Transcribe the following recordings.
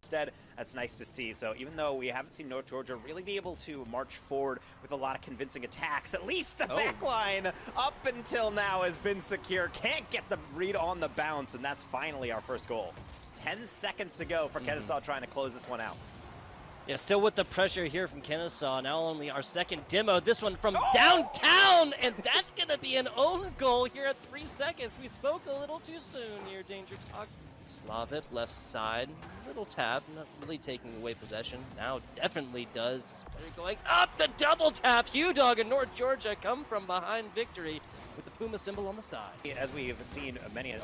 instead. That's nice to see. So even though we haven't seen North Georgia really be able to march forward with a lot of convincing attacks, at least the back line up until now has been secure. Can't get the read on the bounce, and that's finally our first goal. 10 seconds to go for Kennesaw trying to close this one out. Yeah, still with the pressure here from Kennesaw. Now only our second demo. This one from downtown, and that's going to be an own goal here at 3 seconds. We spoke a little too soon here, Danger Talk. Slavit, left side, little tap, not really taking away possession. Now definitely does. Spider going up, the double tap. Hugh Dog and North Georgia come from behind victory with the Puma symbol on the side. As we've seen many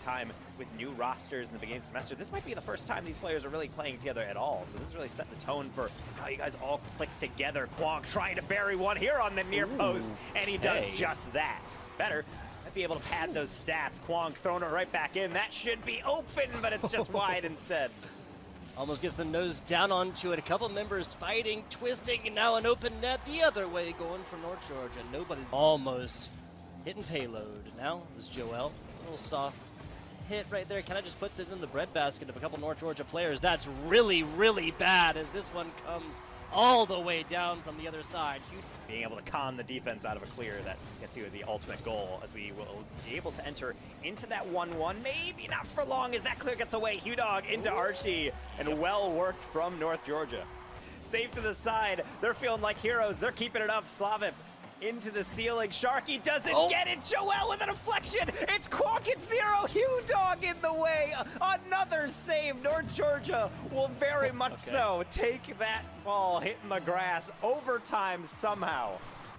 time with new rosters in the beginning of the semester, this might be the first time these players are really playing together at all. So this really set the tone for how you guys all click together. Kwong trying to bury one here on the near post, and he does just that. Better. Might be able to pad those stats. Kwong throwing it right back in. That should be open, but it's just wide instead. Almost gets the nose down onto it. A couple members fighting, twisting, and now an open net the other way going for North Georgia. Nobody's almost hitting payload. Now is Joel. A little soft hit right there. Kind of just puts it in the breadbasket of a couple North Georgia players. That's really, really bad as this one comes all the way down from the other side. Being able to con the defense out of a clear that gets you the ultimate goal, as we will be able to enter into that 1-1. Maybe not for long as that clear gets away. Hugh Dog into Archie, and well worked from North Georgia. Safe to the side. They're feeling like heroes. They're keeping it up. Slavit into the ceiling. Sharky doesn't get it. Joel with a deflection. It's Quonk at 0. Hugh Dog in the way. Another save. North Georgia will very much so take that ball hitting the grass. Overtime somehow.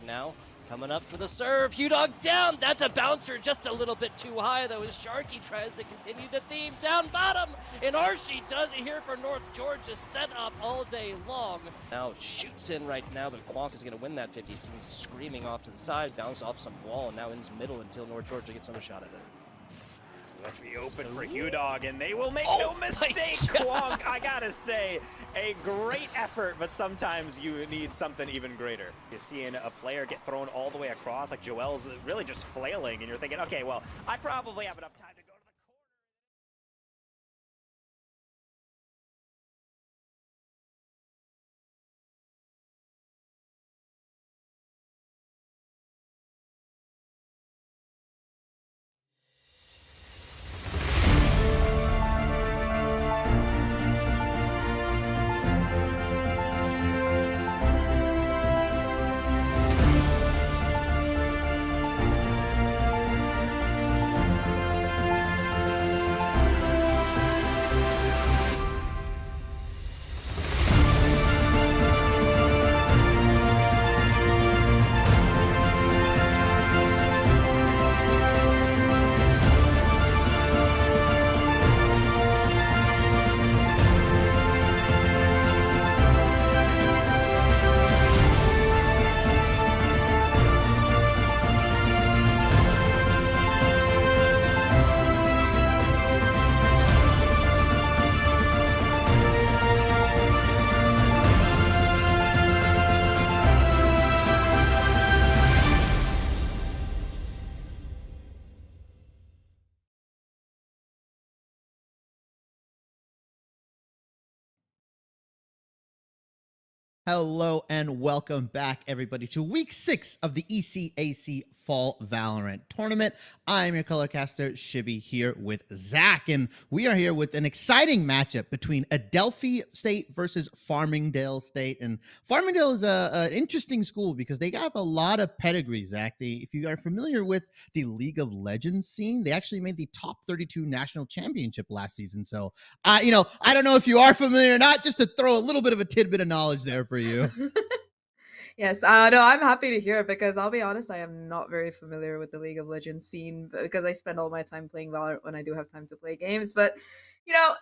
Now coming up for the serve. Hugh Dog down. That's a bouncer just a little bit too high though as Sharky tries to continue the theme. Down bottom. And Archie does it here for North Georgia. Set up all day long. Now shoots in right now, but Quonk is going to win that 50. Seems screaming off to the side. Bounce off some wall and now ends middle until North Georgia gets another shot at it. Let's be open for Hugh Dog, and they will make no mistake. Kwong, I gotta say, a great effort, but sometimes you need something even greater. You're seeing a player get thrown all the way across, like Joel's really just flailing, and you're thinking, okay, well, I probably have enough time to go to the corner. Hello and welcome back, everybody, to week 6 of the ECAC Fall Valorant Tournament. I'm your colorcaster, Shibby, here with Zach, and we are here with an exciting matchup between Adelphi State versus Farmingdale State. And Farmingdale is an interesting school because they have a lot of pedigree, Zach. If you are familiar with the League of Legends scene, they actually made the top 32 national championship last season. So, I don't know if you are familiar or not, just to throw a little bit of a tidbit of knowledge there for you. Yes, no, I'm happy to hear it because I'll be honest, I am not very familiar with the League of Legends scene because I spend all my time playing Valorant when I do have time to play games. But,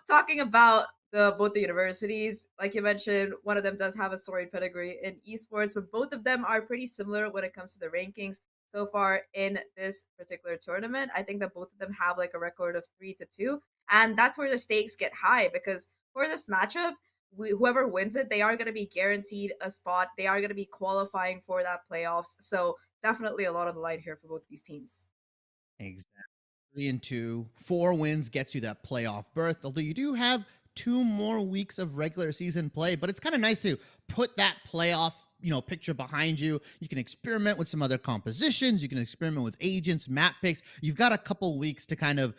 talking about both the universities, like you mentioned, one of them does have a storied pedigree in esports, but both of them are pretty similar when it comes to the rankings so far in this particular tournament. I think that both of them have like a record of 3-2, and that's where the stakes get high because for this matchup, whoever wins it, they are going to be guaranteed a spot. They are going to be qualifying for that playoffs. So definitely a lot on the line here for both of these teams. Exactly. 3-2, 4 wins gets you that playoff berth. Although you do have 2 more weeks of regular season play, but it's kind of nice to put that playoff picture behind you. You can experiment with some other compositions. You can experiment with agents, map picks. You've got a couple weeks to kind of,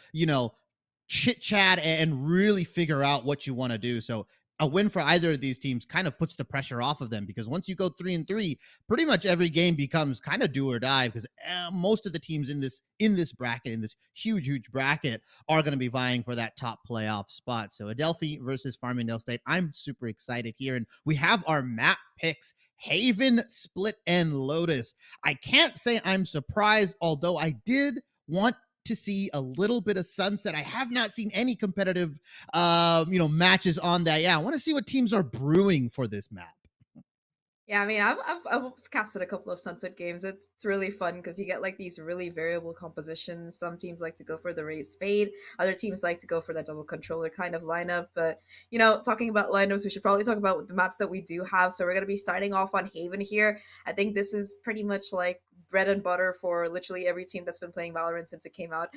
chit chat and really figure out what you want to do. So a win for either of these teams kind of puts the pressure off of them, because once you go 3-3, pretty much every game becomes kind of do or die, because most of the teams in this bracket, in this huge bracket, are going to be vying for that top playoff spot. So Adelphi versus Farmingdale State. I'm super excited here, and we have our map picks: Haven, Split, and Lotus. I can't say I'm surprised, although I did want to see a little bit of Sunset. I have not seen any competitive matches on that. Yeah, I want to see what teams are brewing for this map. Yeah, I mean, I've casted a couple of Sunset games. It's really fun because you get like these really variable compositions. Some teams like to go for the raised fade. Other teams like to go for that double controller kind of lineup. But, talking about lineups, we should probably talk about the maps that we do have. So we're going to be starting off on Haven here. I think this is pretty much like bread and butter for literally every team that's been playing Valorant since it came out,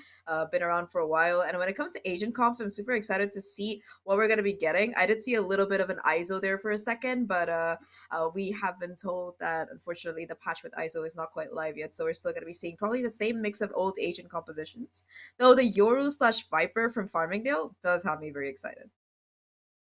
been around for a while. And when it comes to agent comps, I'm super excited to see what we're going to be getting. I did see a little bit of an ISO there for a second, but we have been told that unfortunately the patch with ISO is not quite live yet, so we're still going to be seeing probably the same mix of old agent compositions. Though the Yoru/Viper from Farmingdale does have me very excited.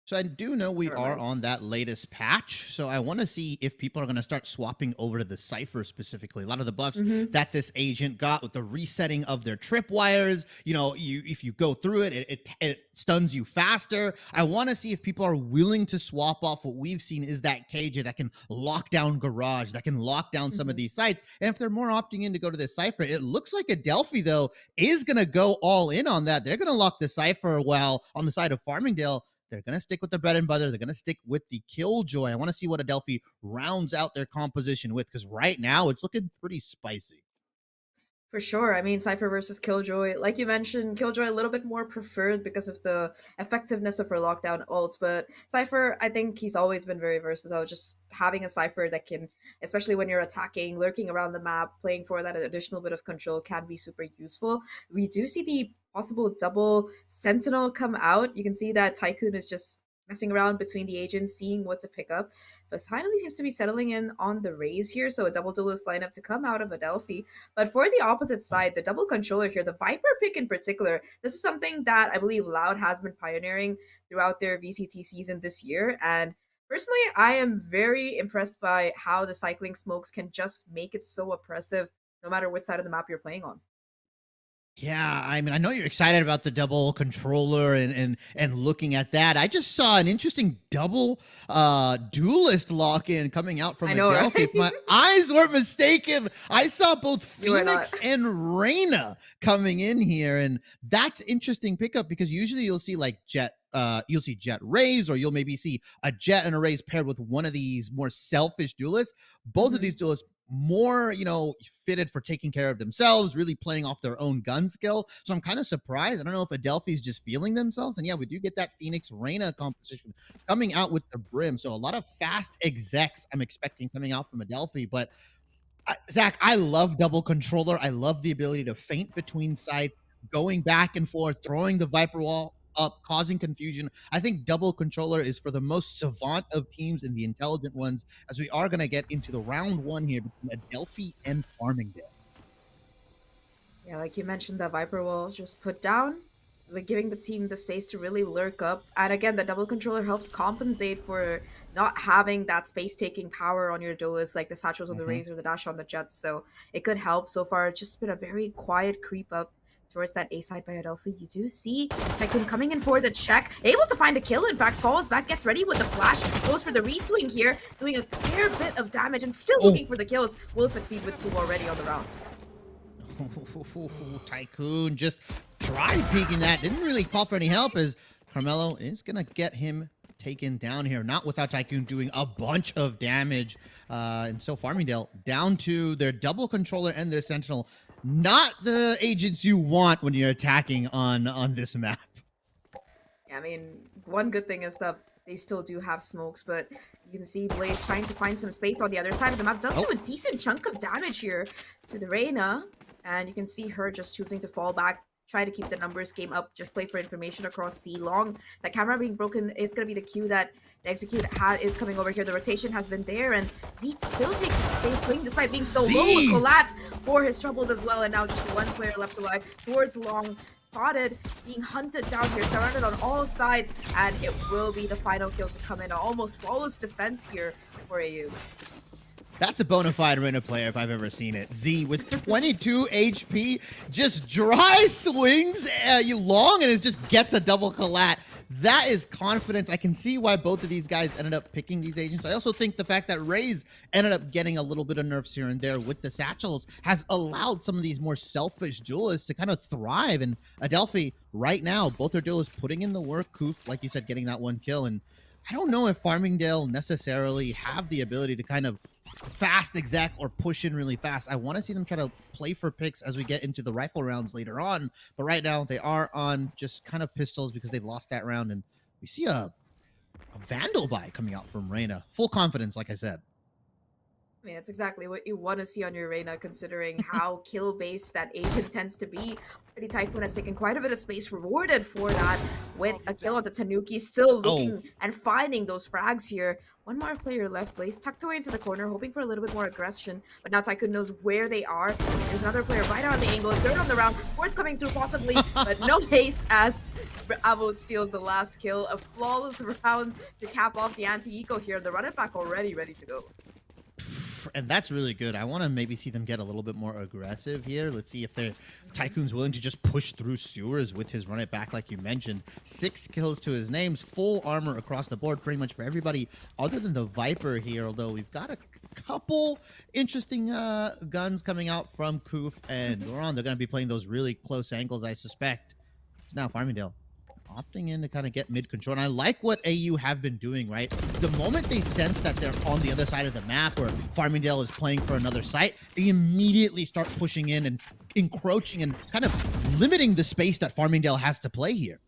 So I do know we are on that latest patch, so I want to see if people are going to start swapping over to the Cypher specifically. A lot of the buffs that this agent got with the resetting of their tripwires, if you go through it, it stuns you faster. I want to see if people are willing to swap off. What we've seen is that KJ that can lock down Garage, that can lock down some of these sites. And if they're more opting in to go to this Cypher, it looks like Adelphi, though, is going to go all in on that. They're going to lock the Cypher, while on the side of Farmingdale, they're going to stick with the bread and butter. They're going to stick with the Killjoy. I want to see what Adelphi rounds out their composition with, because right now it's looking pretty spicy. For sure. I mean, Cypher versus Killjoy. Like you mentioned, Killjoy a little bit more preferred because of the effectiveness of her lockdown ult. But Cypher, I think he's always been very versatile. Just having a Cypher that can, especially when you're attacking, lurking around the map, playing for that additional bit of control can be super useful. We do see the possible double Sentinel come out. You can see that Tycoon is just messing around between the agents, seeing what to pick up. But finally seems to be settling in on the raise here, so a double duelist lineup to come out of Adelphi. But for the opposite side, the double controller here, the Viper pick in particular, this is something that I believe Loud has been pioneering throughout their VCT season this year. And personally, I am very impressed by how the cycling smokes can just make it so oppressive no matter which side of the map you're playing on. Yeah, I mean, I know you're excited about the double controller and looking at that. I just saw an interesting double duelist lock-in coming out from Adelphi. Right? If my eyes weren't mistaken, I saw both Phoenix and Reyna coming in here, and that's interesting pickup, because usually you'll see like Jet. You'll see Jet Raze, or you'll maybe see a Jet and a Raze paired with one of these more selfish duelists. Both of these duelists more, fitted for taking care of themselves, really playing off their own gun skill. So I'm kind of surprised. I don't know if Adelphi's just feeling themselves. And yeah, we do get that Phoenix Reyna composition coming out with the Brim. So a lot of fast execs I'm expecting coming out from Adelphi. But Zach, I love double controller. I love the ability to feint between sites, going back and forth, throwing the Viper wall up, causing confusion. I think double controller is for the most savant of teams and the intelligent ones, as we are going to get into the round one here between Adelphi and Farmingdale. Yeah, like you mentioned, the Viper wall just put down, like giving the team the space to really lurk up. And again, the double controller helps compensate for not having that space-taking power on your duelists, like the satchels on the Raze or the dash on the Jets. So it could help. So far, it's just been a very quiet creep up towards that A side by Adelphi. You do see Tycoon coming in for the check, able to find a kill. In fact, falls back, gets ready with the flash, goes for the re-swing here, doing a fair bit of damage and still looking for the kills. Will succeed with 2 already on the round. Tycoon just dry peeking that. Didn't really call for any help, as Carmelo is going to get him taken down here. Not without Tycoon doing a bunch of damage. And so Farmingdale down to their double controller and their Sentinel. Not the agents you want when you're attacking on this map. Yeah, I mean, one good thing is that they still do have smokes, but you can see Blaze trying to find some space on the other side of the map. Does do a decent chunk of damage here to the Reyna, and you can see her just choosing to fall back, try to keep the numbers game up, just play for information across C long. The camera being broken is going to be the cue that the execute is coming over here. The rotation has been there, and Z still takes a safe swing despite being so low. Collat for his troubles as well, and now just one player left alive towards long. Spotted, being hunted down here, surrounded on all sides, and it will be the final kill to come in. Almost flawless defense here for AU. That's a bona fide Reyna player if I've ever seen it. Z with 22 HP, just dry swings long, and it just gets a double collat. That is confidence. I can see why both of these guys ended up picking these agents. I also think the fact that Raze ended up getting a little bit of nerfs here and there with the satchels has allowed some of these more selfish duelists to kind of thrive. And Adelphi, right now, both their duelists putting in the work. Koof, like you said, getting that one kill. And I don't know if Farmingdale necessarily have the ability to kind of fast exec or push in really fast. I want to see them try to play for picks as we get into the rifle rounds later on, but right now they are on just kind of pistols because they lost that round, and we see a Vandal buy coming out from Reyna. Full confidence, like I said. I mean, that's exactly what you want to see on your Reyna, considering how kill-based that agent tends to be. Already Typhoon has taken quite a bit of space, rewarded for that with a kill onto Tanuki, still looking and finding those frags here. One more player left. Blaze tucked away into the corner, hoping for a little bit more aggression, but now Tycoon knows where they are. There's another player right on the angle, third on the round, fourth coming through possibly, but no haste as Avo steals the last kill. A flawless round to cap off the anti-eco here. The run-it back already ready to go. And that's really good. I want to maybe see them get a little bit more aggressive here. Let's see if Tycoon's willing to just push through sewers with his run it back, like you mentioned. 6 kills to his names, full armor across the board pretty much for everybody other than the Viper here, although we've got a couple interesting guns coming out from Koof and Doron. They're going to be playing those really close angles, I suspect. It's now Farmingdale opting in to kind of get mid control. And I like what AU have been doing, right? The moment they sense that they're on the other side of the map or Farmingdale is playing for another site, they immediately start pushing in and encroaching and kind of limiting the space that Farmingdale has to play here.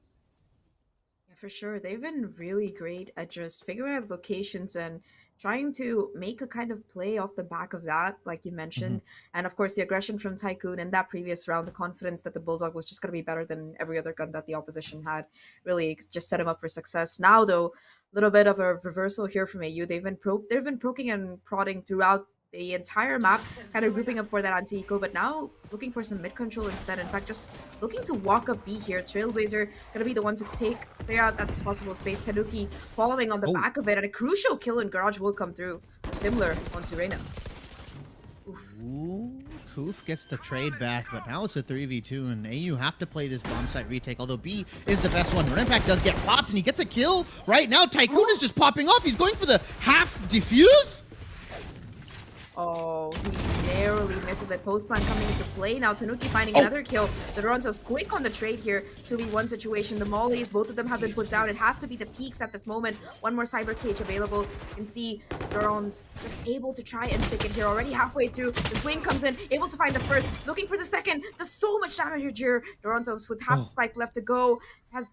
Yeah, for sure. They've been really great at just figuring out locations and trying to make a kind of play off the back of that, like you mentioned. And of course, the aggression from Tycoon in that previous round, the confidence that the Bulldog was just going to be better than every other gun that the opposition had, really just set him up for success. Now, though, a little bit of a reversal here from AU. They've been poking and prodding throughout the entire map, kind of grouping up for that anti-eco, but now looking for some mid control instead. In fact, just looking to walk up B here. Trailblazer gonna be the one to clear out that possible space. Tanuki following on the back of it, and a crucial kill in Garage will come through. Similar onto Reyna. Ooh, Koof gets the trade back, but now it's a 3v2, and AU have to play this bomb site retake, although B is the best one. Impact does get popped, and he gets a kill right now. Tycoon is just popping off. He's going for the half defuse. Oh, he narrowly misses it. Postman coming into play now. Tanuki finding another kill. The Toronto's quick on the trade here. 2v1 situation. The Mollies, both of them have been put down. It has to be the peaks at this moment. One more cyber cage available. You can see Toronto's just able to try and stick it here. Already halfway through. The swing comes in, able to find the first. Looking for the second. Does so much damage here. Toronto's with half the spike left to go.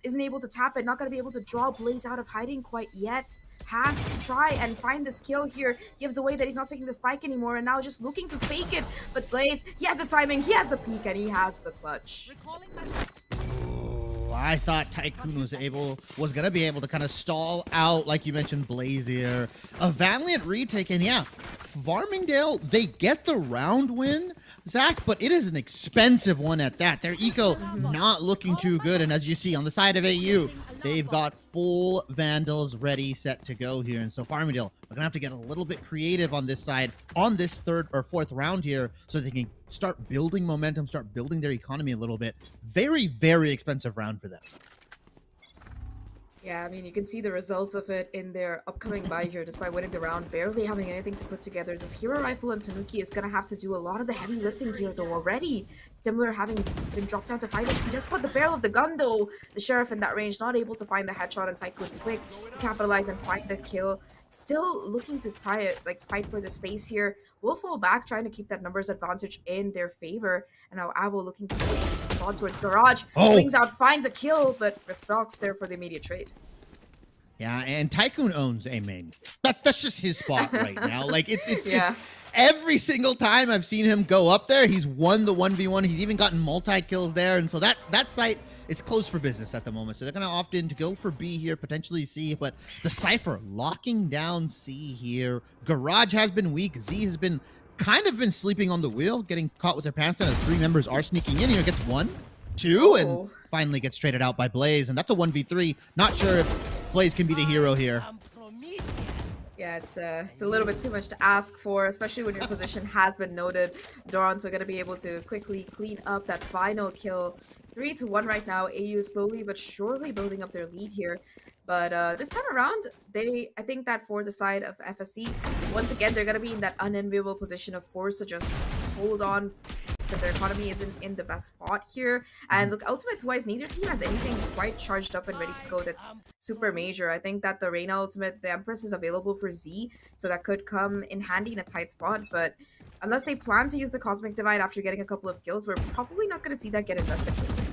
Isn't able to tap it. Not going to be able to draw Blaze out of hiding quite yet. Has to try and find this kill here. Gives away that he's not taking the spike anymore, and now just looking to fake it. But Blaze, he has the timing, he has the peak, and he has the clutch. Oh, I thought Tycoon was gonna be able to kind of stall out, like you mentioned, Blaze here. A valiant retake, and yeah, Farmingdale, they get the round win, Zach, but it is an expensive one at that. Their eco not looking too good, and as you see on the side of AU, they've got full Vandals ready, set to go here. And so Farmingdale are gonna have to get a little bit creative on this side, on this third or fourth round here, so they can start building momentum, start building their economy a little bit. Very, very expensive round for them. Yeah, I mean, you can see the results of it in their upcoming buy here, despite winning the round, barely having anything to put together. This Hero Rifle and Tanuki is going to have to do a lot of the heavy lifting here, though, already. Stimler having been dropped down to 5 HP, just put the barrel of the gun, though. The Sheriff in that range, not able to find the headshot, and Tycoon quick to capitalize and find the kill. Still looking to try it, fight for the space here. Will fall back, trying to keep that numbers advantage in their favor. And now Avo looking to push towards Garage. Swings out, finds a kill, but Refrox there for the immediate trade. Yeah, and Tycoon owns A main. That's just his spot right now. Like it's Yeah. every single time I've seen him go up there, he's won the 1v1. He's even gotten multi-kills there, and so that site is closed for business at the moment. So they're gonna opt in to go for B here, potentially C, but the Cypher locking down C here. Garage has been weak. Z has been kind of sleeping on the wheel, getting caught with their pants down as 3 members are sneaking in here. Gets 1, 2, and finally gets traded out by Blaze, and that's a 1v3. Not sure if Blaze can be the hero here. Yeah, it's a little bit too much to ask for, especially when your position has been noted. Dorans are going to be able to quickly clean up that final kill. 3-1 right now. AU slowly but surely building up their lead here. But this time around, I think that for the side of FSC, once again, they're going to be in that unenviable position of force to just hold on because their economy isn't in the best spot here. And look, ultimates-wise, neither team has anything quite charged up and ready to go that's super major. I think that the Reyna ultimate, the Empress, is available for Z, so that could come in handy in a tight spot. But unless they plan to use the Cosmic Divide after getting a couple of kills, we're probably not going to see that get invested quickly.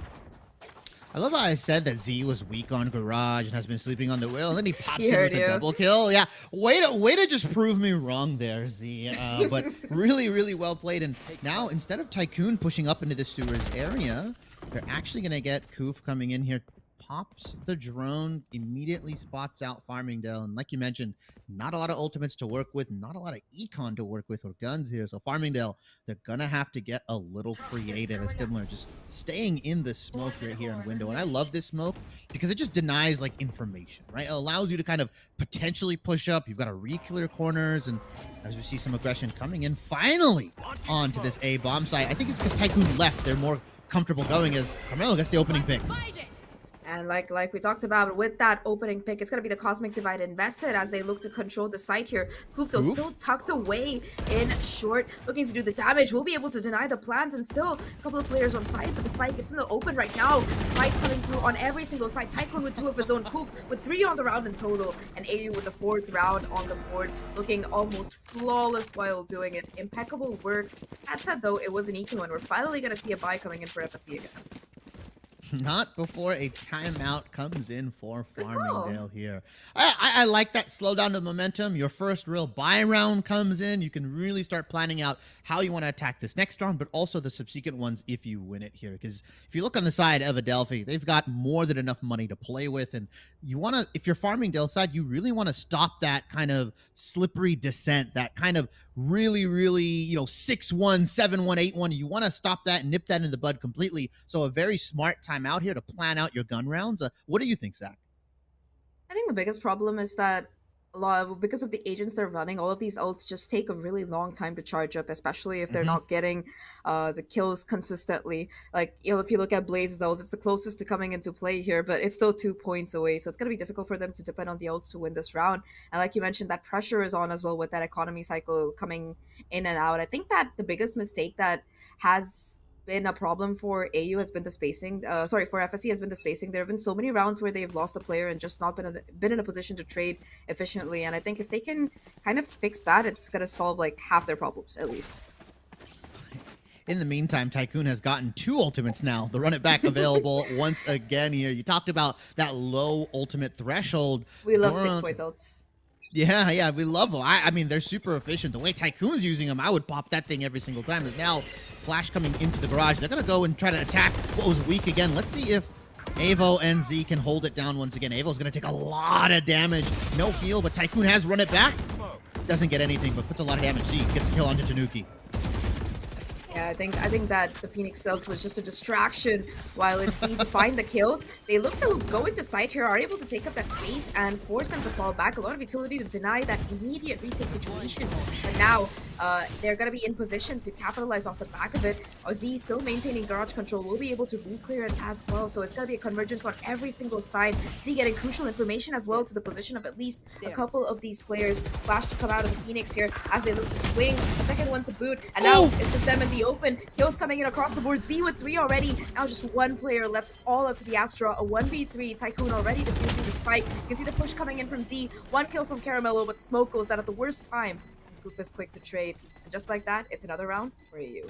I love how I said that Z was weak on Garage and has been sleeping on the wheel, and then he pops in heard with you. a double kill. Yeah, way to just prove me wrong there, Z. But really, really well played. And now, instead of Tycoon pushing up into the sewers area, they're actually going to get Koof coming in here. Pops the drone, immediately spots out Farmingdale, and like you mentioned, not a lot of ultimates to work with, not a lot of econ to work with or guns here. So Farmingdale, they're gonna have to get a little creative as Gimler just staying in the smoke right here in window. And I love this smoke because it just denies like information, right? It allows you to kind of potentially push up. You've got to re-clear corners, and as you see some aggression coming in finally onto this A bomb site. I think it's because Tycoon left. They're more comfortable going as Carmelo gets the opening pick. And like we talked about, with that opening pick, it's going to be the Cosmic Divide invested as they look to control the site here. Koof, though, still tucked away in short, looking to do the damage. Will be able to deny the plans, and still a couple of players on site, but the spike gets in the open right now. Fight coming through on every single side. Tycoon with 2 of his own, Koof with 3 on the round in total, and AU with the 4th round on the board, looking almost flawless while doing it. Impeccable work. That said, though, it was an equal, and we're finally going to see a buy coming in for FSC again. Not before a timeout comes in for Farmingdale here. I like that slowdown to momentum. Your first real buy round comes in. You can really start planning out how you want to attack this next round, but also the subsequent ones if you win it here. Because if you look on the side of Adelphi, they've got more than enough money to play with. And you want to, if you're Farmingdale side, you really want to stop that kind of slippery descent, that kind of really, 6-1, 7-1, 8-1. You want to stop that and nip that in the bud completely. So a very smart time out here to plan out your gun rounds. What do you think, Zach? I think the biggest problem is that because of the agents they're running, all of these ults just take a really long time to charge up, especially if they're not getting the kills consistently. Like, if you look at Blaze's ult, it's the closest to coming into play here, but it's still 2 points away, so it's going to be difficult for them to depend on the ults to win this round. And like you mentioned, that pressure is on as well with that economy cycle coming in and out. I think that the biggest mistake that has been a problem for AU has been the spacing. For FSC has been the spacing. There have been so many rounds where they've lost a player and just not been in a position to trade efficiently. And I think if they can kind of fix that, it's gonna solve like half their problems at least. In the meantime, Tycoon has gotten 2 ultimates now. The run it back available once again here. You talked about that low ultimate threshold. We love 6-point ults. Yeah, we love them. I mean, they're super efficient. The way Tycoon's using them, I would pop that thing every single time. But now, Flash coming into the garage. They're going to go and try to attack what was weak again. Let's see if Avo and Z can hold it down once again. Avo's going to take a lot of damage. No heal, but Tycoon has run it back. Doesn't get anything, but puts a lot of damage. Z gets a kill onto Tanuki. Yeah, I think that the Phoenix ult was just a distraction while it's Z to find the kills. They look to go into site here, are able to take up that space and force them to fall back. A lot of utility to deny that immediate retake situation. But now they're going to be in position to capitalize off the back of it. Z still maintaining garage control, will be able to re-clear it as well. So it's going to be a convergence on every single side. Z getting crucial information as well to the position of at least a couple of these players. Flash to come out of the Phoenix here as they look to swing. A second one to boot. And now it's just them in the open. Kills coming in across the board. Z with 3 already. Now just 1 player left. It's all up to the Astra. A 1v3. Tycoon already defusing the spike. You can see the push coming in from Z. 1 kill from Caramello, but the smoke goes down at the worst time. Goof is quick to trade. And just like that, it's another round for AU.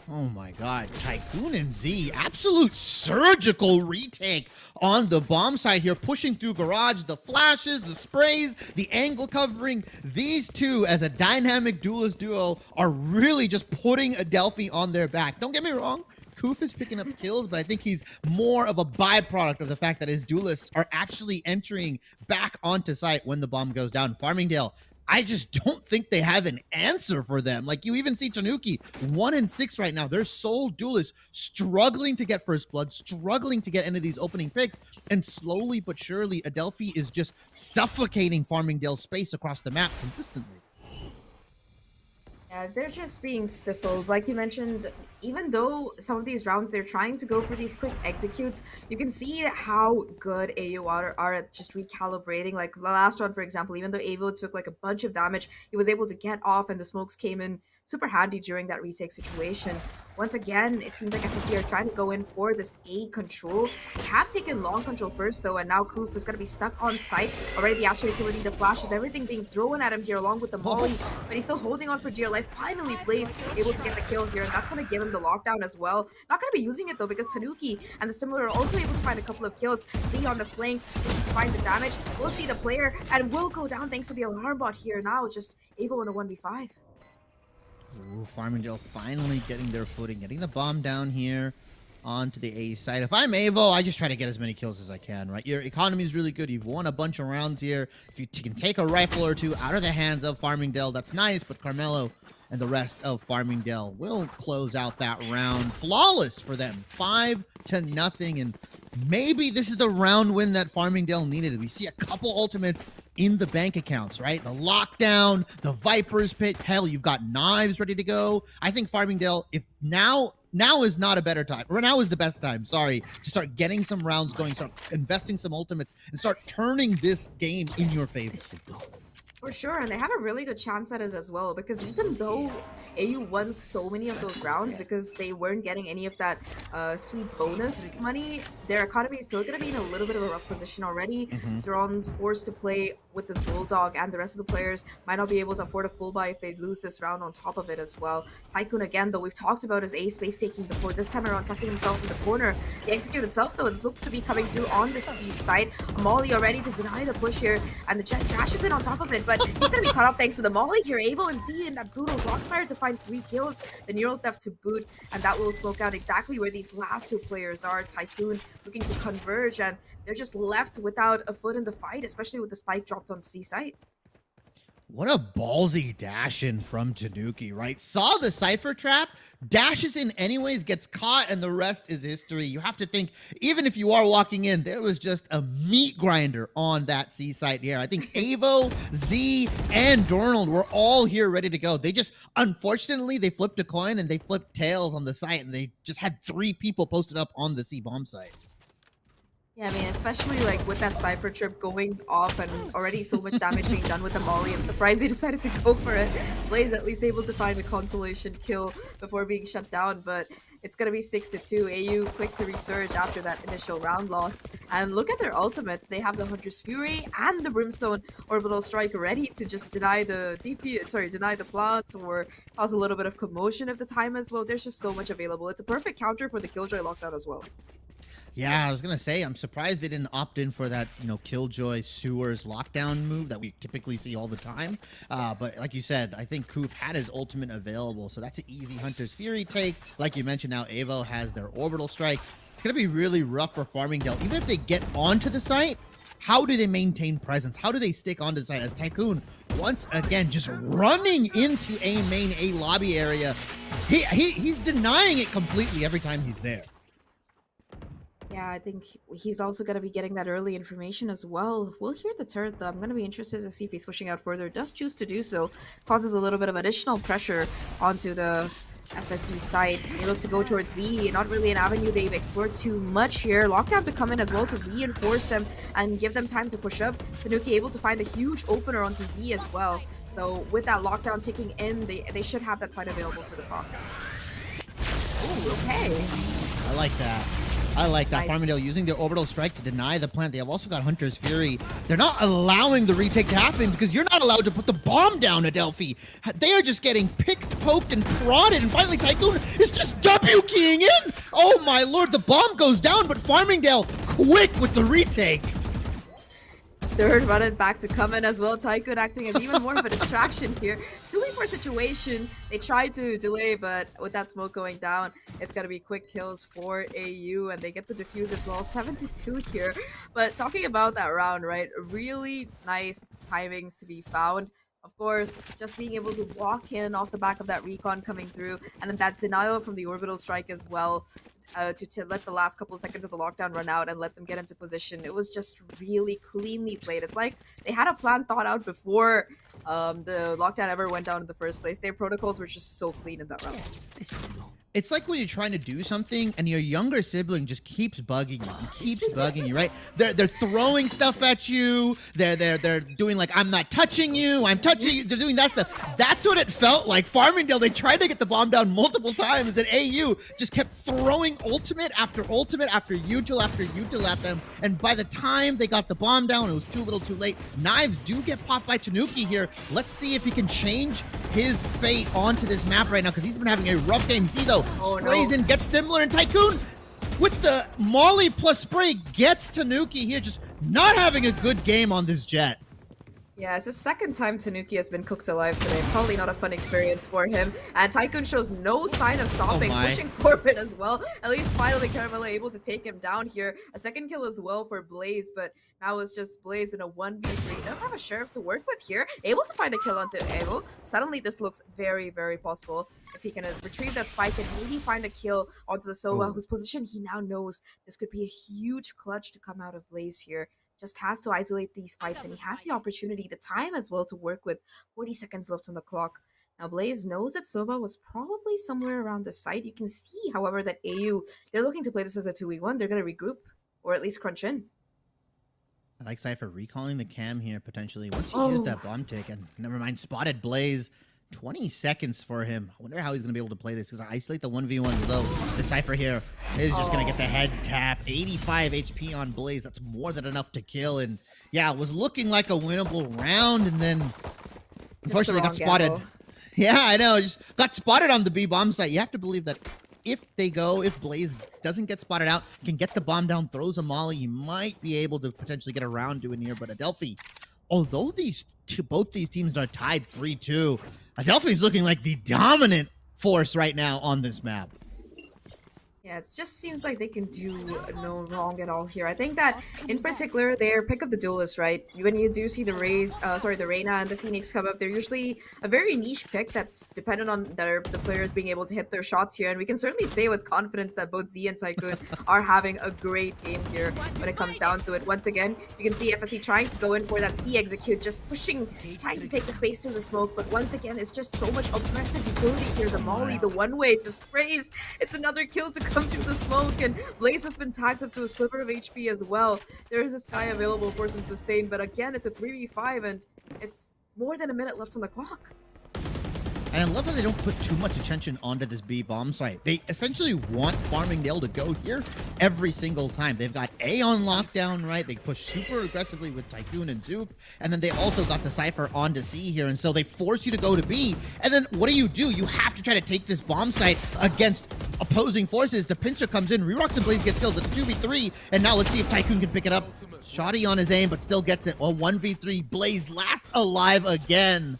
Oh my god, Tycoon and Z, absolute surgical retake on the bomb side here, pushing through Garage, the flashes, the sprays, the angle covering. These two, as a dynamic duelist duo, are really just putting Adelphi on their back. Don't get me wrong, Koof is picking up kills, but I think he's more of a byproduct of the fact that his duelists are actually entering back onto site when the bomb goes down. Farmingdale, I just don't think they have an answer for them. Like, you even see Tanuki 1-6 right now. Their sole duelist struggling to get first blood, struggling to get into these opening picks, and slowly but surely Adelphi is just suffocating Farmingdale's space across the map consistently. Yeah, they're just being stifled. Like you mentioned, even though some of these rounds they're trying to go for these quick executes, you can see how good AU are at just recalibrating. Like the last round, for example, even though Avo took like a bunch of damage, he was able to get off and the smokes came in super handy during that retake situation. Once again, it seems like FSC are trying to go in for this A control. They have taken long control first though, and now Koof is going to be stuck on site. Already the Astro Utility, the flashes, everything being thrown at him here along with the Molly, but he's still holding on for dear life. Finally Blaze able to get the kill here, and that's going to give him the lockdown as well. Not going to be using it though, because Tanuki and the Stimulator are also able to find a couple of kills. Z on the flank, looking to find the damage. We'll see the player, and will go down thanks to the alarm bot here now. Just Avo in a 1v5. Ooh, Farmingdale finally getting their footing, getting the bomb down here onto the A side. If I'm Avo, I just try to get as many kills as I can, right? Your economy is really good. You've won a bunch of rounds here. If you can take a rifle or two out of the hands of Farmingdale, that's nice, but Carmelo and the rest of Farmingdale will close out that round. Flawless for them, 5-0, and maybe this is the round win that Farmingdale needed. We see a couple ultimates in the bank accounts, right? The lockdown, the Viper's Pit, hell, you've got knives ready to go. I think Farmingdale, if now is not a better time, or now is the best time, sorry, to start getting some rounds going, start investing some ultimates, and start turning this game in your favor. For sure, and they have a really good chance at it as well, because even though AU won so many of those rounds because they weren't getting any of that sweet bonus money, their economy is still going to be in a little bit of a rough position already. Duron's forced to play with this Bulldog, and the rest of the players might not be able to afford a full buy if they lose this round on top of it as well. Tycoon, again, though, we've talked about his A space taking before, this time around tucking himself in the corner. The execute itself, though, it looks to be coming through on the C side. Molly already to deny the push here, and the Jet crashes in on top of it, but he's going to be cut off thanks to the Molly here. Able and Z in that brutal Crossfire to find 3 kills, the Neural Theft to boot, and that will smoke out exactly where these last two players are. Tycoon looking to converge, and they're just left without a foot in the fight, especially with the spike dropped on C site. What a ballsy dash in from Tanuki, right? Saw the Cypher trap, dashes in anyways, gets caught, and the rest is history. You have to think, even if you are walking in, there was just a meat grinder on that C site here. I think Avo, Z, and Dornold were all here ready to go. They just, unfortunately, they flipped a coin and they flipped tails on the site, and they just had 3 people posted up on the C bomb site. Yeah, I mean, especially like with that Cypher trip going off and already so much damage being done with the Molly, I'm surprised they decided to go for it. Blaze at least able to find a consolation kill before being shut down, but it's going to be 6-2. AU quick to resurge after that initial round loss. And look at their ultimates. They have the Hunter's Fury and the Brimstone Orbital Strike ready to just deny the deny the plant or cause a little bit of commotion if the time is low. There's just so much available. It's a perfect counter for the Killjoy lockdown as well. Yeah, I was going to say, I'm surprised they didn't opt in for that, Killjoy Sewers lockdown move that we typically see all the time. But like you said, I think Koof had his ultimate available, so that's an easy Hunter's Fury take. Like you mentioned, now Avo has their Orbital Strike. It's going to be really rough for Farmingdale. Even if they get onto the site, how do they maintain presence? How do they stick onto the site? As Tycoon, once again, just running into A main, A lobby area. He's denying it completely every time he's there. Yeah, I think he's also going to be getting that early information as well. We'll hear the turret, though. I'm going to be interested to see if he's pushing out further. Does choose to do so. Causes a little bit of additional pressure onto the FSC side. They look to go towards B. Not really an avenue they've explored too much here. Lockdown to come in as well to reinforce them and give them time to push up. Tanuki able to find a huge opener onto Z as well. So with that lockdown ticking in, they should have that side available for the Fox. Ooh, okay. I like that. I like that. Nice. Farmingdale using their orbital strike to deny the plant. They have also got Hunter's Fury. They're not allowing the retake to happen because you're not allowed to put the bomb down, Adelphi. They are just getting picked, poked, and prodded. And finally, Tycoon is just W keying in. Oh my lord, the bomb goes down, but Farmingdale quick with the retake. Third run it back to come in as well. Tycoon acting as even more of a distraction here. 2v4 situation. They tried to delay, but with that smoke going down, it's going to be quick kills for AU, and they get the defuse as well. 7-2 here. But talking about that round, right? Really nice timings to be found. Of course, just being able to walk in off the back of that recon coming through, and then that denial from the orbital strike as well. To let the last couple of seconds of the lockdown run out and let them get into position. It was just really cleanly played. It's like they had a plan thought out before the lockdown ever went down in the first place. Their protocols were just so clean in that round. It's like when you're trying to do something and your younger sibling just keeps bugging you and keeps bugging you, right? They're throwing stuff at you. They're doing like, I'm not touching you. I'm touching you. They're doing that stuff. That's what it felt like. Farmingdale, they tried to get the bomb down multiple times, and AU just kept throwing ultimate after ultimate after util at them. And by the time they got the bomb down, it was too little too late. Knives do get popped by Tanuki here. Let's see if he can change his fate onto this map right now, because he's been having a rough game. See though, sprays in, gets Dimmler, and Tycoon with the Molly plus spray gets Tanuki here, just not having a good game on this jet. Yeah, it's the second time Tanuki has been cooked alive today. Probably not a fun experience for him. And Tycoon shows no sign of stopping, pushing forward as well. At least finally Caramella able to take him down here. A second kill as well for Blaze, but now it's just Blaze in a 1v3. Does have a Sheriff to work with here. Able to find a kill onto Avo. Suddenly this looks very, very possible. If he can retrieve that spike and maybe find a kill onto the Sova, whose position he now knows. This could be a huge clutch to come out of Blaze here. Just has to isolate these fights, and he has the opportunity, the time as well, to work with. 40 seconds left on the clock. Now Blaze knows that Sova was probably somewhere around the site. You can see, however, that AU, they're looking to play this as a 2v1. They're going to regroup, or at least crunch in. I like Cypher recalling the cam here, potentially. Once he used that bomb tick, and never mind, spotted Blaze. 20 seconds for him. I wonder how he's going to be able to play this, because I isolate the 1v1 low. The Cypher here is just going to get the head tap. 85 HP on Blaze. That's more than enough to kill. And yeah, it was looking like a winnable round, and then unfortunately got spotted. Gamble. Yeah, I know. Just got spotted on the B bomb site. You have to believe that if Blaze doesn't get spotted out, can get the bomb down, throws a molly, you might be able to potentially get a round doing here. But Adelphi, although both these teams are tied 3-2, Adelphi's looking like the dominant force right now on this map. Yeah, it just seems like they can do no wrong at all here. I think that, in particular, their pick of the duelist, right? When you do see the the Reyna and the Phoenix come up, they're usually a very niche pick that's dependent on the players being able to hit their shots here. And we can certainly say with confidence that both Z and Tycoon are having a great game here when it comes down to it. Once again, you can see FSC trying to go in for that C execute, just pushing, trying to take the space through the smoke. But once again, it's just so much aggressive utility here. The molly, the one-ways, the sprays. It's another kill to come through the smoke, and Blaze has been tagged up to a sliver of HP as well. There is a Sky available for some sustain, but again, it's a 3v5, and it's more than a minute left on the clock. And I love that they don't put too much attention onto this B bomb site. They essentially want Farmingdale to go here every single time. They've got A on lockdown, right? They push super aggressively with Tycoon and Zoop. And then they also got the Cypher onto C here. And so they force you to go to B. And then what do? You have to try to take this bomb site against opposing forces. The pincer comes in. Rerox and Blaze gets killed. It's 2v3. And now let's see if Tycoon can pick it up. Shoddy on his aim, but still gets it. Well, 1v3. Blaze last alive again.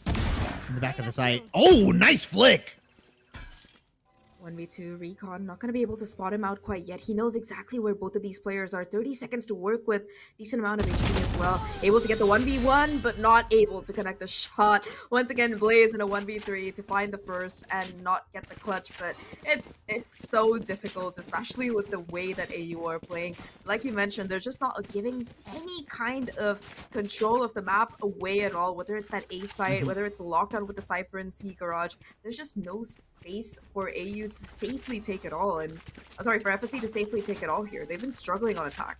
In the back of the site. Oh, nice flick. 1v2 Recon, not going to be able to spot him out quite yet. He knows exactly where both of these players are. 30 seconds to work with, decent amount of HP as well. Able to get the 1v1, but not able to connect the shot. Once again, Blaze in a 1v3 to find the first and not get the clutch, but it's so difficult, especially with the way that AU are playing. Like you mentioned, they're just not giving any kind of control of the map away at all, whether it's that A site, whether it's lockdown with the Cypher and C Garage. There's just no space for AU to safely take it all, and for FSC to safely take it all here. They've been struggling on attack.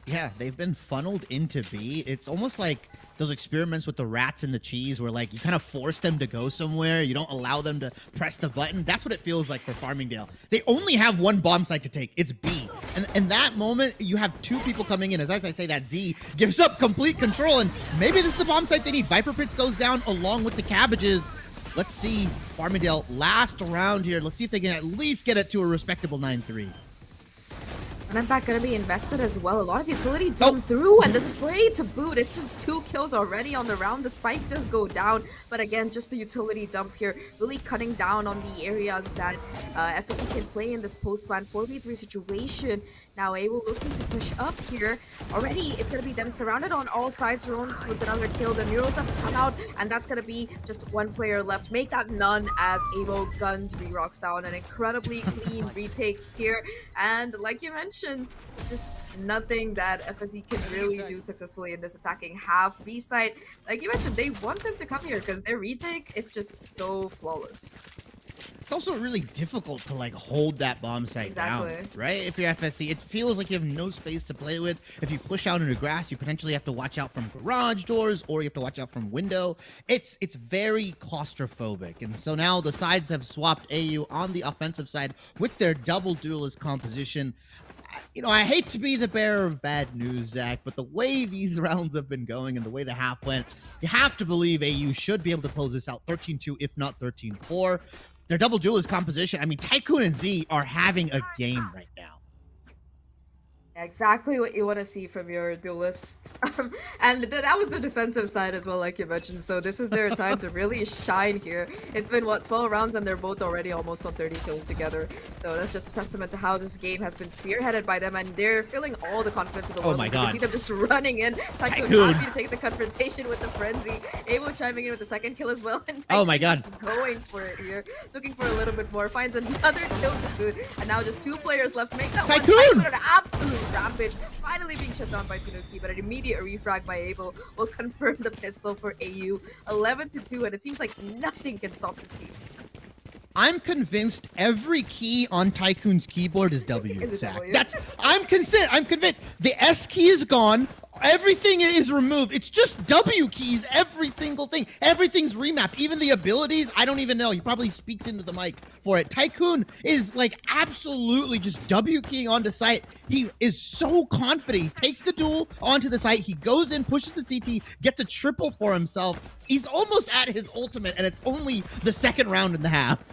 Yeah, they've been funneled into B. It's almost like those experiments with the rats and the cheese where like you kind of force them to go somewhere. You don't allow them to press the button. That's what it feels like for Farmingdale. They only have one bomb site to take. It's B. And in that moment, you have two people coming in. As I say, that Z gives up complete control. And maybe this is the bomb site they need. Viper Pits goes down along with the cabbages. Let's see Farmingdale last round here. Let's see if they can at least get it to a respectable 9-3. And in fact, going to be invested as well. A lot of utility dumped through, and the spray to boot. It's just 2 kills already on the round. The spike does go down, but again, just the utility dump here, really cutting down on the areas that FSC can play in this post-plan 4v3 situation. Now Able looking to push up here. Already, it's going to be them surrounded on all sides. Drones with another kill. The Neural Steps come out, and that's going to be just 1 player left. Make that none as Able guns Rerocks down. An incredibly clean retake here, and like you mentioned, just nothing that FSE can really do successfully in this attacking half. B side, like you mentioned, they want them to come here because their retake is just so flawless. It's also really difficult to like hold that bomb site down, right? If you're FSC, it feels like you have no space to play with. If you push out into grass, you potentially have to watch out from garage doors, or you have to watch out from window. It's very claustrophobic, and so now the sides have swapped AU on the offensive side with their double duelist composition. You know, I hate to be the bearer of bad news, Zach, but the way these rounds have been going and the way the half went, you have to believe AU should be able to close this out 13-2, if not 13-4. Their double duelist composition, I mean, Tycoon and Z are having a game right now. Exactly what you want to see from your duelists. And that was the defensive side as well, like you mentioned. So this is their time to really shine here. It's been, what, 12 rounds, and they're both already almost on 30 kills together. So that's just a testament to how this game has been spearheaded by them, and they're feeling all the confidence in the world. Oh my God. You can see them just running in. Tycoon happy to take the confrontation with the frenzy. Able chiming in with the second kill as well. And oh my God. Going for it here. Looking for a little bit more. Finds another kill to boot. And now just 2 players left to make that Tycoon! one. Tycoon! An absolute rampage, finally being shut down by Tanuki, but an immediate refrag by Able will confirm the pistol for AU. 11-2, and it seems like nothing can stop this team. I'm convinced every key on Tycoon's keyboard is W, Is it Zach. W? I'm convinced. The S key is gone. Everything is removed. It's just W keys, every single thing. Everything's remapped. Even the abilities, I don't even know. He probably speaks into the mic for it. Tycoon is like absolutely just W keying onto site. He is so confident. He takes the duel onto the site. He goes in, pushes the CT, gets a triple for himself. He's almost at his ultimate, and it's only the second round in the half.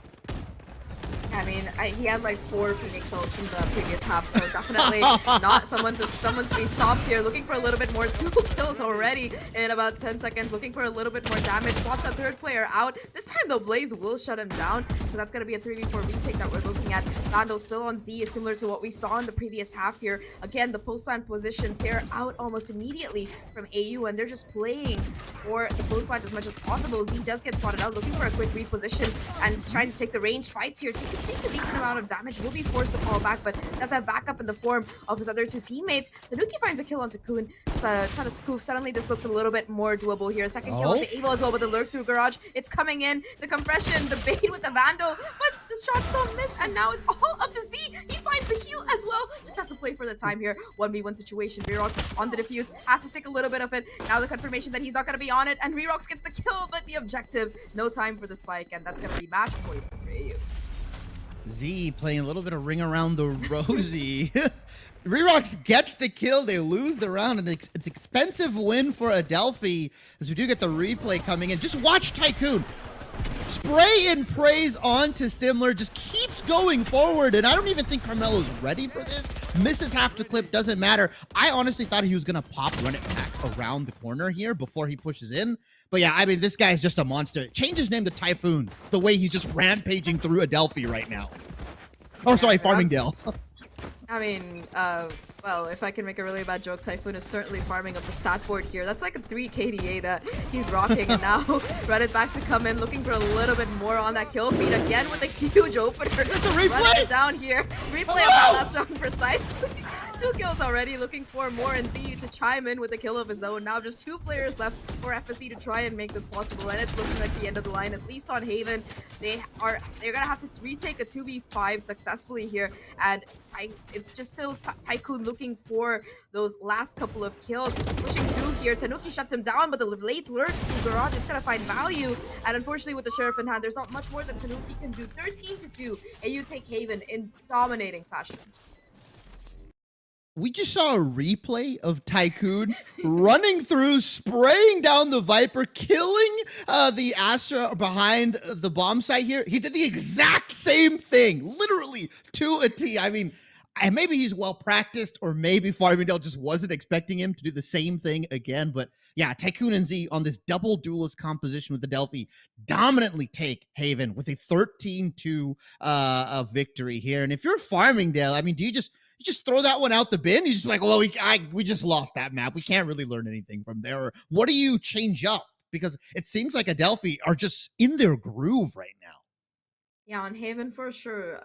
I mean, he had like 4 Phoenix ults in the previous half, so definitely not someone to be stopped here. Looking for a little bit more. 2 kills already in about 10 seconds. Looking for a little bit more damage. Spots a 3rd player out. This time though, Blaze will shut him down, so that's going to be a 3v4 retake that we're looking at. Vandal still on Z, is similar to what we saw in the previous half here. Again, the post-plant positions, they're out almost immediately from AU, and they're just playing for the post-plant as much as possible. Z does get spotted out, looking for a quick reposition and trying to take the ranged fights here. Takes a decent amount of damage, will be forced to fall back, but does have backup in the form of his other 2 teammates. Tanuki finds a kill on Tycoon. It's not a spoof. Suddenly this looks a little bit more doable here. Second kill onto Able as well with the lurk through garage. It's coming in. The compression, the bait with the Vandal, but the shots don't miss, and now it's all up to Z. He finds the heal as well. Just has to play for the time here. 1v1 situation. Rerocks on the defuse. Has to stick a little bit of it. Now the confirmation that he's not going to be on it, and Rerocks gets the kill, but the objective, no time for the spike, and that's going to be match point for AU. Z playing a little bit of ring around the rosy. Rerocks gets the kill. They lose the round, and it's expensive win for Adelphi, as we do get the replay coming in. Just watch Tycoon. Spray and praise onto Stimler, just keeps going forward, and I don't even think Carmelo's ready for this. Misses half the clip, doesn't matter. I honestly thought he was going to run it back around the corner here before he pushes in. But yeah, I mean, this guy's just a monster. Change his name to Typhoon, the way he's just rampaging through Adelphi right now. Oh, sorry, Farmingdale. I mean, well, if I can make a really bad joke, Typhoon is certainly farming up the stat board here. That's like a 3 KDA that he's rocking, and now run it back to come in, looking for a little bit more on that kill feed again with a huge opener. It's a replay! Run it down here. Replay of that last round precisely. 2 2 kills already, looking for more, and ZU to chime in with a kill of his own. Now just 2 players left for FSC to try and make this possible, and it's looking like the end of the line, at least on Haven. They're gonna have to retake a 2v5 successfully here, and it's just still Tycoon looking for those last couple of kills, pushing through here. Tanuki shuts him down, but the late lurk through Garage is gonna find value, and unfortunately with the Sheriff in hand, there's not much more that Tanuki can do. 13-2, and you take Haven in dominating fashion. We just saw a replay of Tycoon running through, spraying down the Viper, killing the Astra behind the bomb site here. He did the exact same thing, literally to a T. I mean, maybe he's well practiced, or maybe Farmingdale just wasn't expecting him to do the same thing again. But yeah, Tycoon and Z on this double duelist composition with Adelphi dominantly take Haven with a 13-2 victory here. And if you're Farmingdale, I mean, do you just throw that one out the bin? You just like, well, we just lost that map. We can't really learn anything from there. Or what do you change up? Because it seems like Adelphi are just in their groove right now. Yeah, on Haven for sure.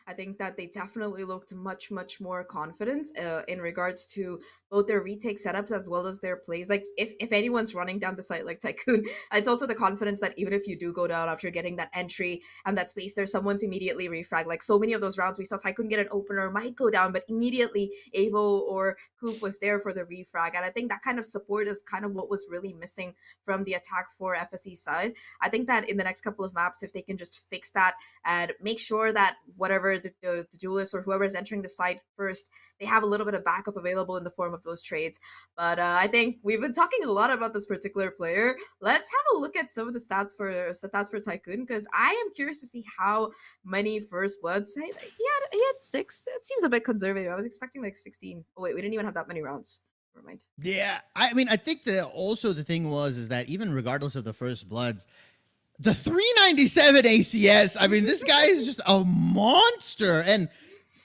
I think that they definitely looked much more confident in regards to both their retake setups as well as their plays. Like if anyone's running down the site like Tycoon, it's also the confidence that even if you do go down after getting that entry and that space, there's someone to immediately refrag. Like so many of those rounds we saw Tycoon get an opener, might go down, but immediately Avo or Coop was there for the refrag. And I think that kind of support is kind of what was really missing from the attack for FSE side. I think that in the next couple of maps, if they can just fix that and make sure that whatever the duelist or whoever is entering the site first, they have a little bit of backup available in the form of those trades. But I think we've been talking a lot about this particular player. Let's have a look at some of the stats for Tycoon, because I am curious to see how many first bloods. He had 6. It seems a bit conservative. I was expecting like 16. Oh wait, we didn't even have that many rounds. Never mind. Yeah, I mean, I think the thing is that even regardless of the first bloods, the 397 ACS, I mean, this guy is just a monster. And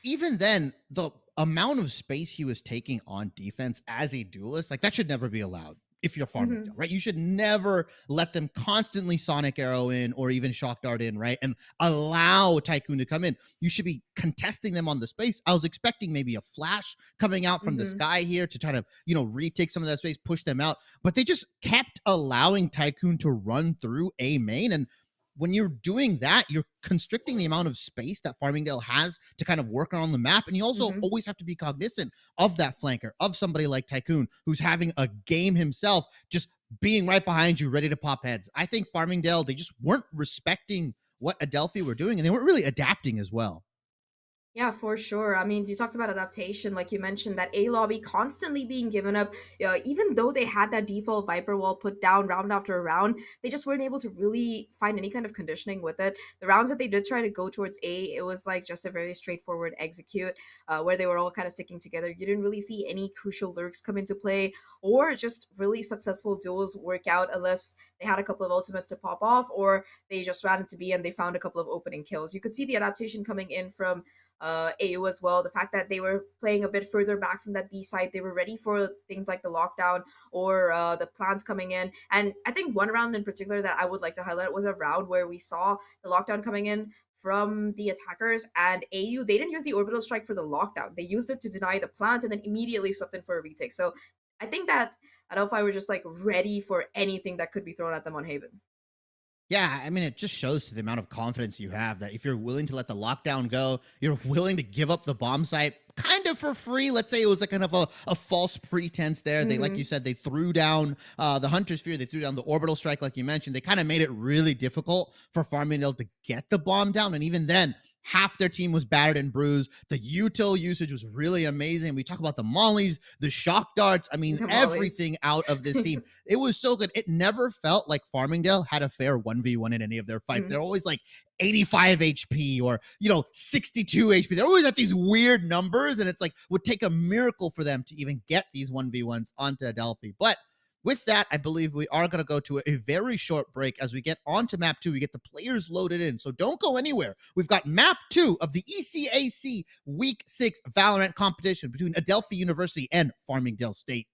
even then, the amount of space he was taking on defense as a duelist, like that should never be allowed if you're Farmingdale, right? You should never let them constantly Sonic Arrow in or even Shock Dart in, right? And allow Tycoon to come in. You should be contesting them on the space. I was expecting maybe a flash coming out from the sky here to try to, retake some of that space, push them out. But they just kept allowing Tycoon to run through A main. And when you're doing that, you're constricting the amount of space that Farmingdale has to kind of work on the map. And you also always have to be cognizant of that flanker, of somebody like Tycoon, who's having a game himself, just being right behind you, ready to pop heads. I think Farmingdale, they just weren't respecting what Adelphi were doing, and they weren't really adapting as well. Yeah, for sure. I mean, you talked about adaptation, like you mentioned, that A lobby constantly being given up. Even though they had that default Viper wall put down round after round, they just weren't able to really find any kind of conditioning with it. The rounds that they did try to go towards A, it was like just a very straightforward execute where they were all kind of sticking together. You didn't really see any crucial lurks come into play or just really successful duels work out unless they had a couple of ultimates to pop off or they just ran into B and they found a couple of opening kills. You could see the adaptation coming in from AU as well. The fact that they were playing a bit further back from that B side, they were ready for things like the lockdown or the plans coming in. And I think one round in particular that I would like to highlight was a round where we saw the lockdown coming in from the attackers, and AU, they didn't use the orbital strike for the lockdown. They used it to deny the plant and then immediately swept in for a retake. So I think that Adelphi were just like ready for anything that could be thrown at them on Haven. Yeah, I mean, it just shows the amount of confidence you have that if you're willing to let the lockdown go, you're willing to give up the bomb site kind of for free. Let's say it was a kind of a false pretense there. They, like you said, they threw down the Hunter Sphere, they threw down the orbital strike, like you mentioned. They kind of made it really difficult for Farmingdale to get the bomb down. And even then, half their team was battered and bruised. The util usage was really amazing. We talk about the mollies, the shock darts. I mean, everything out of this team. It was so good. It never felt like Farmingdale had a fair 1v1 in any of their fights. They're always like 85 HP or, 62 HP. They're always at these weird numbers, and it's like would take a miracle for them to even get these 1v1s onto Adelphi. But with that, I believe we are going to go to a very short break. As we get onto map 2, we get the players loaded in. So don't go anywhere. We've got map 2 of the ECAC Week 6 Valorant competition between Adelphi University and Farmingdale State.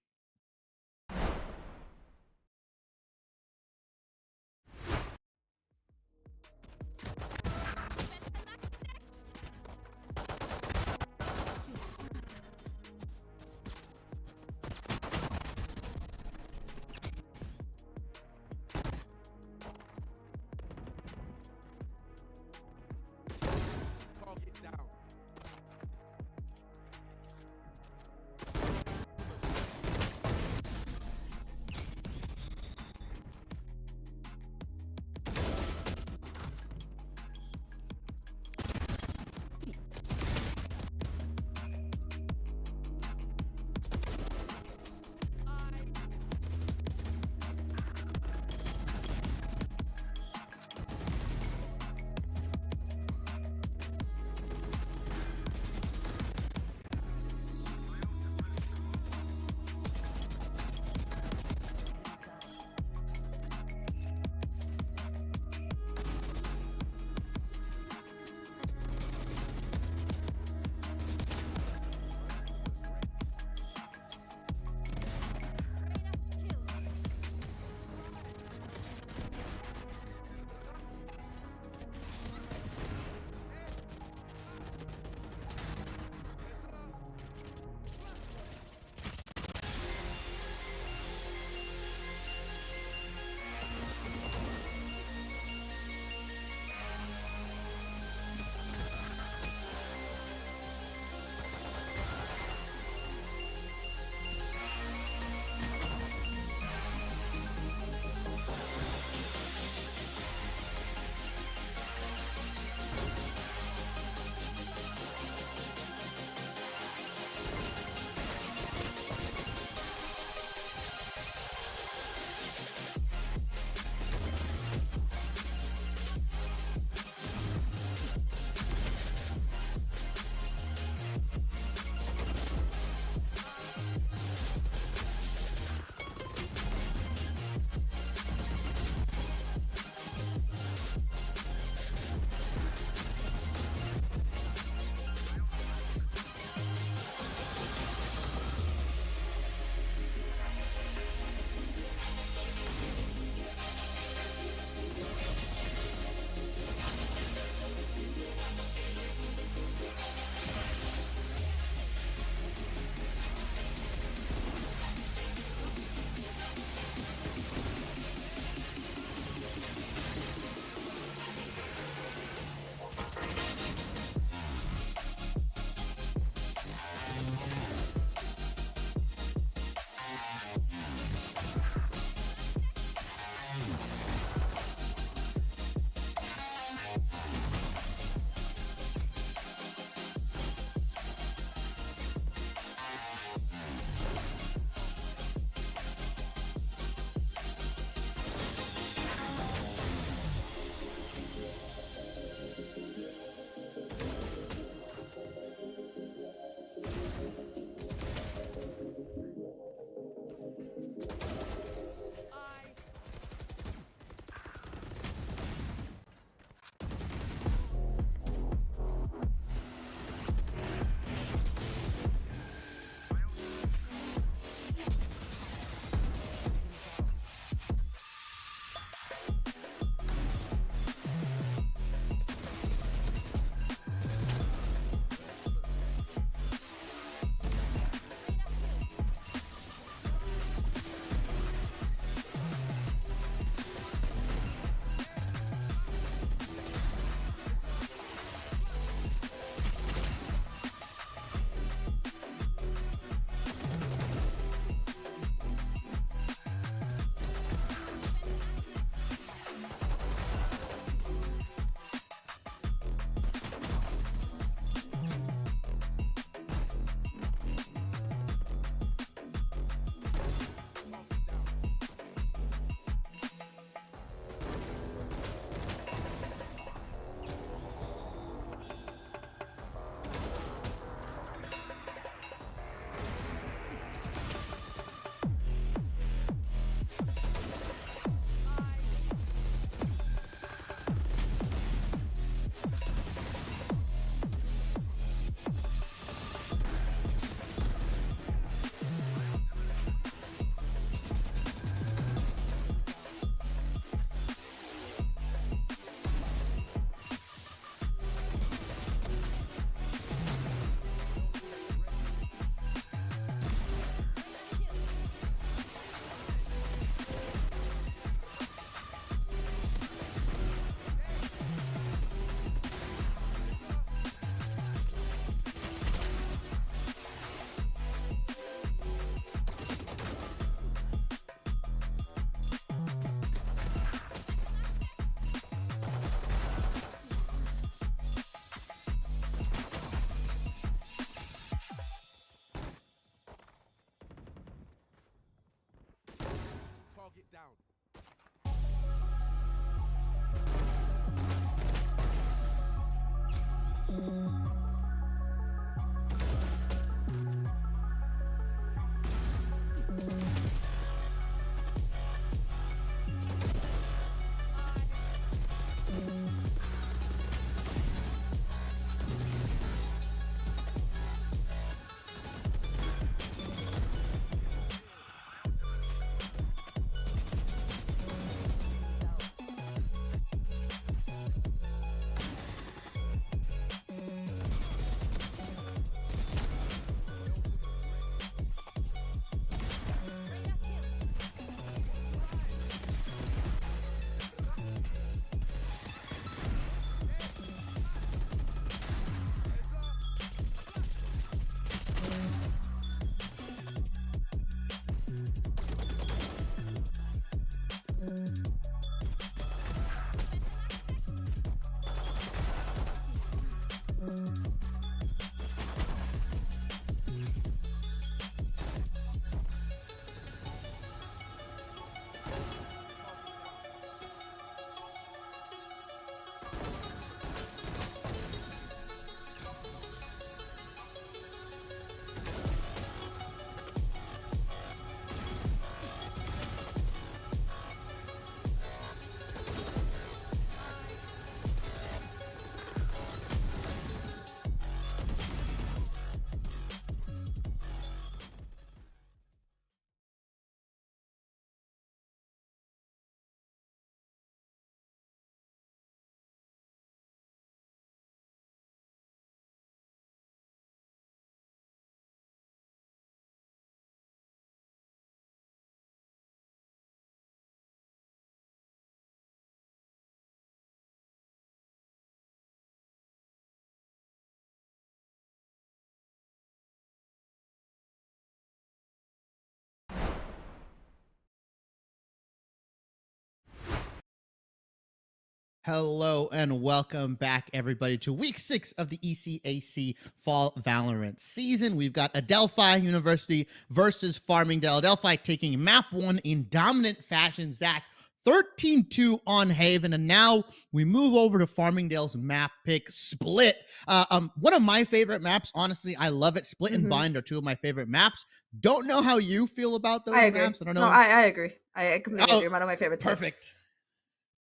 Hello and welcome back, everybody, to week 6 of the ECAC Fall Valorant season. We've got Adelphi University versus Farmingdale. Adelphi taking map 1 in dominant fashion. Zach, 13-2 on Haven, and now we move over to Farmingdale's map pick, Split. One of my favorite maps, honestly. I love it. Split and Bind are two of my favorite maps. Don't know how you feel about those maps. I don't know. No, I agree. I completely agree. One of my favorites. Perfect.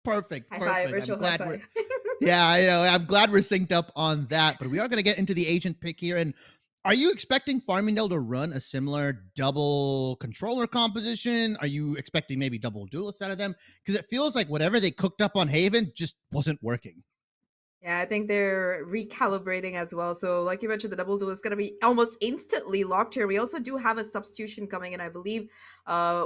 Perfect. High five, virtual high five. Yeah, I know. I'm glad we're synced up on that, but we are going to get into the agent pick here. And are you expecting Farmingdale to run a similar double controller composition? Are you expecting maybe double duelists out of them? Because it feels like whatever they cooked up on Haven just wasn't working. Yeah, I think they're recalibrating as well. So like you mentioned, the double duel is going to be almost instantly locked here. We also do have a substitution coming in, I believe,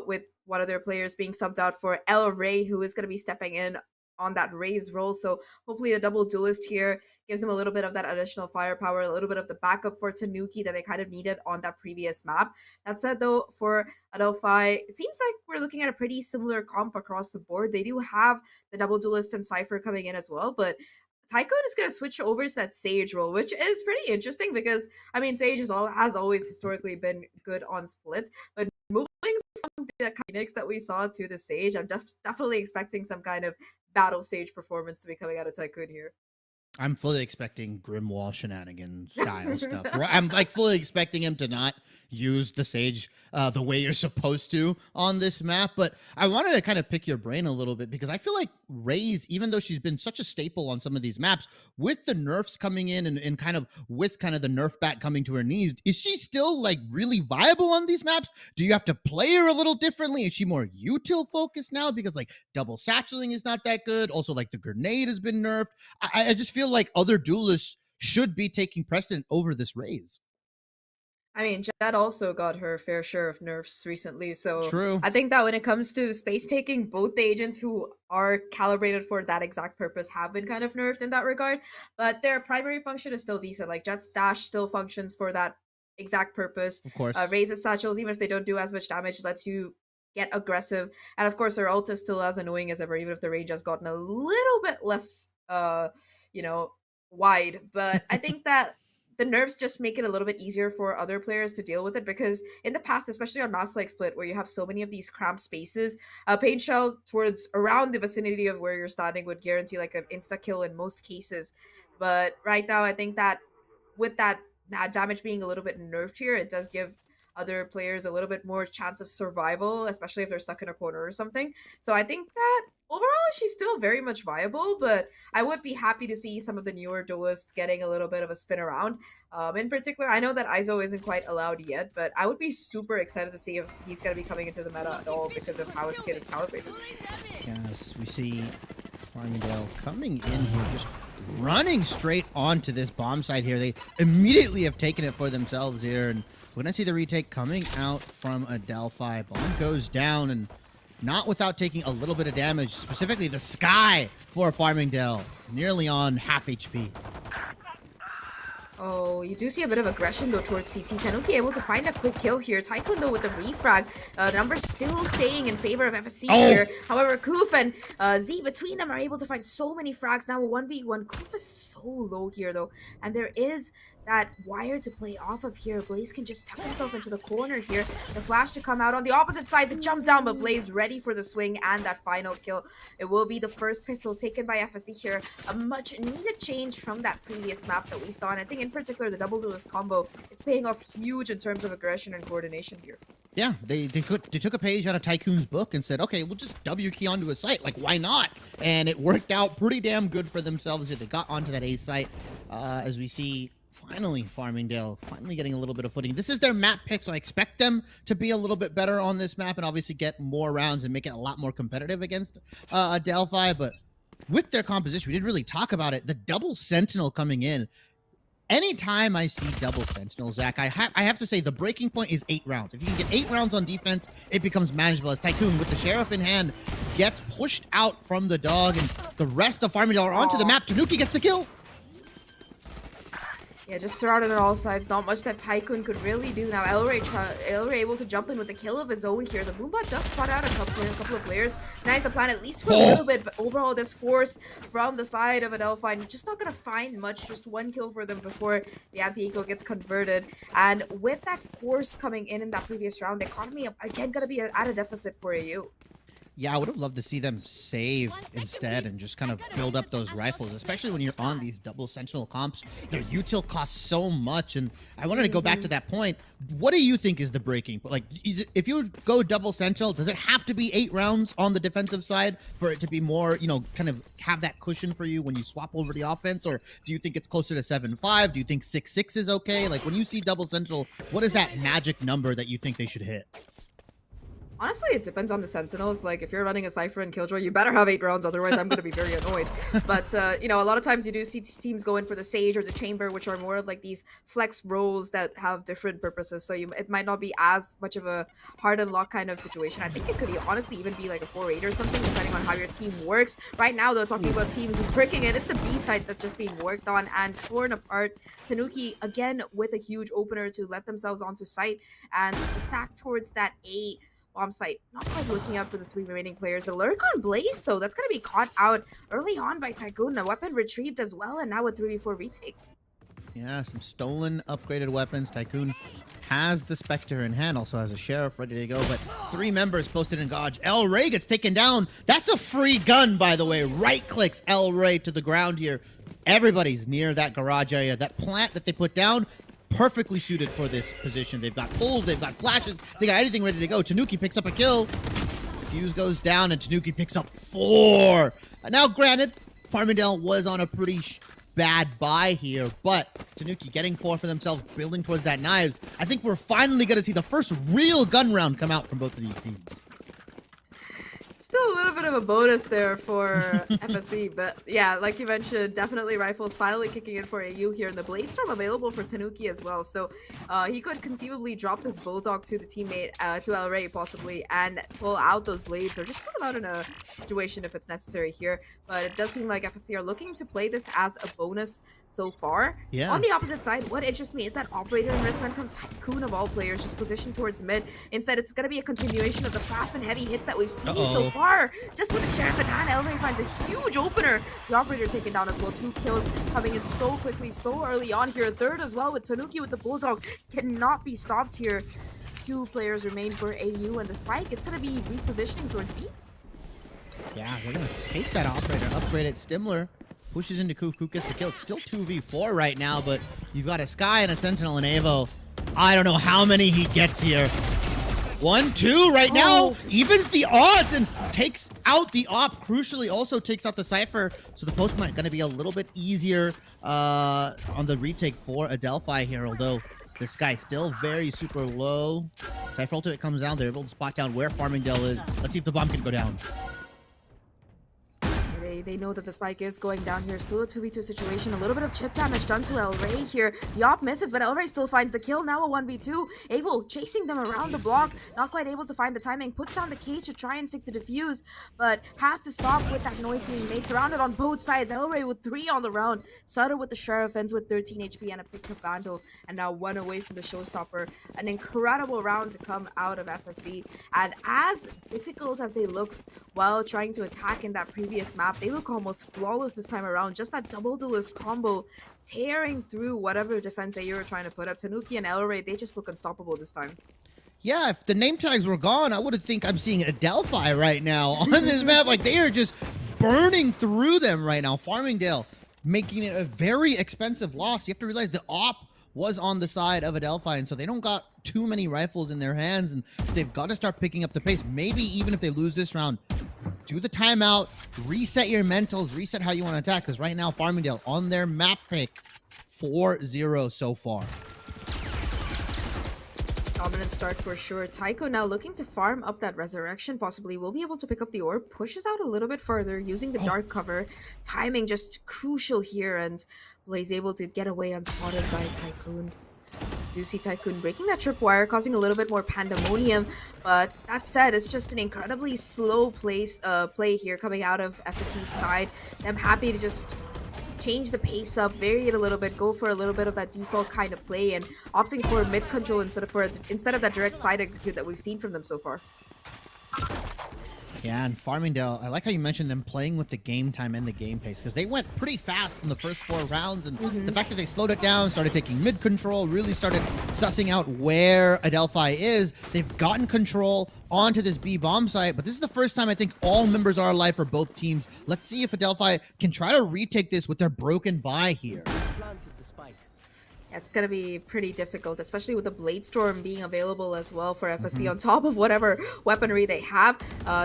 with one of their players being subbed out for El Rey, who is going to be stepping in on that Ray's role. So hopefully the double duelist here gives them a little bit of that additional firepower, a little bit of the backup for Tanuki that they kind of needed on that previous map. That said, though, for Adelphi, it seems like we're looking at a pretty similar comp across the board. They do have the double duelist and Cypher coming in as well, but Tycoon is going to switch over to that Sage role, which is pretty interesting because, I mean, Sage has always historically been good on splits, but moving from the mechanics that we saw to the Sage, I'm definitely expecting some kind of battle Sage performance to be coming out of Tycoon here. I'm fully expecting Grimwall shenanigan style stuff. I'm like fully expecting him to not use the Sage the way you're supposed to on this map. But I wanted to kind of pick your brain a little bit because I feel like Raze, even though she's been such a staple on some of these maps, with the nerfs coming in and kind of with kind of the nerf back coming to her knees, is she still like really viable on these maps? Do you have to play her a little differently? Is she more util focused now because like double satcheling is not that good? Also, like the grenade has been nerfed. I just feel like other duelists should be taking precedent over this Raze. I mean, Jett also got her fair share of nerfs recently, so True. I think that when it comes to space taking, both the agents who are calibrated for that exact purpose have been kind of nerfed in that regard, but their primary function is still decent. Like Jett's dash still functions for that exact purpose. Of course. Raises satchels, even if they don't do as much damage, lets you get aggressive. And of course, her ult is still as annoying as ever, even if the range has gotten a little bit less, wide. But I think that the nerfs just make it a little bit easier for other players to deal with it, because in the past, especially on maps like Split, where you have so many of these cramped spaces, Pain Shell towards around the vicinity of where you're standing would guarantee like an insta kill in most cases. But right now, I think that with that damage being a little bit nerfed here, it does give other players a little bit more chance of survival, especially if they're stuck in a corner or something. So I think that overall she's still very much viable, but I would be happy to see some of the newer duelists getting a little bit of a spin around. In particular, I know that Izo isn't quite allowed yet, but I would be super excited to see if he's going to be coming into the meta at all because of how his kit is calibrated. Yes, we see Farmingdale coming in here, just running straight onto this bomb site here. They immediately have taken it for themselves here, and we're going to see the retake coming out from Adelphi. Bomb goes down, and not without taking a little bit of damage, specifically the sky for Farmingdale, nearly on half HP. Oh, you do see a bit of aggression though towards CT. Tanuki able to find a quick kill here. Tycoon though with the refrag. Numbers still staying in favor of FSC here. However, Koof and Z between them are able to find so many frags. Now a 1v1. Koof is so low here though. And there is that wire to play off of here. Blaze can just tuck himself into the corner here. The flash to come out on the opposite side. The jump down, but Blaze ready for the swing and that final kill. It will be the first pistol taken by FSC here. A much needed change from that previous map that we saw. And I think in particular the double duelist combo, it's paying off huge in terms of aggression and coordination here. Yeah, they took a page out of Tycoon's book and said, okay, we'll just W key onto a site. Like, why not? And it worked out pretty damn good for themselves here. They got onto that A site, as we see finally Farmingdale finally getting a little bit of footing. This is their map pick, so I expect them to be a little bit better on this map and obviously get more rounds and make it a lot more competitive against Adelphi. But with their composition, we didn't really talk about it. The double sentinel coming in. Anytime I see double sentinel, Zach, I have to say the breaking point is 8 rounds. If you can get 8 rounds on defense, it becomes manageable. As Tycoon, with the Sheriff in hand, gets pushed out from the dog, and the rest of Farmingdale are onto the map. Tanuki gets the kill. Yeah, just surrounded on all sides. Not much that Tycoon could really do. Now Elray able to jump in with the kill of his own here. The Boombot does spot out a couple of players. Nice the plan at least for a little bit, but overall this force from the side of Adelphi, just not gonna find much. Just 1 kill for them before the anti-eco gets converted. And with that force coming in that previous round, the economy again gonna be at a deficit for AU. Yeah, I would have loved to see them save instead and just kind of build up those rifles, especially when you're on these double sentinel comps. Their util costs so much, and I wanted to go back to that point. What do you think is the breaking point? Like, if you go double sentinel, does it have to be 8 rounds on the defensive side for it to be more, you know, kind of have that cushion for you when you swap over the offense? Or do you think it's closer to 7-5? Do you think 6-6 is okay? Like, when you see double sentinel, what is that magic number that you think they should hit? Honestly, it depends on the Sentinels. Like, if you're running a Cypher and Killjoy, you better have 8 rounds, otherwise I'm going to be very annoyed. But, you know, a lot of times you do see teams go in for the Sage or the Chamber, which are more of, like, these flex roles that have different purposes. So it might not be as much of a hard and lock kind of situation. I think it could honestly even be, like, a 4-8 or something, depending on how your team works. Right now, though, talking about teams breaking it, it's the B side that's just being worked on and torn apart. Tanuki, again, with a huge opener to let themselves onto site. And the stack towards that A bomb site, not quite working out for the 3 remaining players. The lurk on Blaze, though, that's going to be caught out early on by Tycoon. A weapon retrieved as well, and now a 3v4 retake. Yeah, some stolen upgraded weapons. Tycoon has the Spectre in hand, also has a Sheriff ready to go, but 3 members posted in Gauge. El Rey gets taken down. That's a free gun, by the way. Right clicks El Rey to the ground here. Everybody's near that garage area. That plant that they put down, perfectly suited for this position. They've got pulls, they've got flashes, they got anything ready to go. Tanuki picks up a kill. The fuse goes down, and Tanuki picks up 4. Now, granted, Farmingdale was on a pretty bad buy here, but Tanuki getting 4 for themselves, building towards that knives. I think we're finally going to see the first real gun round come out from both of these teams. Still a little bit of a bonus there for FSC, but yeah, like you mentioned, definitely rifles finally kicking in for AU here, and the Blade Storm available for Tanuki as well, so he could conceivably drop this Bulldog to the teammate, to El Rey possibly, and pull out those blades, or just put them out in a situation if it's necessary here. But it does seem like FSC are looking to play this as a bonus so far. Yeah. On the opposite side, what interests me is that Operator investment from Tycoon of all players, just positioned towards mid. Instead, it's going to be a continuation of the fast and heavy hits that we've seen so far. far. Just with the Sheriff in hand, Adelphi finds a huge opener. The Operator taken down as well. 2 kills coming in so quickly, so early on here. A third as well with Tanuki with the Bulldog. Cannot be stopped here. 2 players remain for AU, and the Spike, it's going to be repositioning towards B. Yeah, they're going to take that Operator, upgrade it. Stimler pushes into Kook. Kook gets the kill. It's still 2v4 right now, but you've got a Sky and a Sentinel and Avo. I don't know how many he gets here. 1, 2 right now. Evens the odds and takes out the Op. Crucially, also takes out the Cypher. So the post might going to be a little bit easier on the retake for Adelphi here, although this guy still very super low. Cypher ultimate comes down. They're able to spot down where Farmingdale is. Let's see if the bomb can go down. They know that the Spike is going down here. Still a 2v2 situation. A little bit of chip damage done to El Rey here. The Op misses, but El Rey still finds the kill. Now a 1v2. Avo chasing them around the block. Not quite able to find the timing. Puts down the cage to try and stick the defuse, but has to stop with that noise being made. Surrounded on both sides. El Rey with 3 on the round. Started with the Sheriff, ends with 13 HP and a picked up Vandal. And now 1 away from the Showstopper. An incredible round to come out of FSC. And as difficult as they looked while trying to attack in that previous map, they look almost flawless this time around. Just that double duelist combo tearing through whatever defense that you were trying to put up. Tanuki and El Rey, they just look unstoppable this time. Yeah, if the name tags were gone, I would think I'm seeing Adelphi right now on this map. Like, they are just burning through them right now. Farmingdale making it a very expensive loss. You have to realize the Op was on the side of Adelphi, and so they don't got too many rifles in their hands, and they've got to start picking up the pace. Maybe even if they lose this round, do the timeout, reset your mentals, reset how you want to attack, because right now Farmingdale on their map pick 4-0 so far. Dominant start for sure. Tycho now looking to farm up that resurrection, possibly will be able to pick up the orb, pushes out a little bit further using the dark cover. Timing just crucial here, and Blaze able to get away unspotted by Tycoon. Do see Tycoon breaking that tripwire, causing a little bit more pandemonium, but that said, it's just an incredibly slow play here coming out of FSC's side. I'm happy to just change the pace up, vary it a little bit, go for a little bit of that default kind of play, and opting for mid control instead of that direct side execute that we've seen from them so far. Yeah, and Farmingdale, I like how you mentioned them playing with the game time and the game pace, because they went pretty fast in the first 4 rounds, and the fact that they slowed it down, started taking mid control, really started sussing out where Adelphi is. They've gotten control onto this B bomb site, but this is the first time I think all members are alive for both teams. Let's see if Adelphi can try to retake this with their broken bye here. It's going to be pretty difficult, especially with the Blade Storm being available as well for FSC on top of whatever weaponry they have.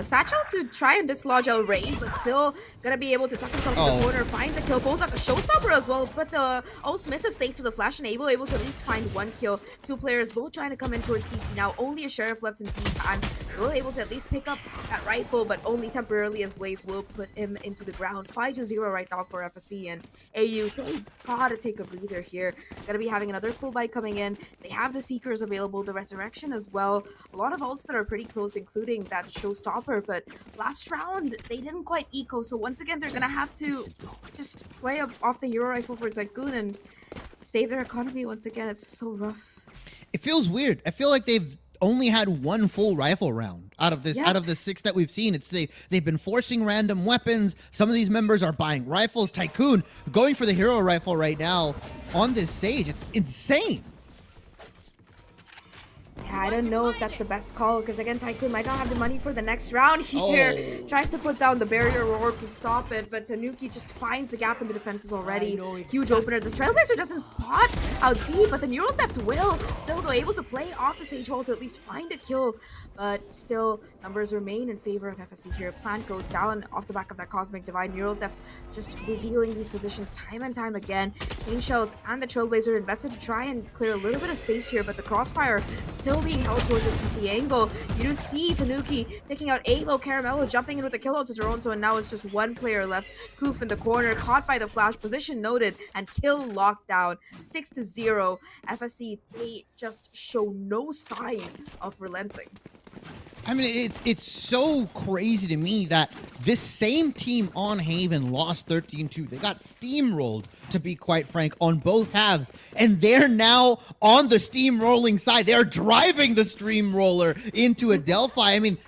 Satchel to try and dislodge El Rey, but still going to be able to tuck himself in the corner, finds a kill, pulls out the Showstopper as well, but the ult misses thanks to the flash, and able to at least find 1 kill. 2 players both trying to come in towards CT now. Only a Sheriff left in C's time. Will able to at least pick up that rifle, but only temporarily, as Blaze will put him into the ground. 5-0 right now for FSC, and AU, they gotta take a breather here. Gonna be having another full bite coming in. They have the Seekers available, the Resurrection as well. A lot of ults that are pretty close, including that Showstopper, but last round, they didn't quite eco, so once again, they're gonna have to just play up off the hero rifle for Tycoon and save their economy once again. It's so rough. It feels weird. I feel like they've only had 1 full rifle round out of the 6 that we've seen. They've been forcing random weapons. Some of these members are buying rifles. Tycoon going for the hero rifle right now on this stage. It's insane. I don't know if that's the best call, because again, Tycoon might not have the money for the next round here. Tries to put down the barrier orb to stop it, but Tanuki just finds the gap in the defenses already. Huge opener. The Trailblazer doesn't spot out C, but the Neural Theft will still go able to play off the stage wall to at least find a kill. But still, numbers remain in favor of FSC here. Plant goes down off the back of that Cosmic Divide. Neural Theft just revealing these positions time and time again. Pain Shells and the Trailblazer invested to try and clear a little bit of space here, but the Crossfire still being held towards the CT angle. You do see Tanuki taking out Avo, Caramello jumping in with a kill out to Toronto, and now it's just 1 player left. Koof in the corner, caught by the flash, position noted, and kill locked down. 6-0. FSC, they just show no sign of relenting. I mean, it's so crazy to me that this same team on Haven lost 13-2. They got steamrolled, to be quite frank, on both halves. And they're now on the steamrolling side. They're driving the steamroller into Adelphi. I mean,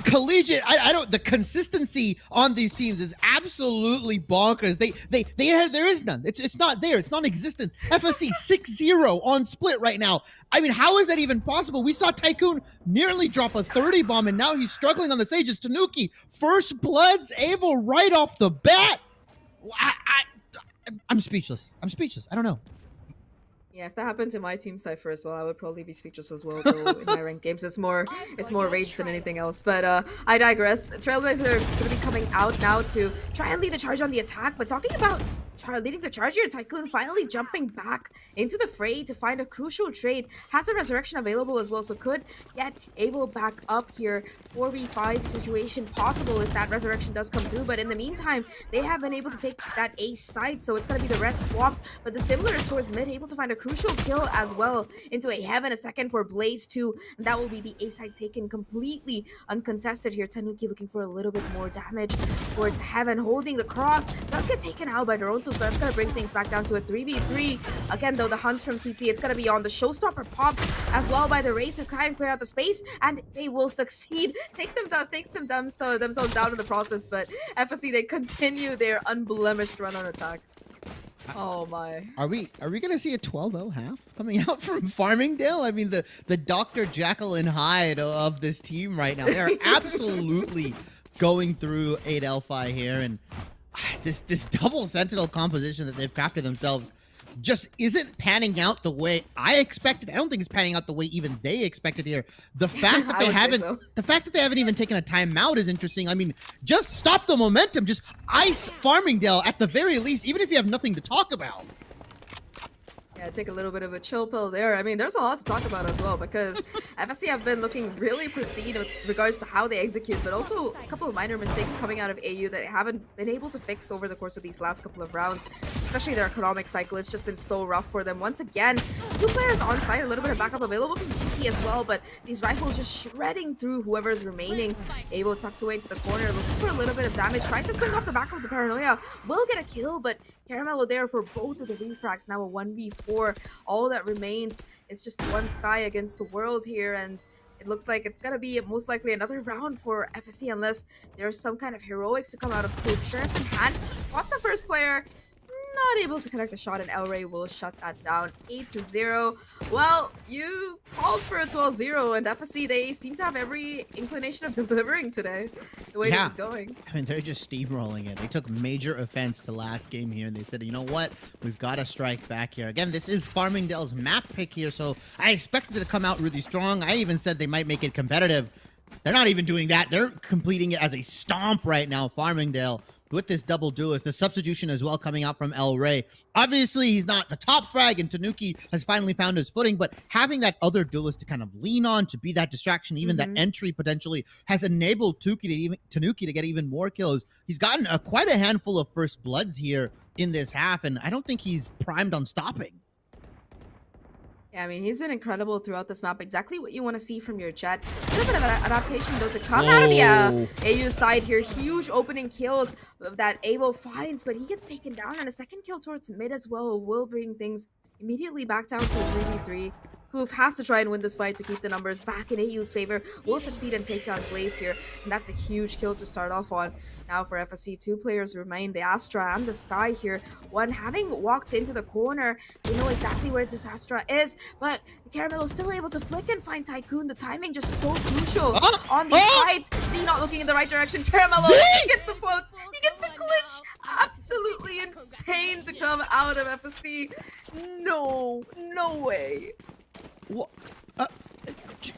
collegiate. I don't. The consistency on these teams is absolutely bonkers. There is none. It's not there. It's non-existent. FSC 6-0 on split right now. I mean, how is that even possible? We saw Tycoon nearly drop a 30 bomb, and now he's struggling on the Sages. Tanuki, first bloods, Able right off the bat. I'm speechless. I'm speechless. I don't know. Yeah, if that happened to my team side first, well, I would probably be speechless as well. Though in my ranked games, it's more rage than anything else. But I digress. Trailblazers are going to be coming out now to try and lead a charge on the attack. But talking about leading the charge here, Tycoon finally jumping back into the fray to find a crucial trade. Has a resurrection available as well, so could get Able back up here. 4v5 situation possible if that resurrection does come through. But in the meantime, they have been able to take that ace side, so it's going to be the rest swapped. But the Stimuler is towards mid, able to find a crucial kill as well into a Heaven. A second for Blaze 2, and that will be the ace side taken completely uncontested here. Tanuki looking for a little bit more damage towards Heaven, holding the cross. Does get taken out by Doronto, so that's going to bring things back down to a 3v3. Again, though, the hunt from CT, it's going to be on the showstopper pop as well by the Raze to try and clear out the space, and they will succeed. Takes themselves down in the process, but FSC, they continue their unblemished run on attack. Oh my. Are we gonna see a 12-0 half coming out from Farmingdale? I mean, the Dr. Jekyll and Hyde of this team right now. They're absolutely going through Adelphi here, and this double sentinel composition that they've crafted themselves just isn't panning out the way I expected. I don't think it's panning out the way even they expected here. The fact that they haven't even taken a timeout is interesting. I mean, just stop the momentum. Just ice Farmingdale at the very least, even if you have nothing to talk about. Yeah, take a little bit of a chill pill there. I mean, there's a lot to talk about as well, because FSC have been looking really pristine with regards to how they execute, but also a couple of minor mistakes coming out of AU that they haven't been able to fix over the course of these last couple of rounds, especially their economic cycle. It's just been so rough for them. Once again, 2 players on site, a little bit of backup available from CT as well, but these rifles just shredding through whoever's remaining. Able tucked away into the corner, looking for a little bit of damage, tries to swing off the back of the Paranoia, will get a kill, but Caramello there for both of the refrags. Now a 1v4. All that remains is just one sky against the world here, and it looks like it's gonna be most likely another round for FSC unless there's some kind of heroics to come out of Cove Sheriff in hand. What's the first player? Not able to connect a shot, and El Rey will shut that down. 8-0. Well, you called for a 12-0, and FSC, they seem to have every inclination of delivering today, the way this is going. I mean, they're just steamrolling it. They took major offense to last game here, and they said, you know what? We've got to strike back here. Again, this is Farmingdale's map pick here, so I expected it to come out really strong. I even said they might make it competitive. They're not even doing that. They're completing it as a stomp right now, Farmingdale, with this double duelist. The substitution as well coming out from El Rey. Obviously, he's not the top frag, and Tanuki has finally found his footing, but having that other duelist to kind of lean on, to be that distraction, even that entry potentially, has enabled Tanuki to get even more kills. He's gotten quite a handful of first bloods here in this half, and I don't think he's primed on stopping. Yeah, I mean, he's been incredible throughout this map. Exactly what you want to see from your Jet. A little bit of an adaptation, though, to come out of the AU side here. Huge opening kills that Able finds, but he gets taken down. And a second kill towards mid as well will bring things immediately back down to a 3v3. Hoof has to try and win this fight to keep the numbers back in AU's favor. Will succeed and take down Blaze here. And that's a huge kill to start off on. Now for FSC, 2 players remain, the Astra and the Sky here. One having walked into the corner. They know exactly where this Astra is, but Caramello still able to flick and find Tycoon. The timing just so crucial on these fights. Z not looking in the right direction. Caramello, he gets the float. He gets the glitch. Absolutely insane to come out of FSC. No way. What?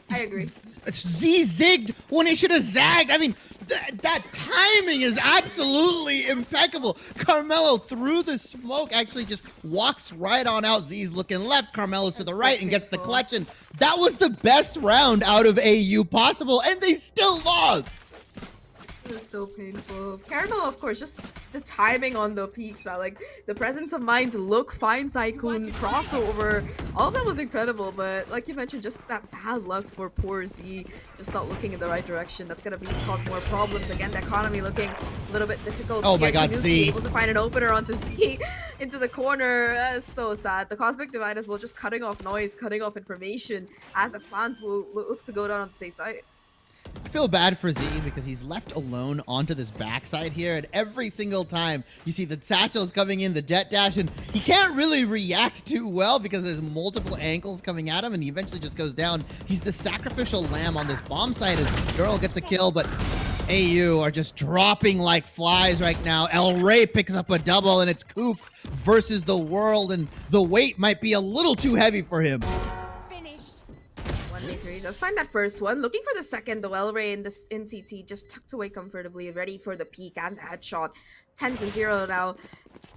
I agree. Z zigged when he should have zagged. I mean, that timing is absolutely impeccable. Carmelo through the smoke actually just walks right on out. Z's looking left, Carmelo's to the right and gets the clutch. And that was the best round out of AU possible, and they still lost. It was so painful. Caramel, of course, just the timing on the peaks, man. Like, the presence of mind to look, find Tycoon, crossover. All of that was incredible, but like you mentioned, just that bad luck for poor Z. Just not looking in the right direction. That's going to cause more problems. Again, the economy looking a little bit difficult. Oh my god, Z. Able to find an opener onto Z into the corner. That is so sad. The Cosmic Divine as well, just cutting off noise, cutting off information as the plans looks to go down on the safe side. feel bad for Z because he's left alone onto this backside here, and every single time you see the satchels coming in, the jet dash, and he can't really react too well because there's multiple angles coming at him, and he eventually just goes down. He's the sacrificial lamb on this bomb site as Girl gets a kill, but AU are just dropping like flies right now. El Rey picks up a double, and it's Koof versus the world, and the weight might be a little too heavy for him. 1v3 does find that first one. Looking for the second, though. El Rey in CT just tucked away comfortably, ready for the peek and the headshot. 10-0 now.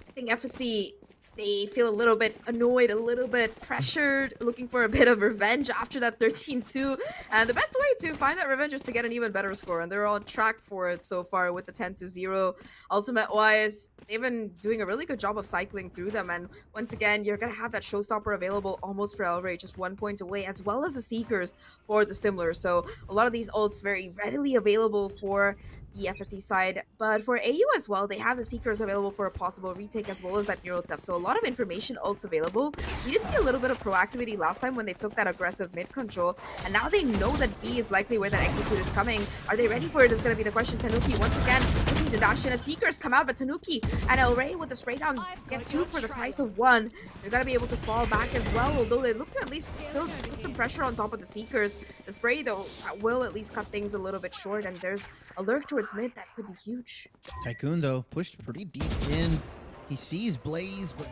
I think FSC, they feel a little bit annoyed, a little bit pressured, looking for a bit of revenge after that 13-2. And the best way to find that revenge is to get an even better score, and they're on track for it so far with the 10-0. Ultimate-wise, they've been doing a really good job of cycling through them, and once again, you're going to have that showstopper available almost for El Rey, just 1 point away, as well as the Seekers for the Stimler. So a lot of these ults very readily available for the FSC side, but for AU as well, they have the Seekers available for a possible retake as well as that Neuro Theft. So a lot of information ults available. We did see a little bit of proactivity last time when they took that aggressive mid control, and now they know that B is likely where that execute is coming. Are they ready for it is going to be the question. Tanuki once again looking to dash in. A Seekers come out, but Tanuki and El Rey with the spray down get 2 for the price of 1. They're going to be able to fall back as well, although they look to at least still put some pressure on top of the Seekers. The spray, though, will at least cut things a little bit short, and there's a lurk towards mid that could be huge. Tycoon, though, pushed pretty deep in. He sees Blaze, but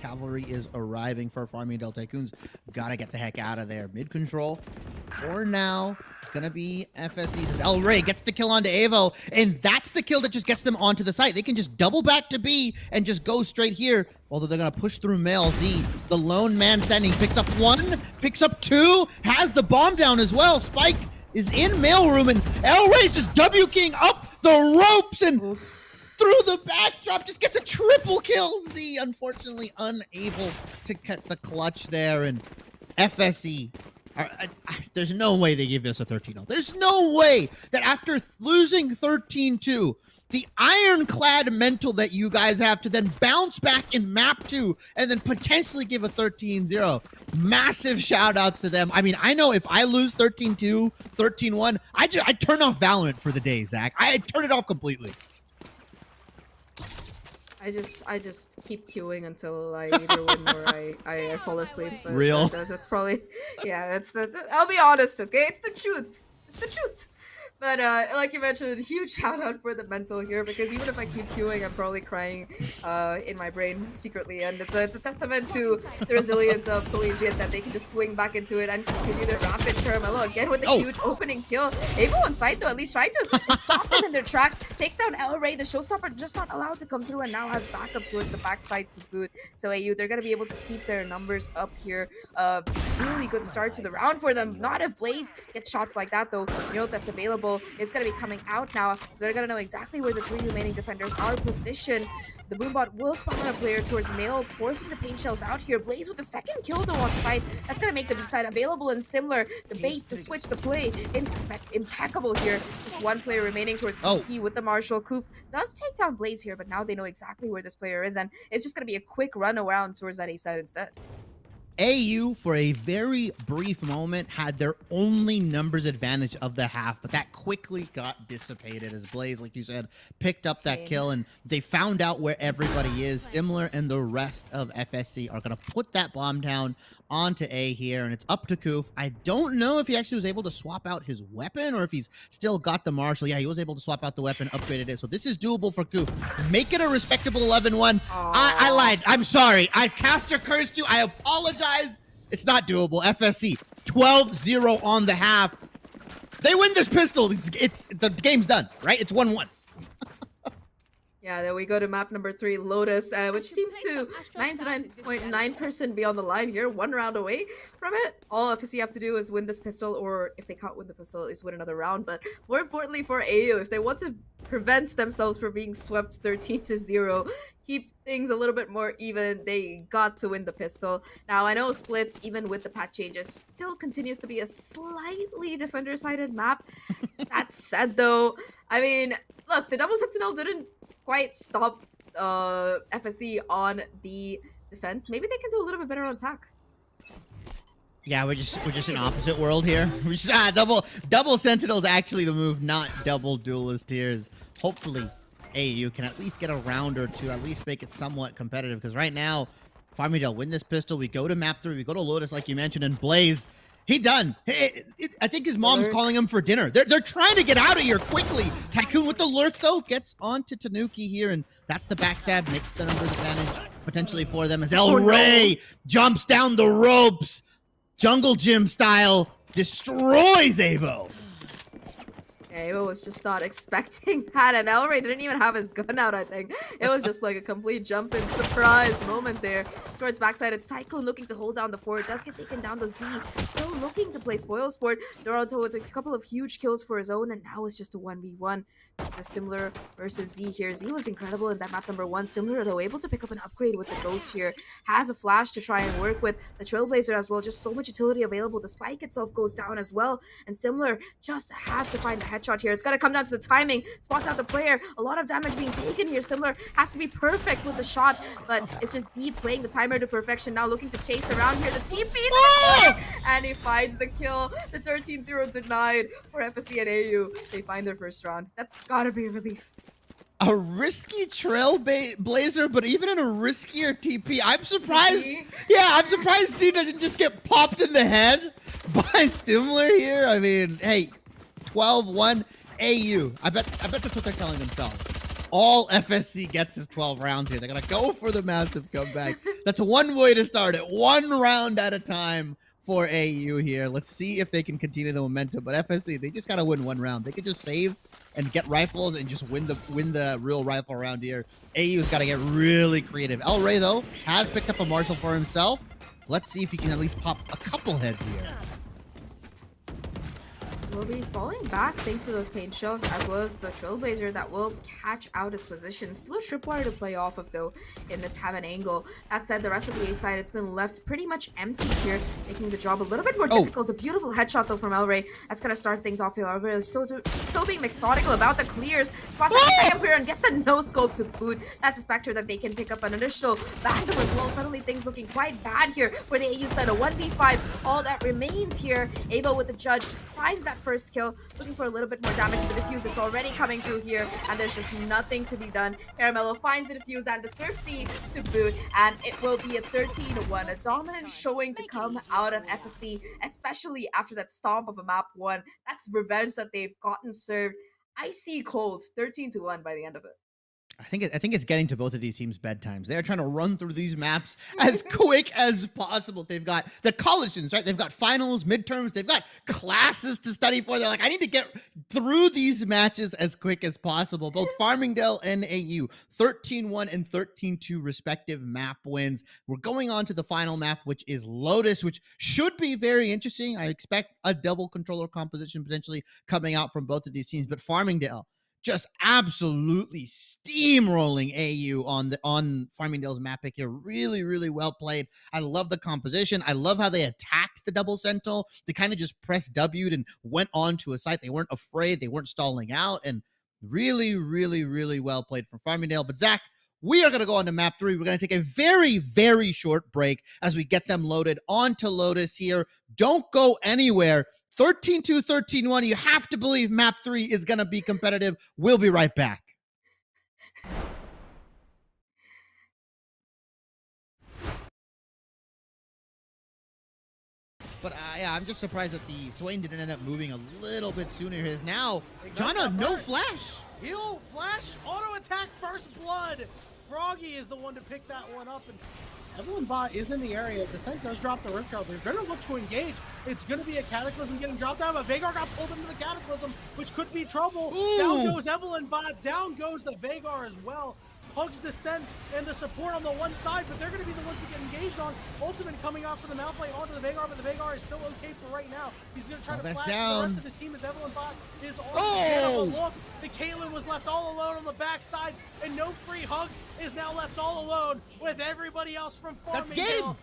cavalry is arriving for Farmingdale. Tycoon's gotta get the heck out of there. Mid control. For now, it's gonna be FSC. Says El Rey gets the kill onto Avo, and that's the kill that just gets them onto the site. They can just double back to B and just go straight here. Although they're gonna push through Male. Z, the lone man standing, picks up 1, picks up 2, has the bomb down as well. Spike is in mailroom, and El Rey's just W-king up the ropes and through the backdrop, just gets a triple kill. Z, unfortunately, unable to cut the clutch there, and FSE, there's no way they give this a 13-0. There's no way that after losing 13-2, the ironclad mental that you guys have to then bounce back in map 2 and then potentially give a 13-0. Massive shout outs to them. I mean, I know if I lose 13-2, 13-1, I turn off Valorant for the day, Zach. I turn it off completely. I just keep queuing until I either win or I fall asleep. But Real? That's probably, yeah, that's I'll be honest, okay? It's the truth. It's the truth. But like you mentioned, huge shout out for the mental here, because even if I keep queuing, I'm probably crying in my brain secretly, and it's a testament to the resilience of Collegiate that they can just swing back into it and continue their rapid Caramello again with a huge opening kill. Able on site though, at least trying to stop them in their tracks, takes down El Rey. The showstopper just not allowed to come through, and now has backup towards the backside to boot. So AU, they're gonna be able to keep their numbers up here. Really good start to the round for them. Not if Blaze gets shots like that though. You know that's available. It's going to be coming out now, so they're going to know exactly where the 3 remaining defenders are positioned. The Boombot will spawn a player towards Male, forcing the paint shells out here. Blaze with the second kill though on site. That's going to make the B-side available in Stimler. The bait, the switch, the play, impeccable here. Just 1 player remaining towards CT with the Marshall. Koof does take down Blaze here, but now they know exactly where this player is, and it's just going to be a quick run around towards that A-side instead. AU, for a very brief moment, had their only numbers advantage of the half, but that quickly got dissipated as Blaze, like you said, picked up that kill, and they found out where everybody is. Stimler and the rest of FSC are going to put that bomb down onto A here, and it's up to Koof. I don't know if he actually was able to swap out his weapon or if he's still got the Marshall. Yeah, he was able to swap out the weapon, upgraded it. So this is doable for Koof. Make it a respectable 11-1. I lied. I'm sorry. I caster cursed you. I apologize. It's not doable. FSC, 12-0 on the half. They win this pistol. It's the game's done, right? It's 1-1. Yeah, then we go to map number 3, Lotus, which seems to 99.9% be on the line here, 1 round away from it. All FSC have to do is win this pistol, or if they can't win the pistol, at least win another round. But more importantly for AU, if they want to prevent themselves from being swept 13-0, keep things a little bit more even, they got to win the pistol. Now, I know Split, even with the patch changes, still continues to be a slightly defender-sided map. That said, though, I mean, look, the double sentinel didn't quite stop FSC on the defense. Maybe they can do a little bit better on attack. Yeah, we're just in opposite world here. We're just double sentinel is actually the move, not double duelist tiers. Hopefully, AU can at least get a round or two, at least make it somewhat competitive. Because right now, Farmingdale win this pistol. We go to map 3, we go to Lotus like you mentioned, and Blaze. He done. I think his mom's calling him for dinner. They're trying to get out of here quickly. Tycoon with the lurk though gets onto Tanuki here, and that's the backstab. Makes the numbers advantage potentially for them as El Rey jumps down the ropes. Jungle Gym style, destroys Avo. Yeah, Avo was just not expecting that, and El Rey didn't even have his gun out, I think. It was just like a complete jump in surprise moment there. Towards backside, it's Tycoon looking to hold down the fort. Does get taken down to Z. Still looking to play spoil sport. Dorado with a couple of huge kills for his own, and now it's just a 1v1. The Stimler versus Z here. Z was incredible in that map number 1. Stimler, though, able to pick up an upgrade with the Ghost here. Has a flash to try and work with the Trailblazer as well. Just so much utility available. The spike itself goes down as well. And Stimler just has to find a headshot here. It's got to come down to the timing. Spots out the player. A lot of damage being taken here. Stimler has to be perfect with the shot. But it's just Z playing the timer to perfection. Now looking to chase around here. The TP to the corner, and he finds the kill. The 13-0 denied for FSC and AU. They find their first round. That's gotta be a relief. A risky Trailblazer, but even in a riskier TP, I'm surprised. Yeah, I'm surprised Z doesn't just get popped in the head by Stimler here. I mean, hey, 12-1 AU. I bet that's what they're telling themselves. All FSC gets is 12 rounds here. They're gonna go for the massive comeback. That's one way to start it. One round at a time for AU here. Let's see if they can continue the momentum. But FSC, they just gotta win one round. They could just save and get rifles and just win the real rifle round here. AU's got to get really creative. El Rey, though, has picked up a Marshall for himself. Let's see if he can at least pop a couple heads here. Will be falling back thanks to those paint shells, as well as the Trailblazer that will catch out his position. Still a tripwire to play off of, though, in this Heaven angle. That said, the rest of the A side, it's been left pretty much empty here, making the job a little bit more difficult. A beautiful headshot, though, from El Rey. That's going to start things off here. El Rey is still being methodical about the clears. Spots out the second player and gets the no-scope to boot. That's a Spectre that they can pick up an additional Vandal as well. Suddenly, things looking quite bad here for the AU side. A 1v5. All that remains here. Avo with the Judge finds that first kill, looking for a little bit more damage with the defuse. It's already coming through here, and there's just nothing to be done. Caramello finds the defuse and the Thrifty to boot, and it will be a 13-1. A dominant showing to come out of FSC, especially after that stomp of a map 1. That's revenge that they've gotten served. Icy cold, 13-1 by the end of it. I think it's getting to both of these teams' bedtimes. They're trying to run through these maps as quick as possible. They've got the colleges, right? They've got finals, midterms. They've got classes to study for. They're like, I need to get through these matches as quick as possible. Both Farmingdale and AU, 13-1 and 13-2 respective map wins. We're going on to the final map, which is Lotus, which should be very interesting. I expect a double controller composition potentially coming out from both of these teams, but Farmingdale just absolutely steamrolling AU on Farmingdale's map pick here. Really, really well played. I love the composition. I love how they attacked the double sentinel. They kind of just pressed W'd and went on to a site. They weren't afraid. They weren't stalling out. And really, really, really well played from Farmingdale. But Zach, we are going to go on to map 3. We're going to take a very, very short break as we get them loaded onto Lotus here. Don't go anywhere. 13-2, 13-1. You have to believe map 3 is going to be competitive. We'll be right back. But yeah, I'm just surprised that the Swain didn't end up moving a little bit sooner. His now, Jana, no flash. He'll flash, auto attack, first blood. Froggy is the one to pick that one up, and Evelyn Bot is in the area. Descent does drop the Rift Trail. They're going to look to engage. It's going to be a Cataclysm getting dropped down, but Vagar got pulled into the Cataclysm, which could be trouble. Ooh. Down goes Evelyn Bot. Down goes the Vagar as well. Hugs Descent and the support on the one side, but they're going to be the ones to get engaged on. Ultimate coming out for the Malphite onto the Vagar, but the Vagar is still okay for right now. He's going to try to flash the rest of his team as Evelyn Bot is on the look. The Caitlyn was left all alone on the backside, and no free hugs is now left all alone with everybody else from Farmingdale.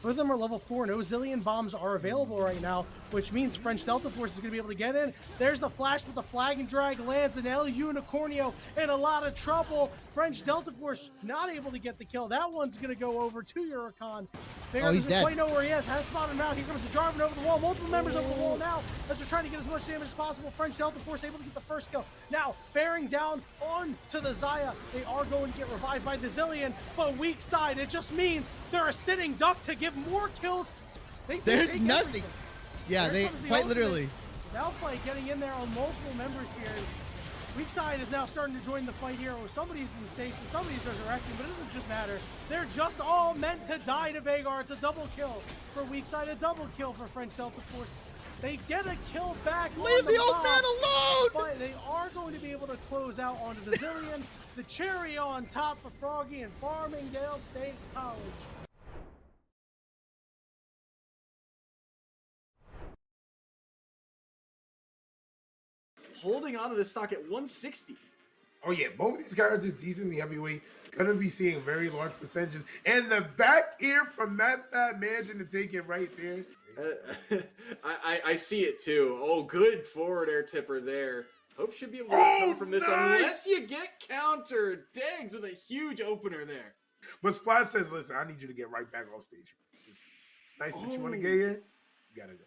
Both of them are level 4. No Zillion bombs are available right now, which means French Delta Force is going to be able to get in. There's the flash, but the flag and drag lands, and El Unicornio in a lot of trouble. French Delta Force not able to get the kill. That one's going to go over to Huracan. Oh, he's dead. Quite know where he is. Has spotted him out. Here comes the Jarvan over the wall. Multiple members over the wall now as they're trying to get as much damage as possible. French Delta Force able to get the first kill. Now, bearing down on to the Xayah. They are going to get revived by the Zillion, but weak side. It just means they're a sitting duck to give more kills. There's nothing. Yeah, Here they comes the quite ultimate. literally. Adelphi getting in there on multiple members here. Weak side is now starting to join the fight here. Somebody's in stasis, somebody's resurrecting, but it doesn't just matter. They're just all meant to die to Veigar. It's a double kill for weak side, a double kill for French Delta Force. They get a kill back. Leave the old man alone! But they are going to be able to close out onto the Zillion. The cherry on top for Froggy and Farmingdale State College. Holding on to this stock at 160. Oh yeah, both of these guys are decently heavyweight. Gonna be seeing very large percentages. And the back ear from that fat mansion to take it right there. I see it too. Oh, good forward air tipper there. Hope should be able to recover from this unless you get countered. Dags with a huge opener there. But Splat says, listen, I need you to get right back off stage. It's nice that you want to get here. You gotta go.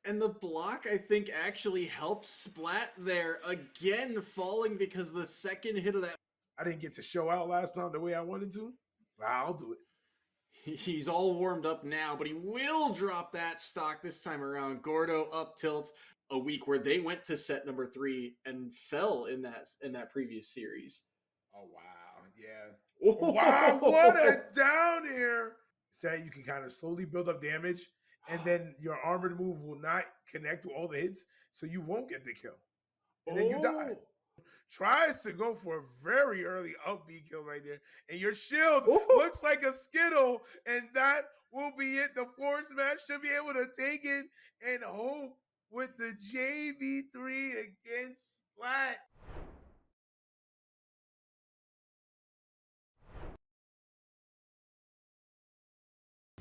And the block, I think, actually helps Splat there. Again, falling because the second hit of that. I didn't get to show out last time the way I wanted to. I'll do it. He's all warmed up now, but he will drop that stock this time around. Gordo up tilt, a week where they went to set number 3 and fell in that previous series. Oh, wow. Yeah. Wow, what a down here. So that you can kind of slowly build up damage, and then your armored move will not connect with all the hits, so you won't get the kill. And then you die. Tries to go for a very early up B kill right there. And your shield looks like a Skittle, and that will be it. The forward smash should be able to take it and hope with the JV3 against Splat.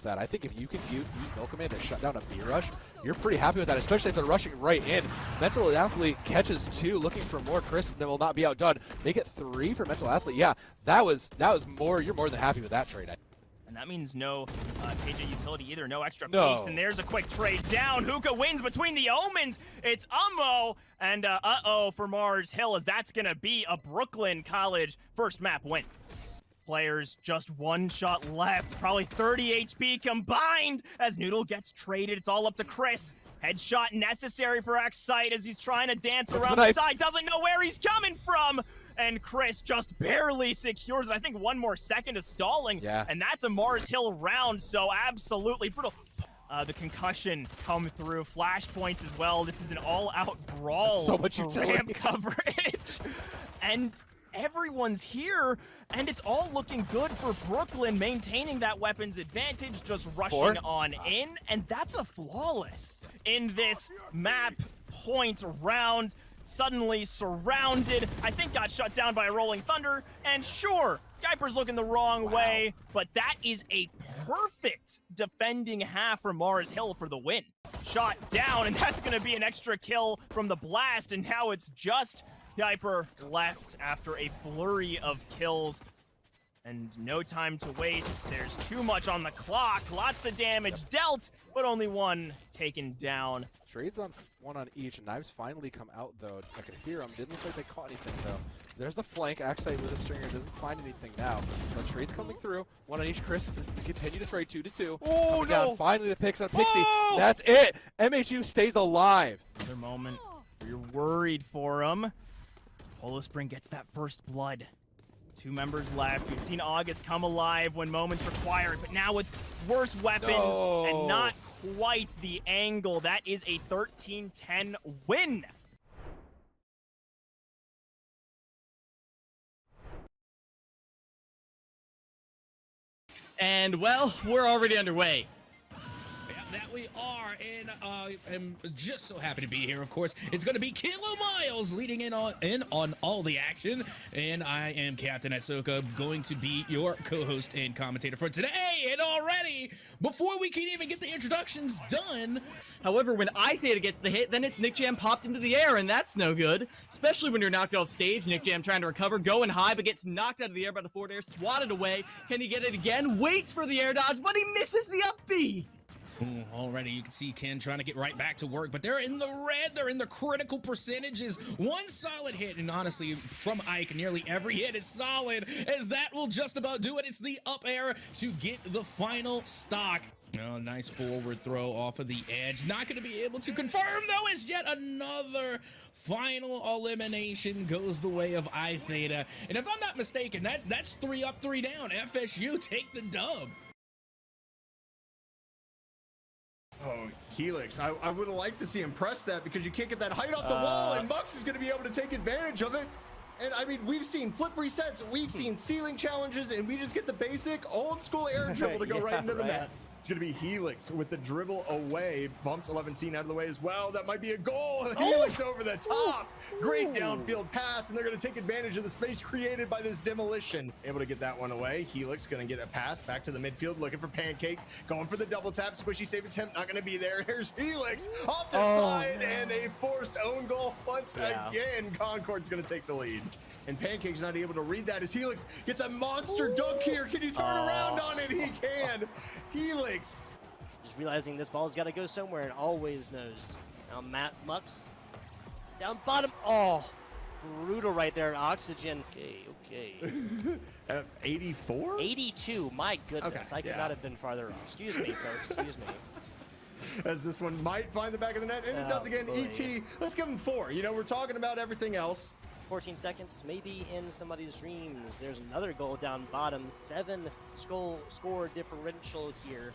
That I think if you can use Milkman to shut down a B rush, you're pretty happy with that, especially if they're rushing right in. Mental Athlete catches 2, looking for more. Chris will not be outdone. Make it 3 for Mental Athlete. Yeah, that was more. You're more than happy with that trade. And that means no KJ utility either, no extra No. peaks. And there's a quick trade down. Hookah wins between the Omens. It's Umbo and uh-oh for Mars Hill, as that's going to be a Brooklyn College first map win. Players, just one shot left. Probably 30 HP combined as Noodle gets traded. It's all up to Chris. Headshot necessary for Excite as he's trying to dance around the side. Doesn't know where he's coming from. And Chris just barely secures it. I think 1 more second of stalling. Yeah. And that's a Mars Hill round, so absolutely brutal. The concussion come through. Flashpoints as well. This is an all-out brawl. That's so much for utility. ramp coverage. And everyone's here, and it's all looking good for Brooklyn, maintaining that weapons advantage, just rushing on in, and that's a flawless in this map point round. Suddenly surrounded, I think got shut down by a Rolling Thunder, and sure, Geiper's looking the wrong way, but that is a perfect defending half for Mars Hill for the win. Shot down, and that's gonna be an extra kill from the blast, and now it's just Geiper left after a flurry of kills. And no time to waste. There's too much on the clock. Lots of damage dealt, but only 1 taken down. Trades on 1 on each, and Knives finally come out though. I could hear them. Didn't look like they caught anything though. There's the flank. Axite with a stringer doesn't find anything now. But trades coming through. 1 on each. Chris continue to trade 2 to 2. Oh no! Finally the picks on Pixie. That's it. MHU stays alive. Another moment where you're worried for him. Polospring gets that first blood. 2 members left. We've seen August come alive when moments require it, but now with worse weapons and not quite the angle. That is a 13-10 win. And well, we're already underway. that we are, and I'm just so happy to be here. Of course, it's going to be Kilo Miles leading in on all the action, and I am Captain Ahsoka, going to be your co-host and commentator for today. And already, before we can even get the introductions done, However, when iTheta gets the hit, then it's Nick Jam popped into the air, and that's no good. Especially when you're knocked off stage. Nick Jam trying to recover, going high, but gets knocked out of the air by the forward air, swatted away. Can he get it again? Waits for the air dodge, but he misses the up B. ooh, already you can see Ken trying to get right back to work, but they're in the red. They're in the critical percentages. One solid hit, and honestly, from Ike, nearly every hit is solid, as that will just about do it. It's the up air to get the final stock. Oh, nice forward throw off of the edge. Not going to be able to confirm, though, as yet another final elimination goes the way of iTheta. And if I'm not mistaken, that's 3 up, 3 down. FSU take the dub. Oh, Helix. I would have liked to see him press that because you can't get that height off the wall, and Mux is going to be able to take advantage of it. And I mean, we've seen flip resets, we've seen ceiling challenges, and we just get the basic old school air dribble to go right into the net. It's going to be Helix with the dribble away. Bumps 11 out of the way as well. That might be a goal. Helix over the top. Great downfield pass, and they're going to take advantage of the space created by this demolition. Able to get that one away. Helix going to get a pass back to the midfield, looking for Pancake. Going for the double tap. Squishy save attempt, not going to be there. Here's Helix off the side, and a forced own goal once again. Concord's going to take the lead. And Pancake's not able to read that as Helix gets a monster dunk here. Can you turn around on it? He can. Helix. Just realizing this ball's got to go somewhere and always knows. Now Matt Mux down bottom. Oh, brutal right there. Oxygen. Okay. 84? 82. My goodness. Okay, I could not have been farther off. Excuse me, folks. Excuse me. As this one might find the back of the net, and it does again. Boy. ET, let's give him 4. You know, we're talking about everything else. 14 seconds, maybe in somebody's dreams. There's another goal down bottom. 7 score differential here.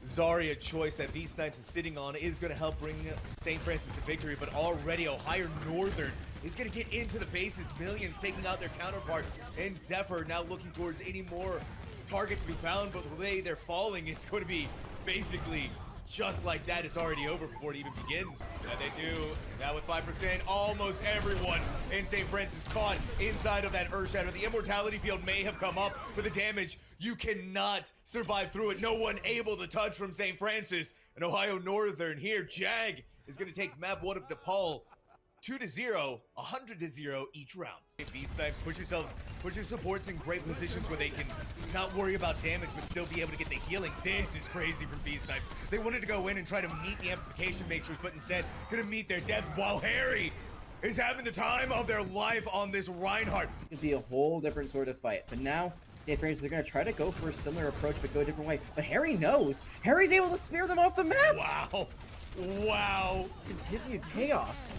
Zarya choice that V-Snipes is sitting on is going to help bring St. Francis to victory, but already Ohio Northern is going to get into the bases. Millions taking out their counterpart, and Zephyr now looking towards any more targets to be found, but the way they're falling, it's going to be basically just like that. It's already over before it even begins. And they do that with 5%. Almost everyone in St. Francis caught inside of that Earth Shatter. The Immortality Field may have come up, but the damage, you cannot survive through it. No one able to touch from St. Francis. And Ohio Northern here, Jag is going to take map 1 of Nepal 2-0, 100-0 each round. V-Snipes, push your supports in great positions where they can not worry about damage but still be able to get the healing. This is crazy from V-Snipes. They wanted to go in and try to meet the amplification matrix, but instead gonna meet their death while Harry is having the time of their life on this Reinhardt. It'd be a whole different sort of fight, but now they're going to try to go for a similar approach but go a different way. But Harry knows. Harry's able to spear them off the map. Wow. Continued chaos.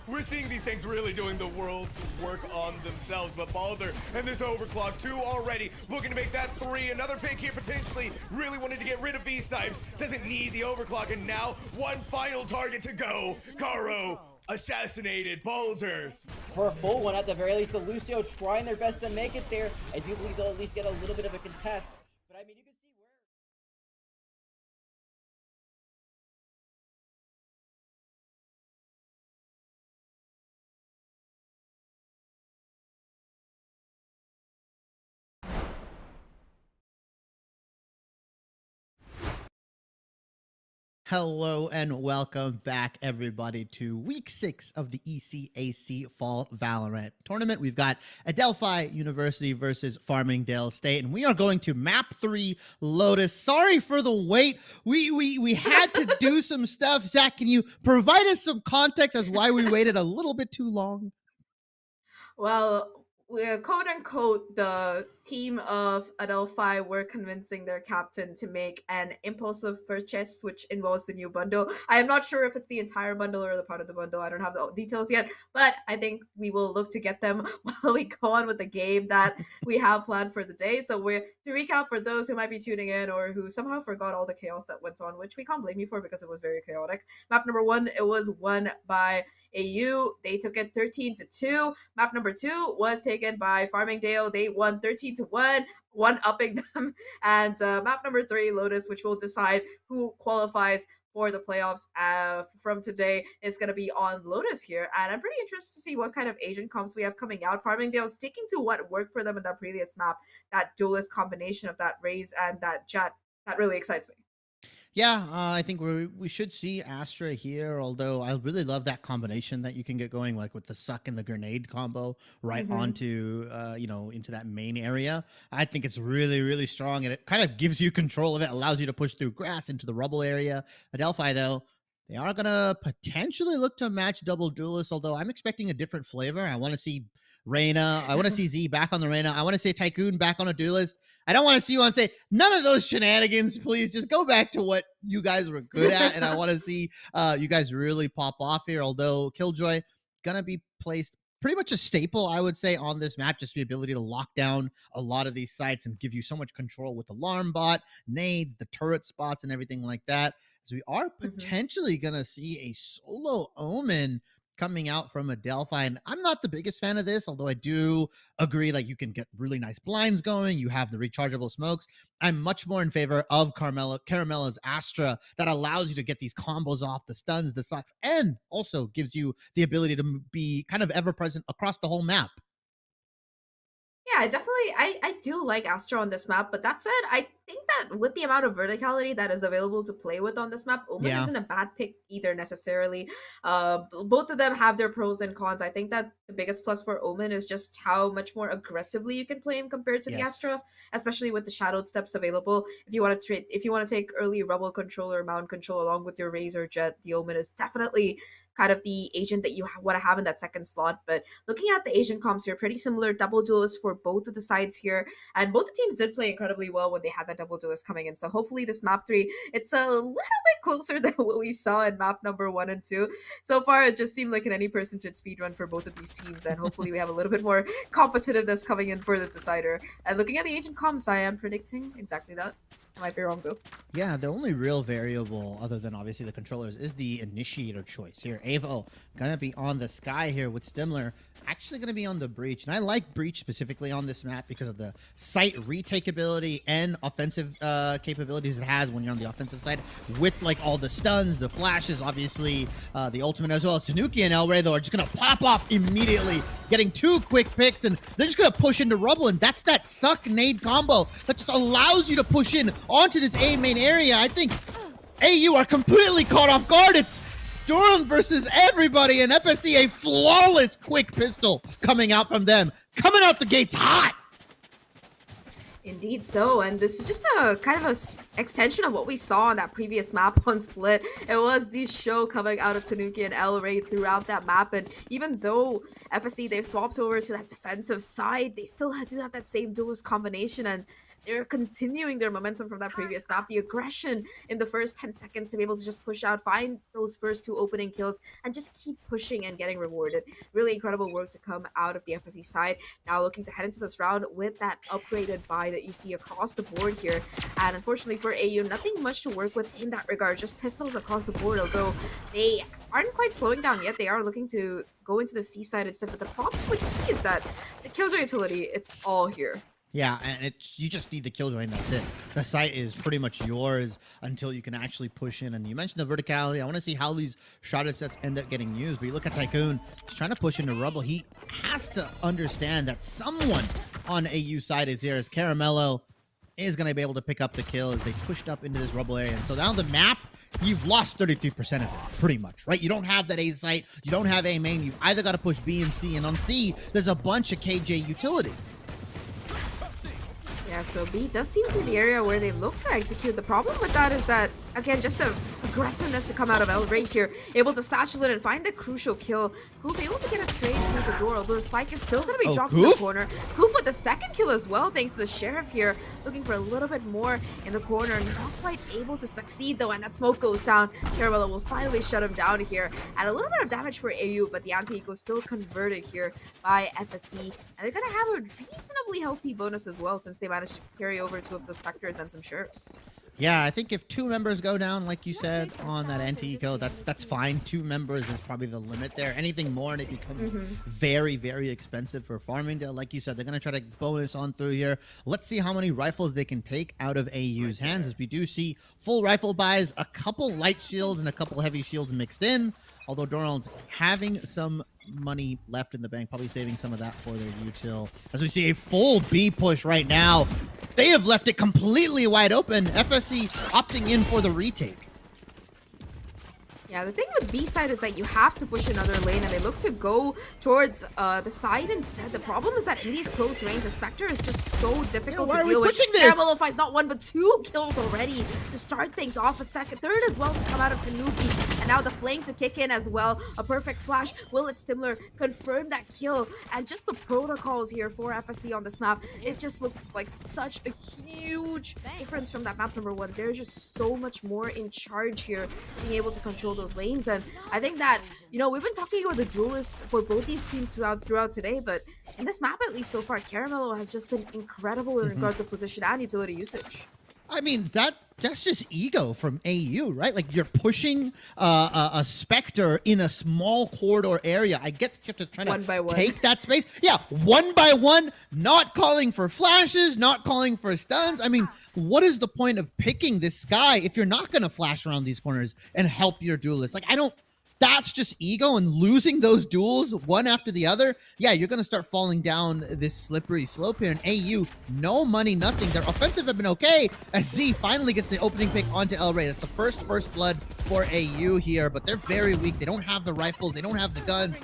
We're seeing these things really doing the world's work on themselves, but Balder and this overclock 2 already looking to make that 3. Another pick here potentially. Really wanted to get rid of V-Snipes. Doesn't need the overclock, and now one final target to go. Caro assassinated. Boulders. For a full one, at the very least, the Lucio trying their best to make it there. I do believe they'll at least get a little bit of a contest. But I mean, you can see where... Hello and welcome back, everybody, to week 6 of the ECAC Fall Valorant Tournament. We've got Adelphi University versus Farmingdale State, and we are going to map 3 Lotus. Sorry for the wait. We had to do some stuff. Zach, can you provide us some context as why we waited a little bit too long? Well, we're quote unquote the team of Adelphi were convincing their captain to make an impulsive purchase, which involves the new bundle. I am not sure if it's the entire bundle or the part of the bundle. I don't have the details yet, but I think we will look to get them while we go on with the game that we have planned for the day. So we're to recap for those who might be tuning in or who somehow forgot all the chaos that went on, which we can't blame you for because it was very chaotic. Map number 1, it was won by AU. They took it 13-2. Map number 2 was taken by Farmingdale. They won 13-4. to one-upping them. And map number 3, Lotus, which will decide who qualifies for the playoffs from today, is going to be on Lotus here. And I'm pretty interested to see what kind of Asian comps we have coming out. Farmingdale sticking to what worked for them in that previous map, that duelist combination of that Raze and that Jet. That really excites me. Yeah, I think we should see Astra here, although I really love that combination that you can get going, like with the suck and the grenade combo right onto, into that main area. I think it's really, really strong, and it kind of gives you control of it, allows you to push through grass into the rubble area. Adelphi, though, they are going to potentially look to match double duelists, although I'm expecting a different flavor. I want to see Reyna. I want to see Z back on the Reyna. I want to see Tycoon back on a duelist. I don't want to see you on say none of those shenanigans, please. Just go back to what you guys were good at, and I want to see you guys really pop off here. Although Killjoy gonna be placed pretty much a staple, I would say, on this map. Just the ability to lock down a lot of these sites and give you so much control with alarm bot, nades, the turret spots, and everything like that. So we are potentially gonna see a solo Omen coming out from Adelphi, and I'm not the biggest fan of this, although I do agree, like, you can get really nice blinds going, you have the rechargeable smokes. I'm much more in favor of Caramella's Astra that allows you to get these combos off, the stuns, the sucks, and also gives you the ability to be kind of ever present across the whole map. Yeah, I do like Astra on this map, but that said, I think that with the amount of verticality that is available to play with on this map, Omen isn't a bad pick either necessarily. Both of them have their pros and cons. I think that the biggest plus for Omen is just how much more aggressively you can play him compared to the Astra, especially with the shadowed steps available. If you want to take early rubble control or mountain control along with your Razor Jet, the Omen is definitely kind of the agent that you want to have in that second slot. But looking at the Asian comps here, pretty similar double duelists for both of the sides here, and both the teams did play incredibly well when they had that double duelist coming in. So hopefully this map 3, it's a little bit closer than what we saw in map number 1 and 2. So far, it just seemed like an any percentage speedrun for both of these teams, and hopefully we have a little bit more competitiveness coming in for this decider. And looking at the Asian comps, I am predicting exactly that. I might be wrong though. Yeah, the only real variable other than obviously the controllers is the initiator choice here. Avo gonna be on the Sky here with Stimler actually gonna be on the Breach, and I like Breach specifically on this map because of the site retake ability and offensive capabilities it has when you're on the offensive side, with like all the stuns, the flashes, obviously the ultimate, as well as Tanuki and El Rey though are just gonna pop off immediately, getting 2 quick picks, and they're just gonna push into rubble, and that's that suck nade combo that just allows you to push in onto this A main area. I think AU are completely caught off guard. It's Durham versus everybody, and FSC a flawless quick pistol coming out from them, coming out the gates hot. Indeed so, and this is just a kind of a extension of what we saw on that previous map on Split. It was the show coming out of Tanuki and El Rey throughout that map, and even though FSC, they've swapped over to that defensive side, they still do have that same duelist combination, and they're continuing their momentum from that previous map. The aggression in the first 10 seconds to be able to just push out, find those first 2 opening kills, and just keep pushing and getting rewarded. Really incredible work to come out of the FSC side. Now looking to head into this round with that upgraded buy that you see across the board here. And unfortunately for AU, nothing much to work with in that regard. Just pistols across the board, although they aren't quite slowing down yet. They are looking to go into the C side instead. But the problem with C is that the Killjoy utility, it's all here. Yeah, and you just need the Killjoy and that's it. The site is pretty much yours until you can actually push in. And you mentioned the verticality. I want to see how these shrouded sets end up getting used. But you look at Tycoon, he's trying to push into rubble. He has to understand that someone on AU side is there, as Caramello is going to be able to pick up the kill as they pushed up into this rubble area. And so down the map, you've lost 33% of it, pretty much, right? You don't have that A site. You don't have A main. You've either got to push B and C. And on C, there's a bunch of KJ utility. Yeah, so B does seem to be the area where they look to execute. The problem with that is that, again, just the aggressiveness to come out of El Rey here, able to satchel it and find the crucial kill. Goof able to get a trade through the door, although the spike is still going to be dropped in the corner. Goof with the second kill as well, thanks to the Sheriff here, looking for a little bit more in the corner. Not quite able to succeed though, and that smoke goes down. Caramello will finally shut him down here. And a little bit of damage for AU, but the anti-eco still converted here by FSC. And they're going to have a reasonably healthy bonus as well, since they managed to carry over 2 of those Spectres and some Sheriffs. Yeah, I think if 2 members go down, like you said, on that anti-eco, that's fine. 2 members is probably the limit there. Anything more and it becomes very, very expensive for Farmingdale. Like you said, they're going to try to bonus on through here. Let's see how many rifles they can take out of AU's hands, as we do see full rifle buys, a couple light shields and a couple heavy shields mixed in. Although Donald having some money left in the bank, probably saving some of that for their util. As we see a full B push right now. They have left it completely wide open. FSC opting in for the retake. Yeah, the thing with B side is that you have to push another lane, and they look to go towards the side instead. The problem is that in these close range, a Spectre is just so difficult to deal with. Caramel finds not 1 but 2 kills already to start things off. A third as well to come out of Tanuki, and now the flame to kick in as well. A perfect flash. Will it Stimler confirm that kill? And just the protocols here for FSC on this map, it just looks like such a huge difference from that map number 1. There's just so much more in charge here, being able to control those lanes. And I think that, you know, we've been talking about the duelist for both these teams throughout today, but in this map, at least so far, Caramello has just been incredible in regards to position and utility usage. I mean, that's just ego from AU, right? Like, you're pushing a Spectre in a small corridor area. I get that you have to try to take that space. Yeah, 1 by 1, not calling for flashes, not calling for stuns. I mean, what is the point of picking this guy if you're not going to flash around these corners and help your duelist? Like, that's just ego, and losing those duels one after the other. Yeah, you're going to start falling down this slippery slope here. And AU, no money, nothing. Their offensive have been okay as Z finally gets the opening pick onto El Rey. That's the first blood for AU here, but they're very weak. They don't have the rifles. They don't have the guns.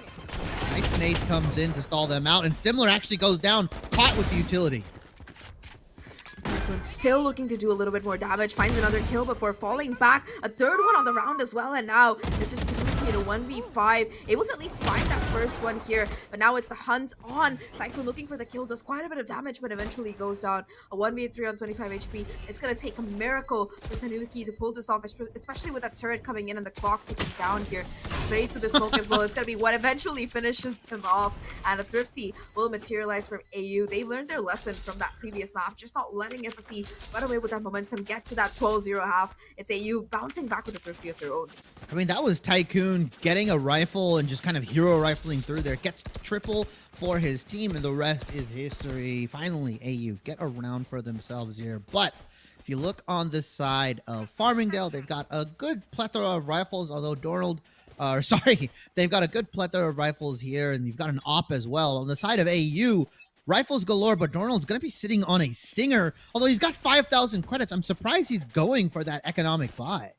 Nice nade comes in to stall them out, and Stimler actually goes down, caught with the utility. Still looking to do a little bit more damage, finds another kill before falling back. A third one on the round as well, and now it's just Tanuki in a 1v5. Able to at least find that first one here, but now it's the hunt on Tycoon looking for the kill. Does quite a bit of damage, but eventually goes down. A 1v3 on 25 HP. It's going to take a miracle for Tanuki to pull this off, especially with that turret coming in and the clock ticking down here. Sprays through the smoke as well. It's going to be what eventually finishes them off, and a Thrifty will materialize from AU. They learned their lesson from that previous map, just not letting FSC run away with that momentum, get to that 12-0 half. It's AU bouncing back with a Thrifty of their own. I mean, that was Tycoon getting a rifle and just kind of hero rifling through there. Gets triple for his team, and the rest is history. Finally, AU get a round for themselves here. But if you look on the side of Farmingdale, they've got a good plethora of rifles, although they've got a good plethora of rifles here, and you've got an op as well. On the side of AU, rifles galore, but Donald's going to be sitting on a Stinger. Although he's got 5,000 credits, I'm surprised he's going for that economic buy.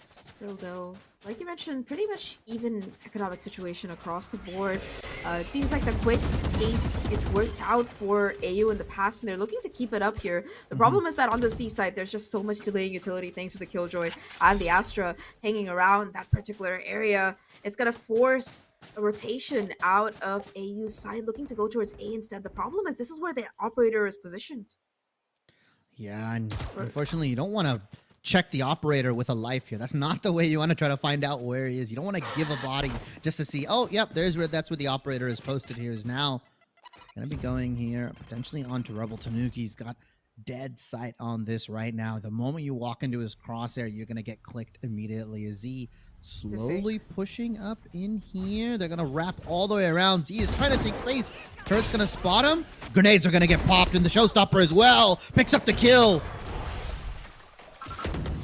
Still though, like you mentioned, pretty much even economic situation across the board. It seems like the quick pace, it's worked out for AU in the past, and they're looking to keep it up here. The problem is that on the C side, there's just so much delaying utility thanks to the Killjoy and the Astra hanging around that particular area. It's going to force a rotation out of AU's side, looking to go towards A instead. The problem is this is where the operator is positioned. Yeah, and unfortunately, you don't want to check the operator with a life here. That's not the way you want to try to find out where he is. You don't want to give a body just to see, oh, yep, that's where the operator is posted here. Is now going to be going here, potentially onto Rebel. Tanuki's got dead sight on this right now. The moment you walk into his crosshair, you're going to get clicked immediately. Is Z slowly pushing up in here? They're going to wrap all the way around. Z is trying to take space. Turret's going to spot him. Grenades are going to get popped, and the showstopper as well picks up the kill.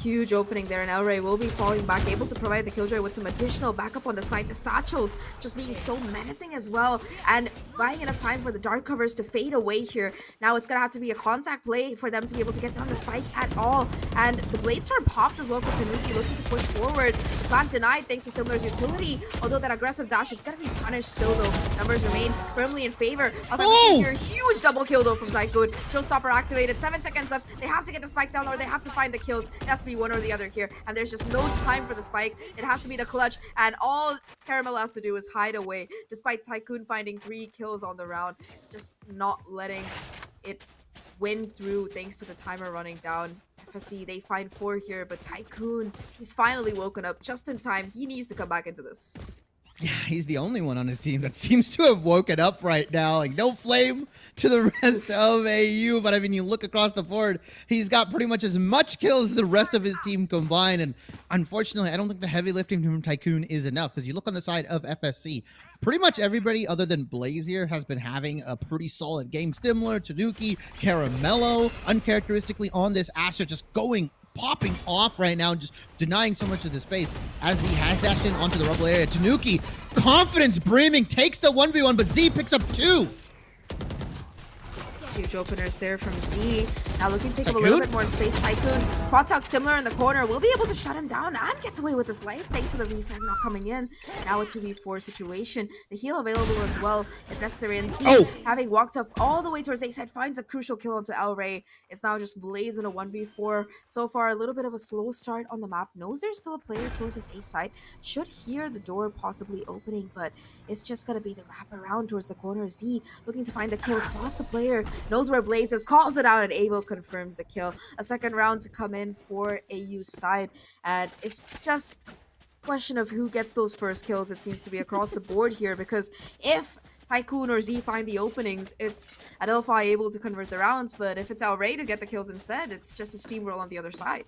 Huge opening there, and El Rey will be falling back, able to provide the Killjoy with some additional backup on the side. The satchels just being so menacing as well, and buying enough time for the dark covers to fade away here. Now it's gonna have to be a contact play for them to be able to get down the spike at all, and the Blade Storm popped as well for Tanuki, looking to push forward. The plant denied thanks to Stimler's utility, although that aggressive dash, it's gonna be punished still though. Numbers remain firmly in favor of here. Huge double kill though from Tycoon. Showstopper activated, 7 seconds left. They have to get the spike down, or they have to find the kills. It has to be one or the other here, and there's just no time for the spike. It has to be the clutch, and all Caramel has to do is hide away, despite Tycoon finding 3 kills on the round, just not letting it win through thanks to the timer running down. FSC, they find 4 here, but Tycoon, he's finally woken up just in time. He needs to come back into this. Yeah, he's the only one on his team that seems to have woken up right now. Like, no flame to the rest of AU, but I mean, you look across the board, he's got pretty much as much kills as the rest of his team combined, and unfortunately, I don't think the heavy lifting from Tycoon is enough, because you look on the side of FSC, pretty much everybody other than Blaze here has been having a pretty solid game. Stimler, Tanuki, Caramello, uncharacteristically on this Asher, just popping off right now, just denying so much of the space as he has dashed in onto the rubble area. Tanuki, confidence brimming, takes the 1v1, but Z picks up 2. Huge openers there from Z. Now looking to take up a little bit more space. Tycoon spots out Stimler in the corner. Will be able to shut him down and gets away with his life thanks to the refrag not coming in. Now a 2v4 situation. The heal available as well if necessary. And Z, having walked up all the way towards A side, finds a crucial kill onto El Rey. It's now just Blaze in a 1v4. So far, a little bit of a slow start on the map. Knows there's still a player towards his A side. Should hear the door possibly opening, but it's just going to be the wrap around towards the corner. Z looking to find the kill, spots the player, knows where Blaze is, calls it out, and Avo confirms the kill. A second round to come in for AU's side, and it's just a question of who gets those first kills. It seems to be across the board here, because if Tycoon or Z find the openings, it's Adelphi able to convert the rounds, but if it's El Rey to get the kills instead, it's just a steamroll on the other side.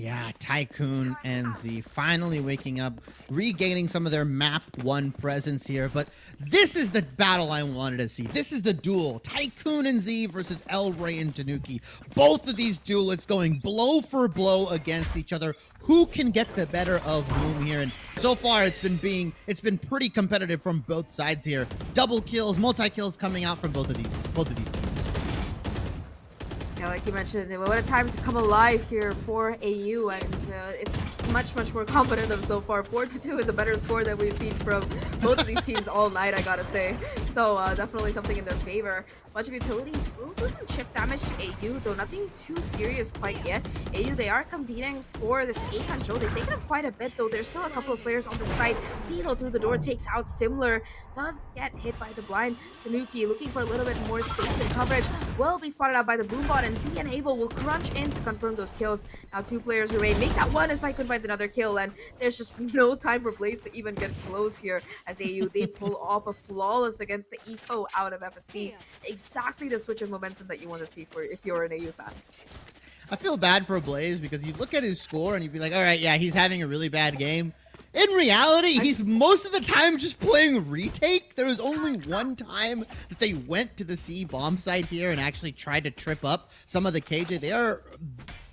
Yeah, Tycoon and Z finally waking up, regaining some of their map 1 presence here. But this is the battle I wanted to see. This is the duel. Tycoon and Z versus El Rey and Tanuki. Both of these duelists going blow for blow against each other. Who can get the better of whom here? And so far, it's been pretty competitive from both sides here. Double kills, multi-kills coming out from both of these teams. Yeah, like you mentioned, what a time to come alive here for AU, and it's much more competitive so far. 4-2 is a better score than we've seen from both of these teams all night, I gotta say. So definitely something in their favor. Bunch of utility will do some chip damage to AU, though nothing too serious quite yet. AU, they are competing for this A control. They've taken up quite a bit, though. There's still a couple of players on the side. CeeLo through the door takes out Stimler. Does get hit by the blind. Tanuki looking for a little bit more space and coverage. Will be spotted out by the boombot, and Z and Able will crunch in to confirm those kills. Now 2 players remain. Make that one as Tycoon finds another kill, and there's just no time for Blaze to even get close here as AU, they pull off a flawless against the eco out of FSC. Exactly the switch of momentum that you want to see for if you're an AU fan. I feel bad for Blaze because you look at his score and you'd be like, all right, yeah, he's having a really bad game. In reality, he's most of the time just playing retake. There was only one time that they went to the C bomb site here and actually tried to trip up some of the KJ. They are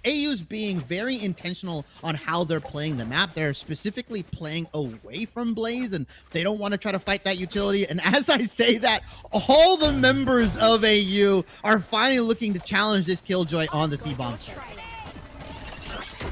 AU's being very intentional on how they're playing the map. They're specifically playing away from Blaze, and they don't want to try to fight that utility. And as I say that, all the members of AU are finally looking to challenge this Killjoy on the C bomb site.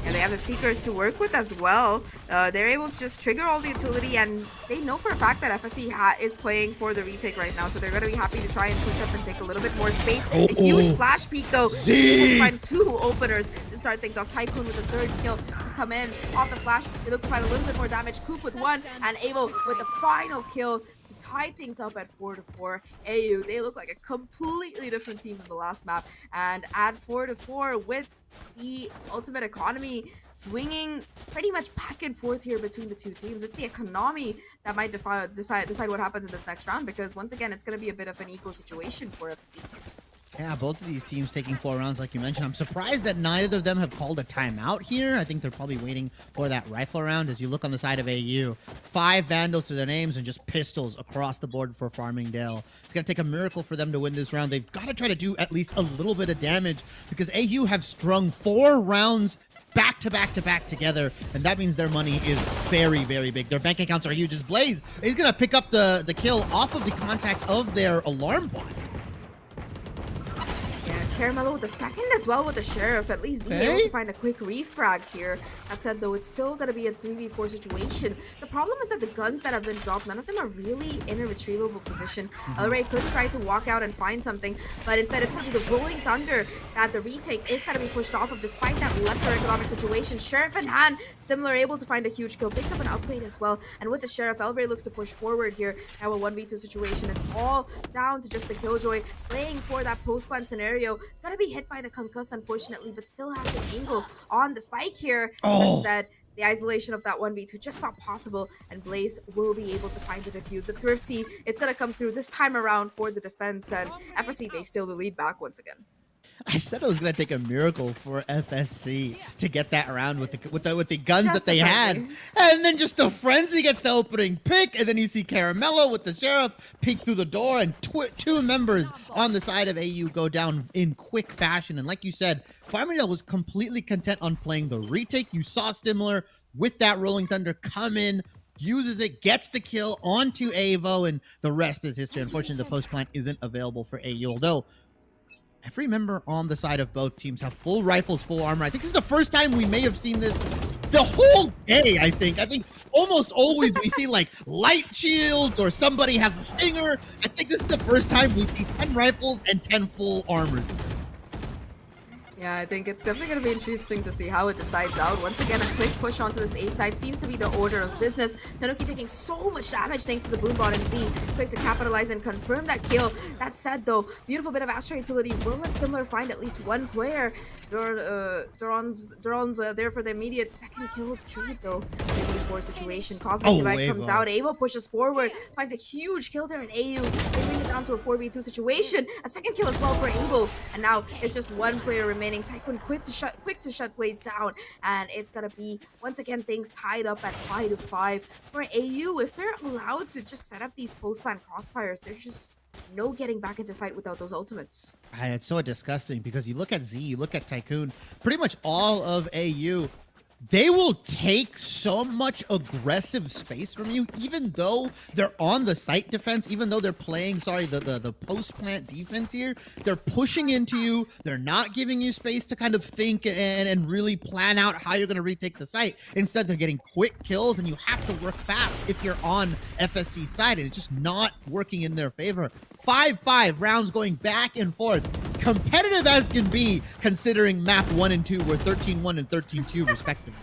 And they have the Seekers to work with as well. They're able to just trigger all the utility, and they know for a fact that FSC is playing for the retake right now, so they're going to be happy to try and push up and take a little bit more space. A huge flash peek, though. Able to find 2 openers to start things off. Tycoon with the 3rd kill to come in off the flash. They look to find a little bit more damage. Coop with 1, and Able with the final kill to tie things up at 4-4. AU, they look like a completely different team than the last map, and at 4-4 with the ultimate economy swinging pretty much back and forth here between the 2 teams. It's the economy that might decide what happens in this next round, because once again, it's going to be a bit of an equal situation for FSC. Yeah, both of these teams taking 4 rounds, like you mentioned. I'm surprised that neither of them have called a timeout here. I think they're probably waiting for that rifle round. As you look on the side of AU, 5 Vandals to their names and just pistols across the board for Farmingdale. It's going to take a miracle for them to win this round. They've got to try to do at least a little bit of damage, because AU have strung 4 rounds back to back together, and that means their money is very big. Their bank accounts are huge. As Blaze is going to pick up the kill off of the contact of their alarm bot. Caramello with the 2nd as well with the Sheriff. At least Z able to find a quick refrag here. That said, though, it's still going to be a 3v4 situation. The problem is that the guns that have been dropped, none of them are really in a retrievable position. El Rey could try to walk out and find something, but instead it's going to be the Rolling Thunder that the retake is going to be pushed off of, despite that lesser economic situation. Sheriff in hand, Stimler able to find a huge kill, picks up an outplay as well, and with the Sheriff, El Rey looks to push forward here. Now a 1v2 situation. It's all down to just the Killjoy playing for that post-plant scenario. gonna be hit by the concuss, unfortunately, but still has the angle on the spike here. Oh. That said, the isolation of that 1v2 just not possible, and Blaze will be able to find the defuse. The Thrifty, it's gonna come through this time around for the defense, and FSC, they steal the lead back once again. I said it was gonna take a miracle for FSC to get that round with the guns Just that they a had, frenzy. and then just the frenzy gets the opening pick, and then you see Caramello with the sheriff peek through the door, and two members on the side of AU go down in quick fashion. And like you said, Farmingdale was completely content on playing the retake. You saw Stimler with that Rolling Thunder come in, uses it, gets the kill onto Avo, and the rest is history. Unfortunately, the post plant isn't available for AU, although every member on the side of both teams have full rifles, full armor. I think this is the first time we may have seen this the whole day, I think. I think almost always we see like light shields or somebody has a stinger. I think this is the first time we see 10 rifles and 10 full armors. Yeah, I think it's definitely going to be interesting to see how it decides out. Once again, a quick push onto this A side seems to be the order of business. Tanuki taking so much damage thanks to the boom bot, and Z quick to capitalize and confirm that kill. That said, though, beautiful bit of Astra utility. Will let Stimler find at least one player. Duron's there for the immediate second kill trade, though. 3v4 situation. Cosmic Divide comes out. Avo pushes forward, finds a huge kill there in AU. They bring it down to a 4v2 situation. A second kill as well for Avo. And now it's just one player remaining. Tycoon quick to shut Blaze down, and it's gonna be once again things tied up at 5-5 for AU. If they're allowed to just set up these post-plan crossfires, there's just no getting back into sight without those ultimates. It's so disgusting because you look at Z, you look at Tycoon, pretty much all of AU, they will take so much aggressive space from you, even though they're on the site defense, even though they're playing, the post-plant defense here. They're pushing into you. They're not giving you space to kind of think and really plan out how you're going to retake the site. Instead, they're getting quick kills, and you have to work fast if you're on FSC's side, and it's just not working in their favor. 5-5 rounds going back and forth. Competitive as can be, considering map 1 and 2 were 13-1 and 13-2 respectively.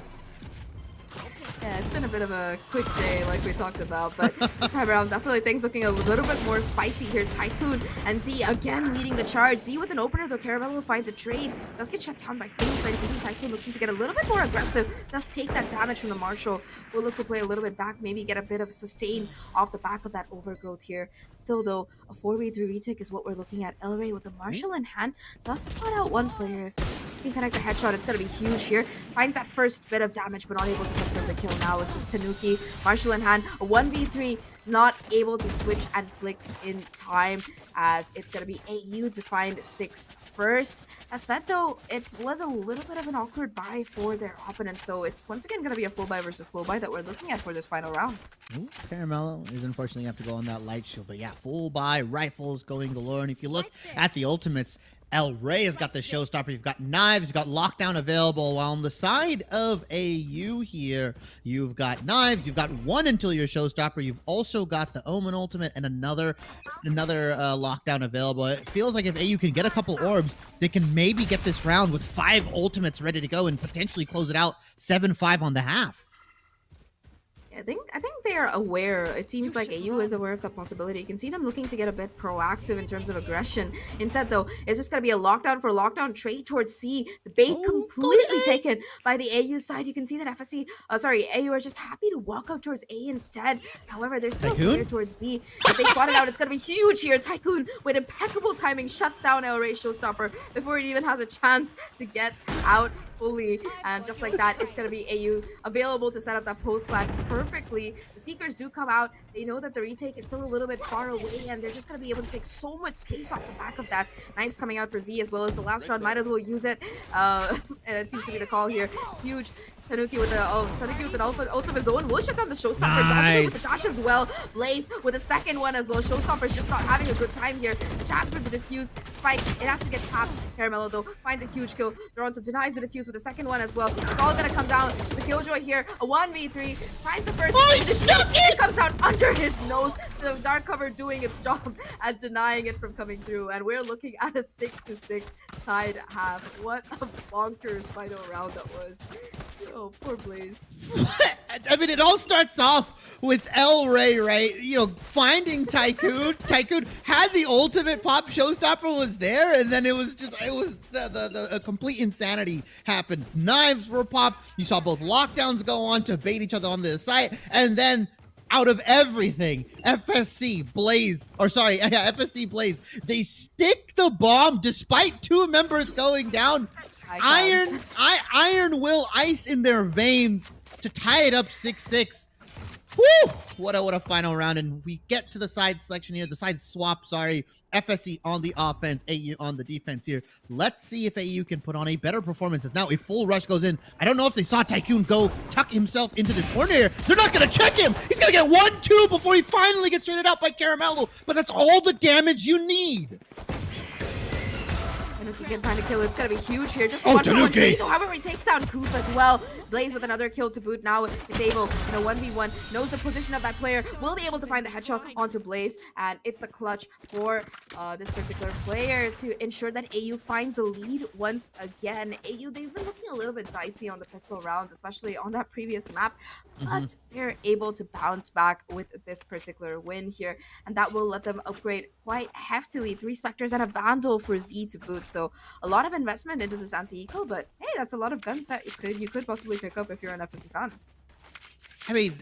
Yeah, it's been a bit of a quick day like we talked about, but this time around definitely things looking a little bit more spicy here. Tycoon and Z again leading the charge. Z with an opener, though Caramello finds a trade. Does get shut down by Queen, but Tycoon looking to get a little bit more aggressive. Does take that damage from the Marshall. Will look to play a little bit back, maybe get a bit of sustain off the back of that overgrowth here. Still though, a 4v3 retake is what we're looking at. Elray with the Marshall in hand does spot out one player. If he can connect a headshot, it's going to be huge here. Finds that first bit of damage, but not able to confirm the kill. Now it's just Tanuki, Marshall in hand, a 1v3, not able to switch and flick in time, as it's going to be AU to find 6 first. That said though, it was a little bit of an awkward buy for their opponent, so it's once again going to be a full buy versus full buy that we're looking at for this final round. Caramello is unfortunately have to go on that light shield, but yeah, full buy, rifles going galore. And if you look at the ultimates, El Rey has got the showstopper. You've got knives, you've got lockdown available. While on the side of AU here, you've got knives, you've got one until your showstopper. You've also got the Omen ultimate and another lockdown available. It feels like if AU can get a couple orbs, they can maybe get this round with 5 ultimates ready to go and potentially close it out 7-5 on the half. I think they are aware. It seems like AU is aware of that possibility. You can see them looking to get a bit proactive in terms of aggression. Instead, though, it's just going to be a lockdown for lockdown trade towards C. The bait completely taken by the AU side. You can see that AU are just happy to walk out towards A instead. However, they're still clear towards B. If they spot it out, it's going to be huge here. Tycoon, with impeccable timing, shuts down El Rey's showstopper before it even has a chance to get out fully. And just like that, it's going to be AU available to set up that post plan perfectly. The Seekers do come out. They know that the retake is still a little bit far away, and they're just going to be able to take so much space off the back of that. Knives coming out for Z as well as the last round. Might as well use it. And it seems to be the call here. Huge. Tanuki with an ult of his own. Will shut down the showstopper. Nice. With the dash as well. Blaze with a second one as well. Showstopper's just not having a good time here. Chance for the defuse. Spike. It has to get tapped. Caramello though finds a huge kill. Toronto denies the defuse with the second one as well. It's all gonna come down to the Killjoy here. A 1v3. Finds the first. It comes out under his nose. The dark cover doing its job at denying it from coming through. And we're looking at a 6-6 tied half. What a bonkers final round that was. Oh, poor Blaze. I mean, it all starts off with El Rey, right? You know, finding Tycoon. Tycoon had the ultimate pop. Showstopper was there, and then it was the complete insanity happened. Knives were popped. You saw both lockdowns go on to bait each other on the site, and then out of everything, FSC Blaze, they stick the bomb despite two members going down. Iron will ice in their veins to tie it up 6-6. Woo! What a final round, and we get to the side selection here, the side swap, sorry. FSC on the offense, AU on the defense here. Let's see if AU can put on a better performance as now a full rush goes in. I don't know if they saw Tycoon go tuck himself into this corner here. They're not going to check him. He's going to get 1-2 before he finally gets traded out by Caramello, but that's all the damage you need. And if he can find a kill, it's going to be huge here. Just a 1-for-1 trade. However, he takes down Coop as well. Blaze with another kill to boot. Now it's able, in a 1v1, knows the position of that player, will be able to find the headshot onto Blaze. And it's the clutch for this particular player to ensure that AU finds the lead once again. AU, they've been looking a little bit dicey on the pistol rounds, especially on that previous map. But they're able to bounce back with this particular win here. And that will let them upgrade quite heftily. 3 Spectres and a Vandal for Z to boot. So a lot of investment into this anti-eco, but hey, that's a lot of guns that you could possibly pick up if you're an FSC fan. I mean,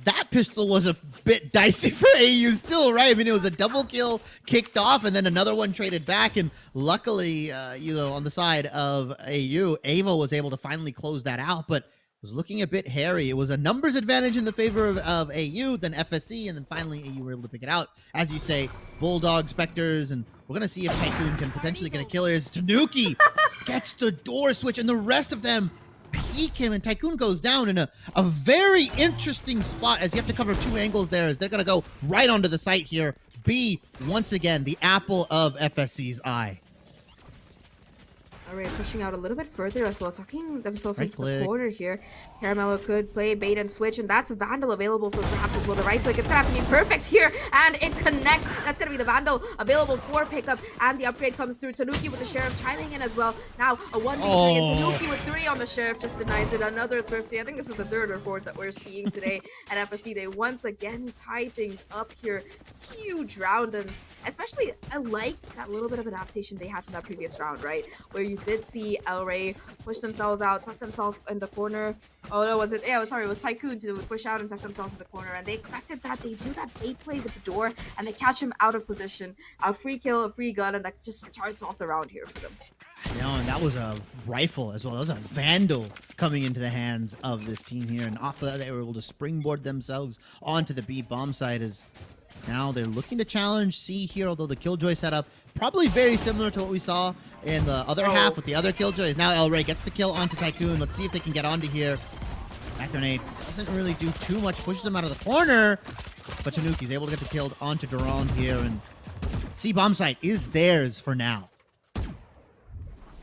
that pistol was a bit dicey for AU still, right? I mean, it was a double kill kicked off and then another one traded back. And luckily, you know, on the side of AU, Ava was able to finally close that out, but was looking a bit hairy. It was a numbers advantage in the favor of AU, then FSC, and then finally AU were able to pick it out. As you say, Bulldog, Spectres, and we're going to see if Tycoon can potentially get a killer. As Tanuki gets the door switch, and the rest of them peek him, and Tycoon goes down in a very interesting spot as you have to cover 2 angles there as they're going to go right onto the site here. B, once again, the apple of FSC's eye. Alright, pushing out a little bit further as well, tucking themselves into the corner here. Caramello could play bait and switch, and that's a Vandal available for grabs as well. The right click, it's going to have to be perfect here, and it connects. That's going to be the Vandal available for pickup, and the upgrade comes through. Tanuki with the Sheriff chiming in as well. Now, a 1v3, and Tanuki with 3 on the Sheriff just denies it. Another thrifty. I think this is the 3rd or 4th that we're seeing today at FSC. They once again tie things up here. Huge round, and especially, I like that little bit of adaptation they had from that previous round, right? Where you did see El Rey push themselves out, tuck themselves in the corner. Oh no, was it? Yeah, sorry, it was Tycoon to push out and tuck themselves in the corner. And they expected that. They do that bait play with the door, and they catch him out of position. A free kill, a free gun, and that just starts off the round here for them. You know, and that was a rifle as well. That was a Vandal coming into the hands of this team here. And off of that, they were able to springboard themselves onto the B bomb site as now they're looking to challenge C here, although the Killjoy setup probably very similar to what we saw in the other half with the other Killjoys. Now El Rey gets the kill onto Tycoon. Let's see if they can get onto here. That grenade doesn't really do too much, pushes him out of the corner, but Tanuki's able to get the kill onto Durand here, and C bomb site is theirs for now.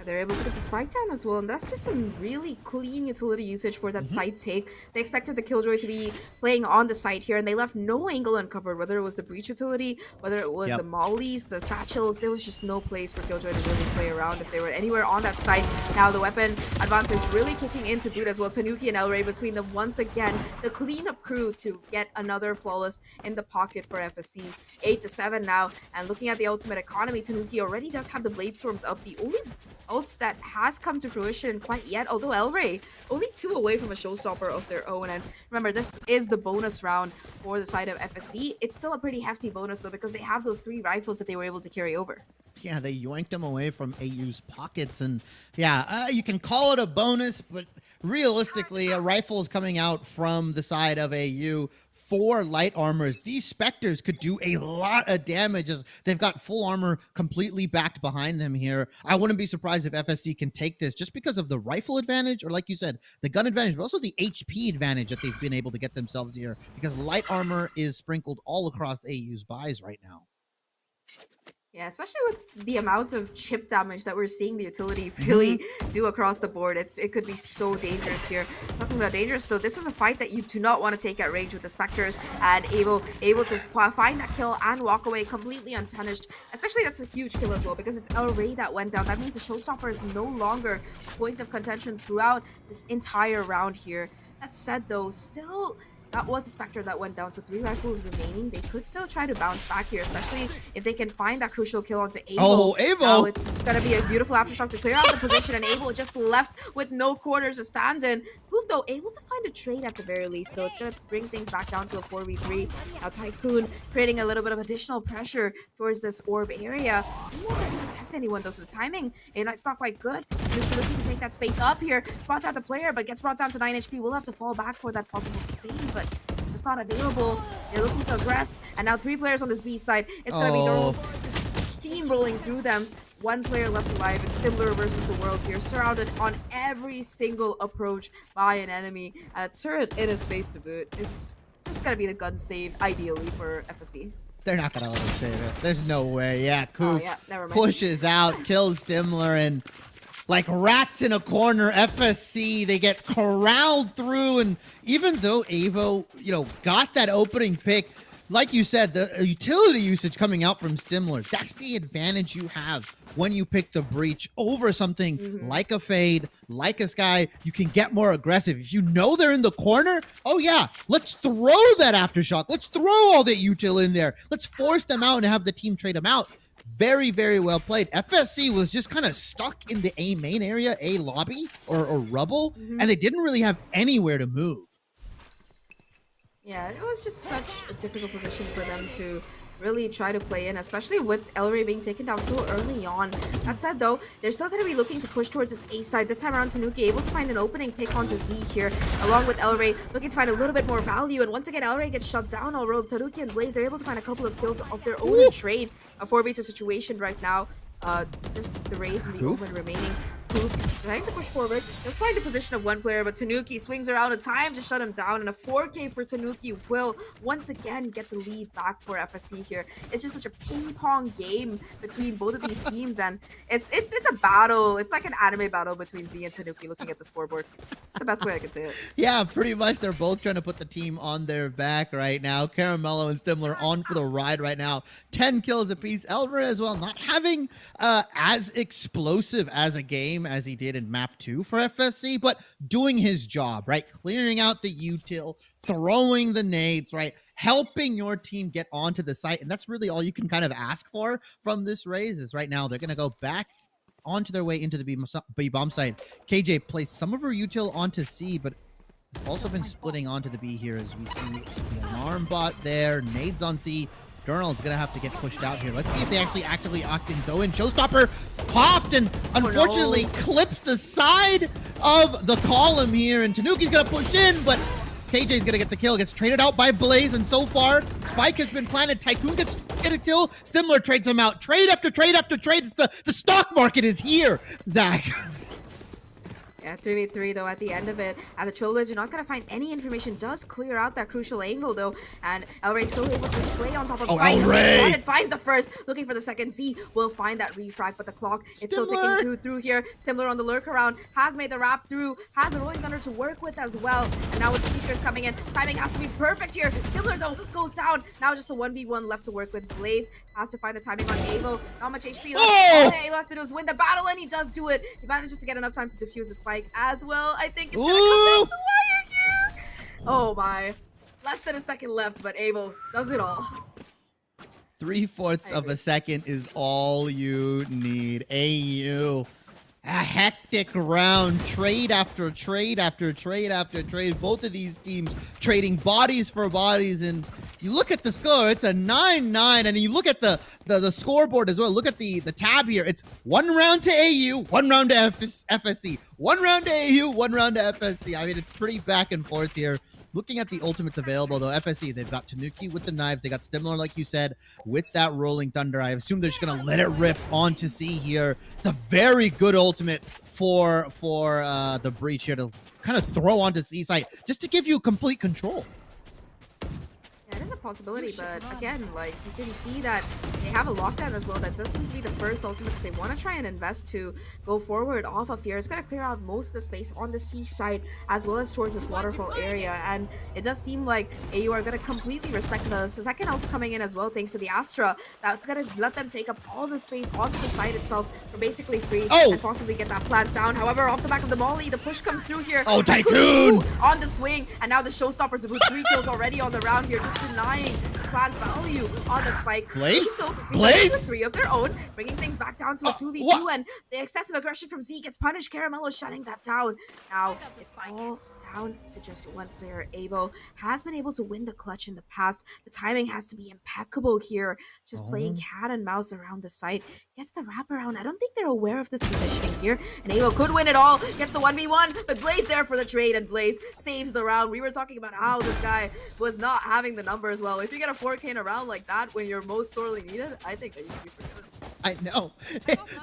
They're able to get the spike down as well, and that's just some really clean utility usage for that site take. They expected the Killjoy to be playing on the site here, and they left no angle uncovered, whether it was the breach utility, whether it was the mollies, the satchels. There was just no place for Killjoy to really play around if they were anywhere on that site. Now the weapon advance is really kicking into boot as well. Tanuki and El Rey between them once again. The cleanup crew to get another flawless in the pocket for FSC. 8-7 now, and looking at the ultimate economy, Tanuki already does have the Blade Storms up. The only ult that has come to fruition quite yet, although El Rey only 2 away from a showstopper of their own. And remember, this is the bonus round for the side of FSC. It's still a pretty hefty bonus though, because they have those 3 rifles that they were able to carry over. Yeah, they yoinked them away from AU's pockets, and yeah, you can call it a bonus, but realistically, a rifle is coming out from the side of AU. 4 light armors. These Spectres could do a lot of damage as they've got full armor completely backed behind them here. I wouldn't be surprised if FSC can take this just because of the rifle advantage, or like you said, the gun advantage, but also the HP advantage that they've been able to get themselves here, because light armor is sprinkled all across AU's buys right now. Yeah, especially with the amount of chip damage that we're seeing the utility really do across the board. It could be so dangerous here. Talking about dangerous though, this is a fight that you do not want to take at range with the Spectres, and able to find that kill and walk away completely unpunished. Especially that's a huge kill as well, because it's El Rey that went down. That means the Showstopper is no longer a point of contention throughout this entire round here. That said though, still that was a Spectre that went down, so 3 rifles remaining. They could still try to bounce back here, especially if they can find that crucial kill onto Avo. Oh, Avo! Now it's gonna be a beautiful aftershock to clear out the position, and Avo just left with no corners to stand in. Poof, though, able to find a trade at the very least, so it's gonna bring things back down to a 4v3. Now Tycoon creating a little bit of additional pressure towards this orb area. Avo doesn't detect anyone though, so the timing, it's not quite good. Just looking to take that space up here, spots out the player, but gets brought down to 9 HP. We'll have to fall back for that possible sustain, but just not available. They're looking to aggress, and now 3 players on this B side. It's gonna be just steamrolling through them. 1 player left alive. It's Stimler versus the world here, surrounded on every single approach by an enemy. A turret in his face to boot. It's just gonna be the gun save, ideally, for FSC. They're not gonna let him save it. There's no way. Yeah, Koof never mind. pushes out, kills Stimler, and like rats in a corner, FSC, they get corralled through. And even though Avo, got that opening pick, like you said, the utility usage coming out from Stimler, that's the advantage you have when you pick the breach over something like a Fade, like a Sky. You can get more aggressive. If you know they're in the corner, oh yeah, let's throw that Aftershock. Let's throw all that util in there. Let's force them out and have the team trade them out. Very, very well played. FSC was just kind of stuck in the A main area, A lobby, or rubble, and they didn't really have anywhere to move. Yeah, it was just such a difficult position for them to really try to play in, especially with El Rey being taken down so early on. That said though, they're still going to be looking to push towards this A side. This time around, Tanuki able to find an opening pick onto Z here, along with El Rey looking to find a little bit more value. And once again, El Rey gets shut down all rope. Tanuki and Blaze are able to find a couple of kills of their own in trade. A 4v2 situation right now. Just the Rays and the Omen remaining. Koof trying to push forward, just find a position of 1 player, but Tanuki swings around in time to shut him down, and a 4K for Tanuki will once again get the lead back for FSC here. It's just such a ping-pong game between both of these teams, and it's a battle. It's like an anime battle between Z and Tanuki looking at the scoreboard. It's the best way I could say it. Yeah, pretty much. They're both trying to put the team on their back right now. Caramello and Stimler on for the ride right now. 10 kills apiece. Elver as well, not having as explosive as a game as he did in map 2 for FSC, but doing his job, right? Clearing out the util, throwing the nades, right? Helping your team get onto the site. And that's really all you can kind of ask for from this raise. Is right now they're going to go back onto their way into the B bomb site. KJ placed some of her util onto C, but it's also been splitting onto the B here as we see the alarm bot there, nades on C. Durnal is going to have to get pushed out here. Let's see if they actually actively go in. Showstopper popped and unfortunately clips the side of the column here. And Tanuki's going to push in, but KJ's going to get the kill. Gets traded out by Blaze, and so far, Spike has been planted. Tycoon gets a kill. Stimler trades him out. Trade after trade after trade. It's the stock market is here, Zach. Yeah, 3v3 though at the end of it. And the Trailblazers are not going to find any information. Does clear out that crucial angle though. And El Rey still able to spray on top of sight. El Rey! It finds the first. Looking for the second. Z will find that refrag, but the clock is still ticking through here. Stimler on the lurk around. Has made the wrap through. Has a Rolling Thunder to work with as well. And now with the Seekers coming in, timing has to be perfect here. Stimler though goes down. Now just a 1v1 left to work with. Blaze has to find the timing on Avo. Not much HP left. All Avo has to do is win the battle, and he does do it. He manages to get enough time to defuse the spike as well. I think it's gonna come down the wire here. Oh my. Less than a second left, but Avo does it all. 3/4 of a second is all you need. AU. A hectic round. Trade after trade after trade after trade. Both of these teams trading bodies for bodies. And you look at the score, it's a 9-9. And you look at the scoreboard as well. Look at the tab here. It's 1 round to AU, 1 round to FSC. 1 round to AU, 1 round to FSC. I mean, it's pretty back and forth here. Looking at the ultimates available, though, FSC, they've got Tanuki with the knives. They got Stimler, like you said, with that Rolling Thunder. I assume they're just going to let it rip onto C here. It's a very good ultimate for the Breach here to kind of throw onto C site, just to give you complete control. Yeah, it is a possibility, but again, like, you can see that They have a lockdown as well. That does seem to be the first ultimate that they want to try and invest to go forward off of here. It's going to clear out most of the space on the seaside as well as towards this waterfall area. And it does seem like AU are going to completely respect the second ult coming in as well, thanks to the Astra. That's going to let them take up all the space onto the side itself for basically free and possibly get that plant down. However, off the back of the Molly, the push comes through here. Oh, Tycoon! On the swing, and now the showstopper to boot 3 kills already on the round here, just denying the plan's value on that spike. Blaze? Blaze with 3 of their own, bringing things back down to a 2v2, and the excessive aggression from Z gets punished. Caramello shutting that down. Now it's all down to just one player. Avo has been able to win the clutch in the past. The timing has to be impeccable here. Just playing cat and mouse around the site. Gets the wraparound. I don't think they're aware of this positioning here. And Avo could win it all. Gets the 1v1, but Blaze there for the trade, and Blaze saves the round. We were talking about how this guy was not having the numbers well. If you get a 4K in a round like that when you're most sorely needed, I think that you should be forgiven. I know.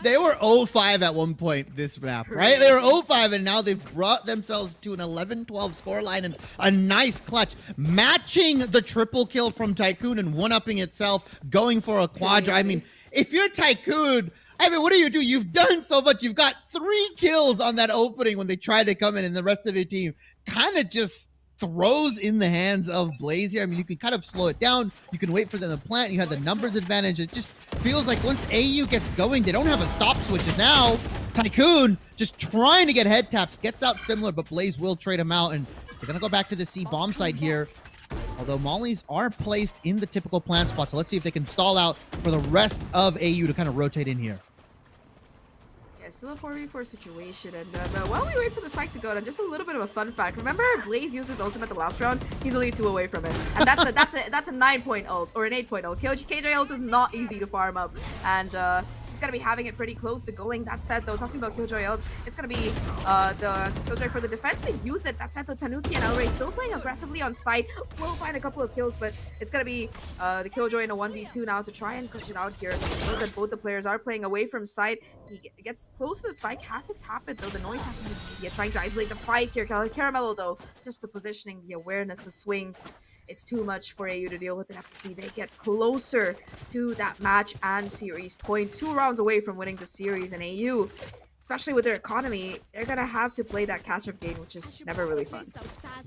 They were 0-5 at one point this map, right? They were 0-5, and now they've brought themselves to an 11-12 scoreline and a nice clutch, matching the triple kill from Tycoon and one-upping itself, going for a quadra. I mean, if you're Tycoon, I mean, what do? You've done so much. You've got 3 kills on that opening when they tried to come in, and the rest of your team kind of just throws in the hands of Blaze here. I mean, you can kind of slow it down. You can wait for them to plant. You have the numbers advantage. It just feels like once AU gets going, they don't have a stop switch. And now Tycoon just trying to get head taps, gets out Stimler, but Blaze will trade him out. And they're going to go back to the C bomb site here. Although Mollies are placed in the typical plant spot. So let's see if they can stall out for the rest of AU to kind of rotate in here. Still a 4v4 situation, and but while we wait for the spike to go down, just a little bit of a fun fact. Remember, Blaze used his ultimate the last round. He's only 2 away from it, and that's a 9-point ult or an 8-point ult. KJ ult is not easy to farm up, and he's gonna be having it pretty close to going. That said, though, talking about Killjoy ults, it's gonna be the Killjoy for the defense. They use it. That said, though, Tanuki and Elray still playing aggressively on site. Will find a couple of kills, but it's gonna be the Killjoy in a 1v2 now to try and push it out here. Know that both the players are playing away from site. He gets close to the spike, has to tap it, though. The noise has to be immediate, trying to isolate the fight here. Caramello, though, just the positioning, the awareness, the swing. It's too much for AU to deal with it. FSC, they get closer to that match and series point. 2 rounds away from winning the series, and AU, especially with their economy, they're going to have to play that catch-up game, which is never really fun.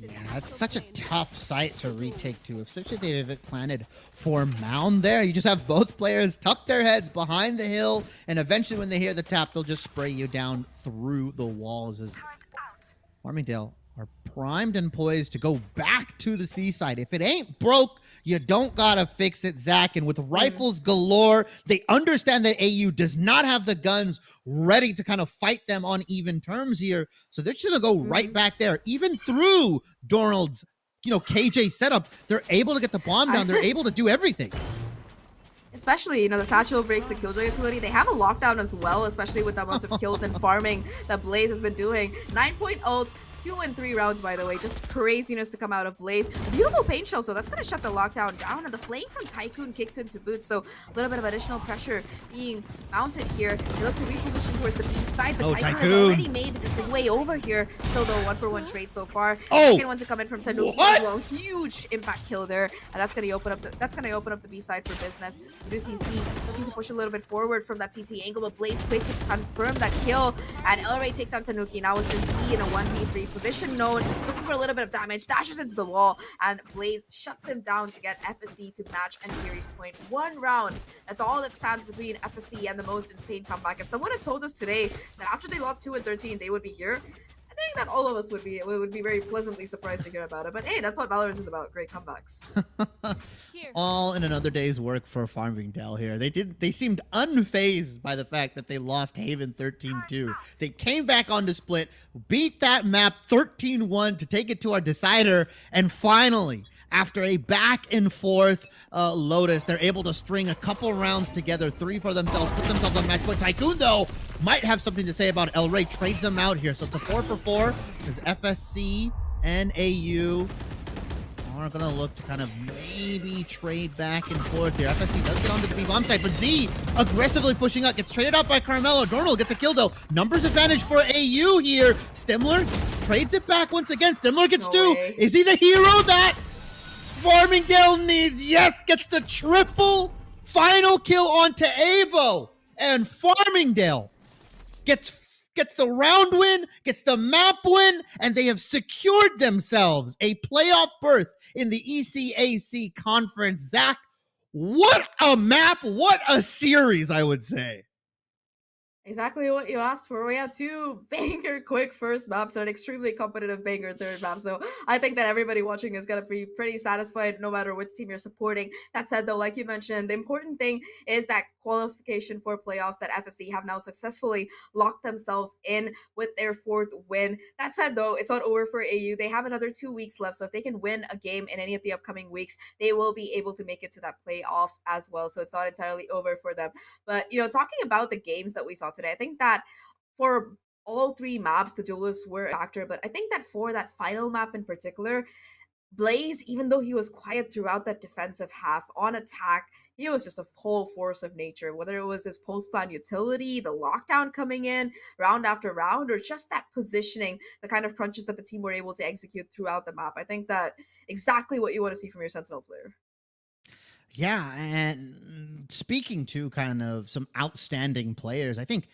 Yeah, it's such a tough site to retake to, especially if they've planted for Mound there. You just have both players tuck their heads behind the hill, and eventually when they hear the tap, they'll just spray you down through the walls as Farmingdale are primed and poised to go back to the seaside. If it ain't broke, you don't gotta fix it, Zach. And with rifles galore, they understand that AU does not have the guns ready to kind of fight them on even terms here. So they're just gonna go right back there. Even through Donald's, KJ setup, they're able to get the bomb down. They're able to do everything. Especially, the Satchel breaks the Killjoy utility. They have a lockdown as well, especially with the amount of kills and farming that Blaze has been doing. 9-point ult. 2 and 3 rounds, by the way. Just craziness to come out of Blaze. A beautiful paint shell, so that's going to shut the lockdown down. And the flame from Tycoon kicks into boot, so a little bit of additional pressure being mounted here. They look to reposition towards the B side, but Tycoon has already made his way over here. Still, though, 1-for-1 trade so far. Second one to come in from Tanuki as well. Huge impact kill there, and that's going to open up the B side for business. We do see Z looking to push a little bit forward from that CT angle, but Blaze quick to confirm that kill, and Elray takes down Tanuki. Now it's just Z in a 1v3 position known, looking for a little bit of damage, dashes into the wall, and Blaze shuts him down to get FSC to match and series point. 1 round. That's all that stands between FSC and the most insane comeback. If someone had told us today that after they lost 2 and 13, they would be here, I think that all of us would be very pleasantly surprised to hear about it. But hey, that's what Valorant is about. Great comebacks. All in another day's work for Farmingdale here. They seemed unfazed by the fact that they lost Haven 13-2. They came back on to split, beat that map 13-1 to take it to our decider, and finally, after a back and forth Lotus, they're able to string a couple rounds together, 3 for themselves, put themselves on match point. Tycoon, though, might have something to say about Elray, trades them out here. So it's a 4-for-4 because FSC and AU are going to look to kind of maybe trade back and forth here. FSC does get onto the B-bomb site, but Z aggressively pushing up, gets traded out by Carmelo. Donald gets a kill, though. Numbers advantage for AU here. Stimler trades it back once again. Stimler gets 2. Is he the hero that Farmingdale needs? Yes, gets the triple Final kill onto Avo, and Farmingdale gets the round win, gets the map win, and they have secured themselves a playoff berth in the ECAC conference. Zach, what a map, what a series, I would say. Exactly what you asked for. We had two banger quick first maps and an extremely competitive banger third map. So I think that everybody watching is going to be pretty satisfied no matter which team you're supporting. That said, though, like you mentioned, the important thing is that qualification for playoffs that FSC have now successfully locked themselves in with their 4th win. That said, though, it's not over for AU. They have another 2 weeks left. So if they can win a game in any of the upcoming weeks, they will be able to make it to that playoffs as well. So it's not entirely over for them. But, talking about the games that we saw today, I think that for all 3 maps, the duelists were a factor, but I think that for that final map in particular, Blaze, even though he was quiet throughout that defensive half, on attack, he was just a whole force of nature, whether it was his post-plan utility, the lockdown coming in round after round, or just that positioning, the kind of crunches that the team were able to execute throughout the map. I think that exactly what you want to see from your Sentinel player. Yeah, and speaking to kind of some outstanding players, I think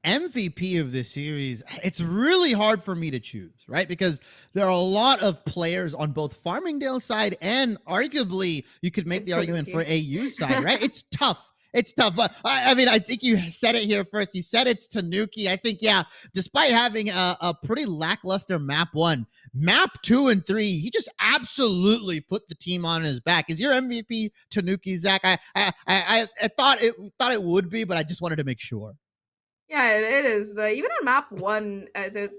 MVP of this series, it's really hard for me to choose, right? Because there are a lot of players on both Farmingdale side and arguably you could make the argument for AU side, right? It's tough. It's tough. But I mean, I think you said it here first. You said it's Tanuki. I think, yeah, despite having a pretty lackluster map 1, map 2 and 3, he just absolutely put the team on his back. Is your MVP Tanuki, Zach? I thought it would be, but I just wanted to make sure. Yeah, it is. But even on map 1,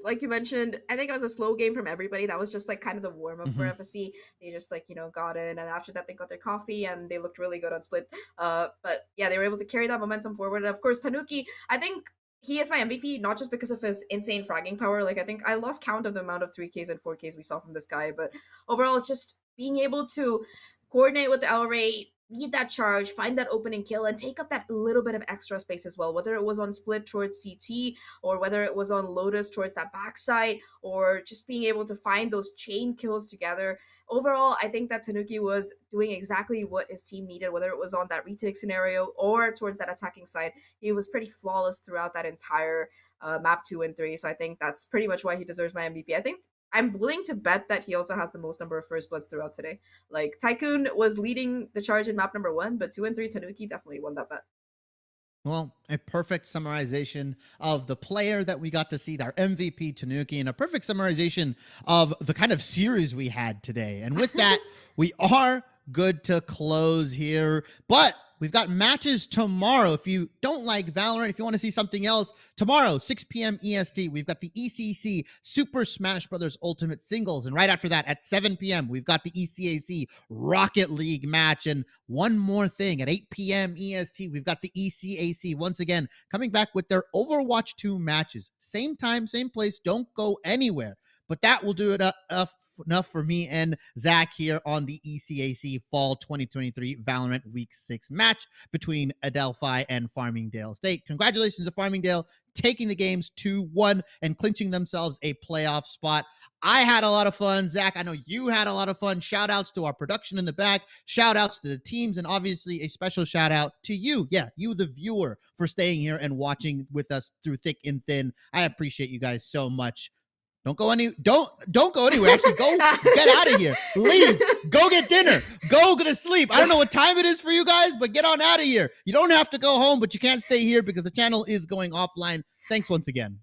like you mentioned, I think it was a slow game from everybody. That was just like kind of the warm up for FSC. They just got in, and after that they got their coffee and they looked really good on split. But yeah, they were able to carry that momentum forward. And of course, Tanuki, I think he is my MVP, not just because of his insane fragging power. Like, I think I lost count of the amount of 3Ks and 4Ks we saw from this guy. But overall, it's just being able to coordinate with the L rate, lead that charge, find that opening kill, and take up that little bit of extra space as well, whether it was on split towards CT or whether it was on Lotus towards that backside, or just being able to find those chain kills together. Overall, I think that Tanuki was doing exactly what his team needed, whether it was on that retake scenario or towards that attacking side. He was pretty flawless throughout that entire map 2 and 3, so I think that's pretty much why he deserves my MVP. I think I'm willing to bet that he also has the most number of first bloods throughout today. Like, Tycoon was leading the charge in map number 1, but 2 and 3, Tanuki definitely won that bet. Well, a perfect summarization of the player that we got to see, our MVP Tanuki, and a perfect summarization of the kind of series we had today. And with that, we are good to close here. But we've got matches tomorrow. If you don't like Valorant, if you want to see something else, tomorrow, 6 p.m. EST, we've got the ECC Super Smash Bros. Ultimate Singles. And right after that, at 7 p.m., we've got the ECAC Rocket League match. And one more thing, at 8 p.m. EST, we've got the ECAC once again coming back with their Overwatch 2 matches. Same time, same place. Don't go anywhere. But that will do it enough for me and Zach here on the ECAC Fall 2023 Valorant Week 6 match between Adelphi and Farmingdale State. Congratulations to Farmingdale taking the games 2-1 and clinching themselves a playoff spot. I had a lot of fun. Zach, I know you had a lot of fun. Shout outs to our production in the back. Shout outs to the teams, and obviously a special shout out to you. Yeah, you, the viewer, for staying here and watching with us through thick and thin. I appreciate you guys so much. Don't go anywhere. Actually, go get out of here. Leave. Go get dinner. Go to sleep. I don't know what time it is for you guys, but get on out of here. You don't have to go home, but you can't stay here because the channel is going offline. Thanks once again.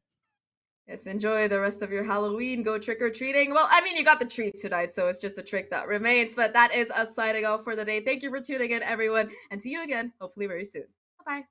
Yes, enjoy the rest of your Halloween. Go trick-or-treating. Well, I mean, you got the treat tonight, so it's just a trick that remains. But that is us signing off for the day. Thank you for tuning in, everyone, and see you again, hopefully very soon. Bye-bye.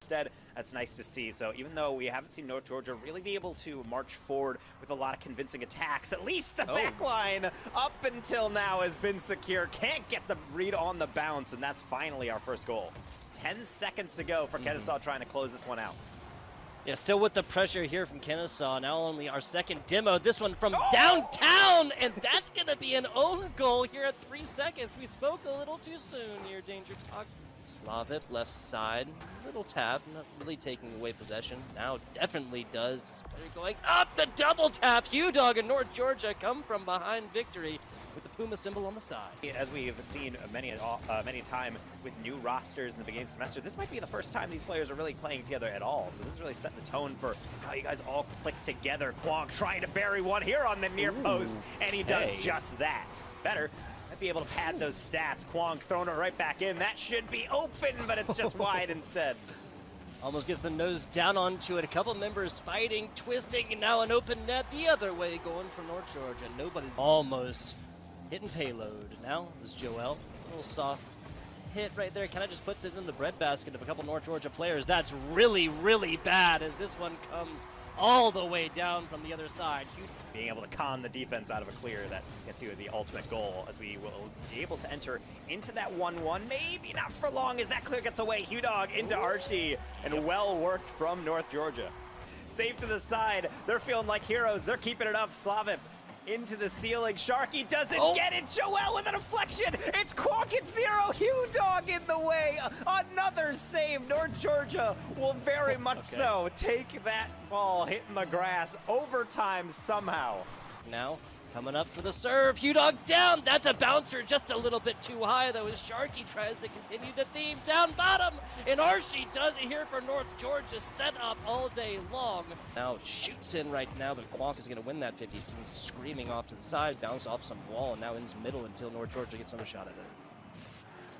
instead. That's nice to see. So even though we haven't seen North Georgia really be able to march forward with a lot of convincing attacks, at least the backline up until now has been secure. Can't get the read on the bounce, and that's finally our first goal. 10 seconds to go for Kennesaw trying to close this one out. Yeah, still with the pressure here from Kennesaw. Now only our second demo. This one from downtown, and that's going to be an own goal here at 3 seconds. We spoke a little too soon here, Danger Talk. Slavip left side, little tap, not really taking away possession. Now definitely does. This player going up, the double tap. Hugh Dog and North Georgia come from behind victory with the Puma symbol on the side. As we have seen many a time with new rosters in the beginning of the semester, this might be the first time these players are really playing together at all. So this is really setting the tone for how you guys all click together. Kwong trying to bury one here on the near post, and he does just that. Better. Might be able to pad those stats. Kwong throwing it right back in. That should be open, but it's just wide instead. Almost gets the nose down onto it. A couple members fighting, twisting, and now an open net the other way going for North Georgia. Nobody's almost hitting payload. Now is Joel. A little soft hit right there. Kind of just puts it in the breadbasket of a couple North Georgia players. That's really, really bad as this one comes all the way down from the other side. Being able to con the defense out of a clear that gets you the ultimate goal, as we will be able to enter into that 1-1. Maybe not for long as that clear gets away. Hugh Dog into Archie, and well worked from North Georgia. Safe to the side. They're feeling like heroes. They're keeping it up. Slavip into the ceiling. Sharky doesn't get it. Joel with a deflection. It's Quonk at 0. Hugh Dog in the way. Another save. North Georgia will very much so take that ball hitting the grass. Overtime somehow. Now coming up for the serve. Hugh Dog down. That's a bouncer just a little bit too high though as Sharky tries to continue the theme. Down bottom. And Archie does it here for North Georgia. Set up all day long. Now shoots in right now, but Quonk is going to win that 50. Seems screaming off to the side. Bounce off some wall and now ends middle until North Georgia gets another shot at it.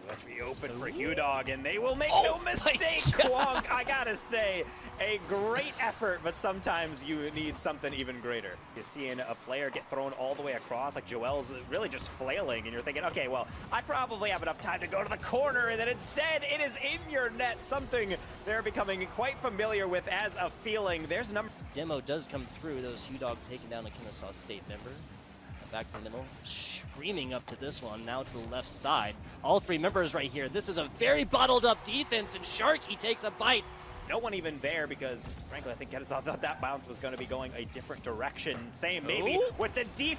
Let's be open for Hugh Dog, and they will make no mistake. Kwong, I gotta say, a great effort, but sometimes you need something even greater. You're seeing a player get thrown all the way across, like Joel's really just flailing, and you're thinking, okay, well, I probably have enough time to go to the corner, and then instead, it is in your net, something they're becoming quite familiar with as a feeling. There's a number. Demo does come through, those Hugh Dog taking down a Kennesaw State member. Back to the middle, screaming up to this one, now to the left side. All three members right here. This is a very bottled up defense, and Sharky takes a bite. No one even there because, frankly, I think Kennesaw thought that bounce was going to be going a different direction. Same maybe with the defense.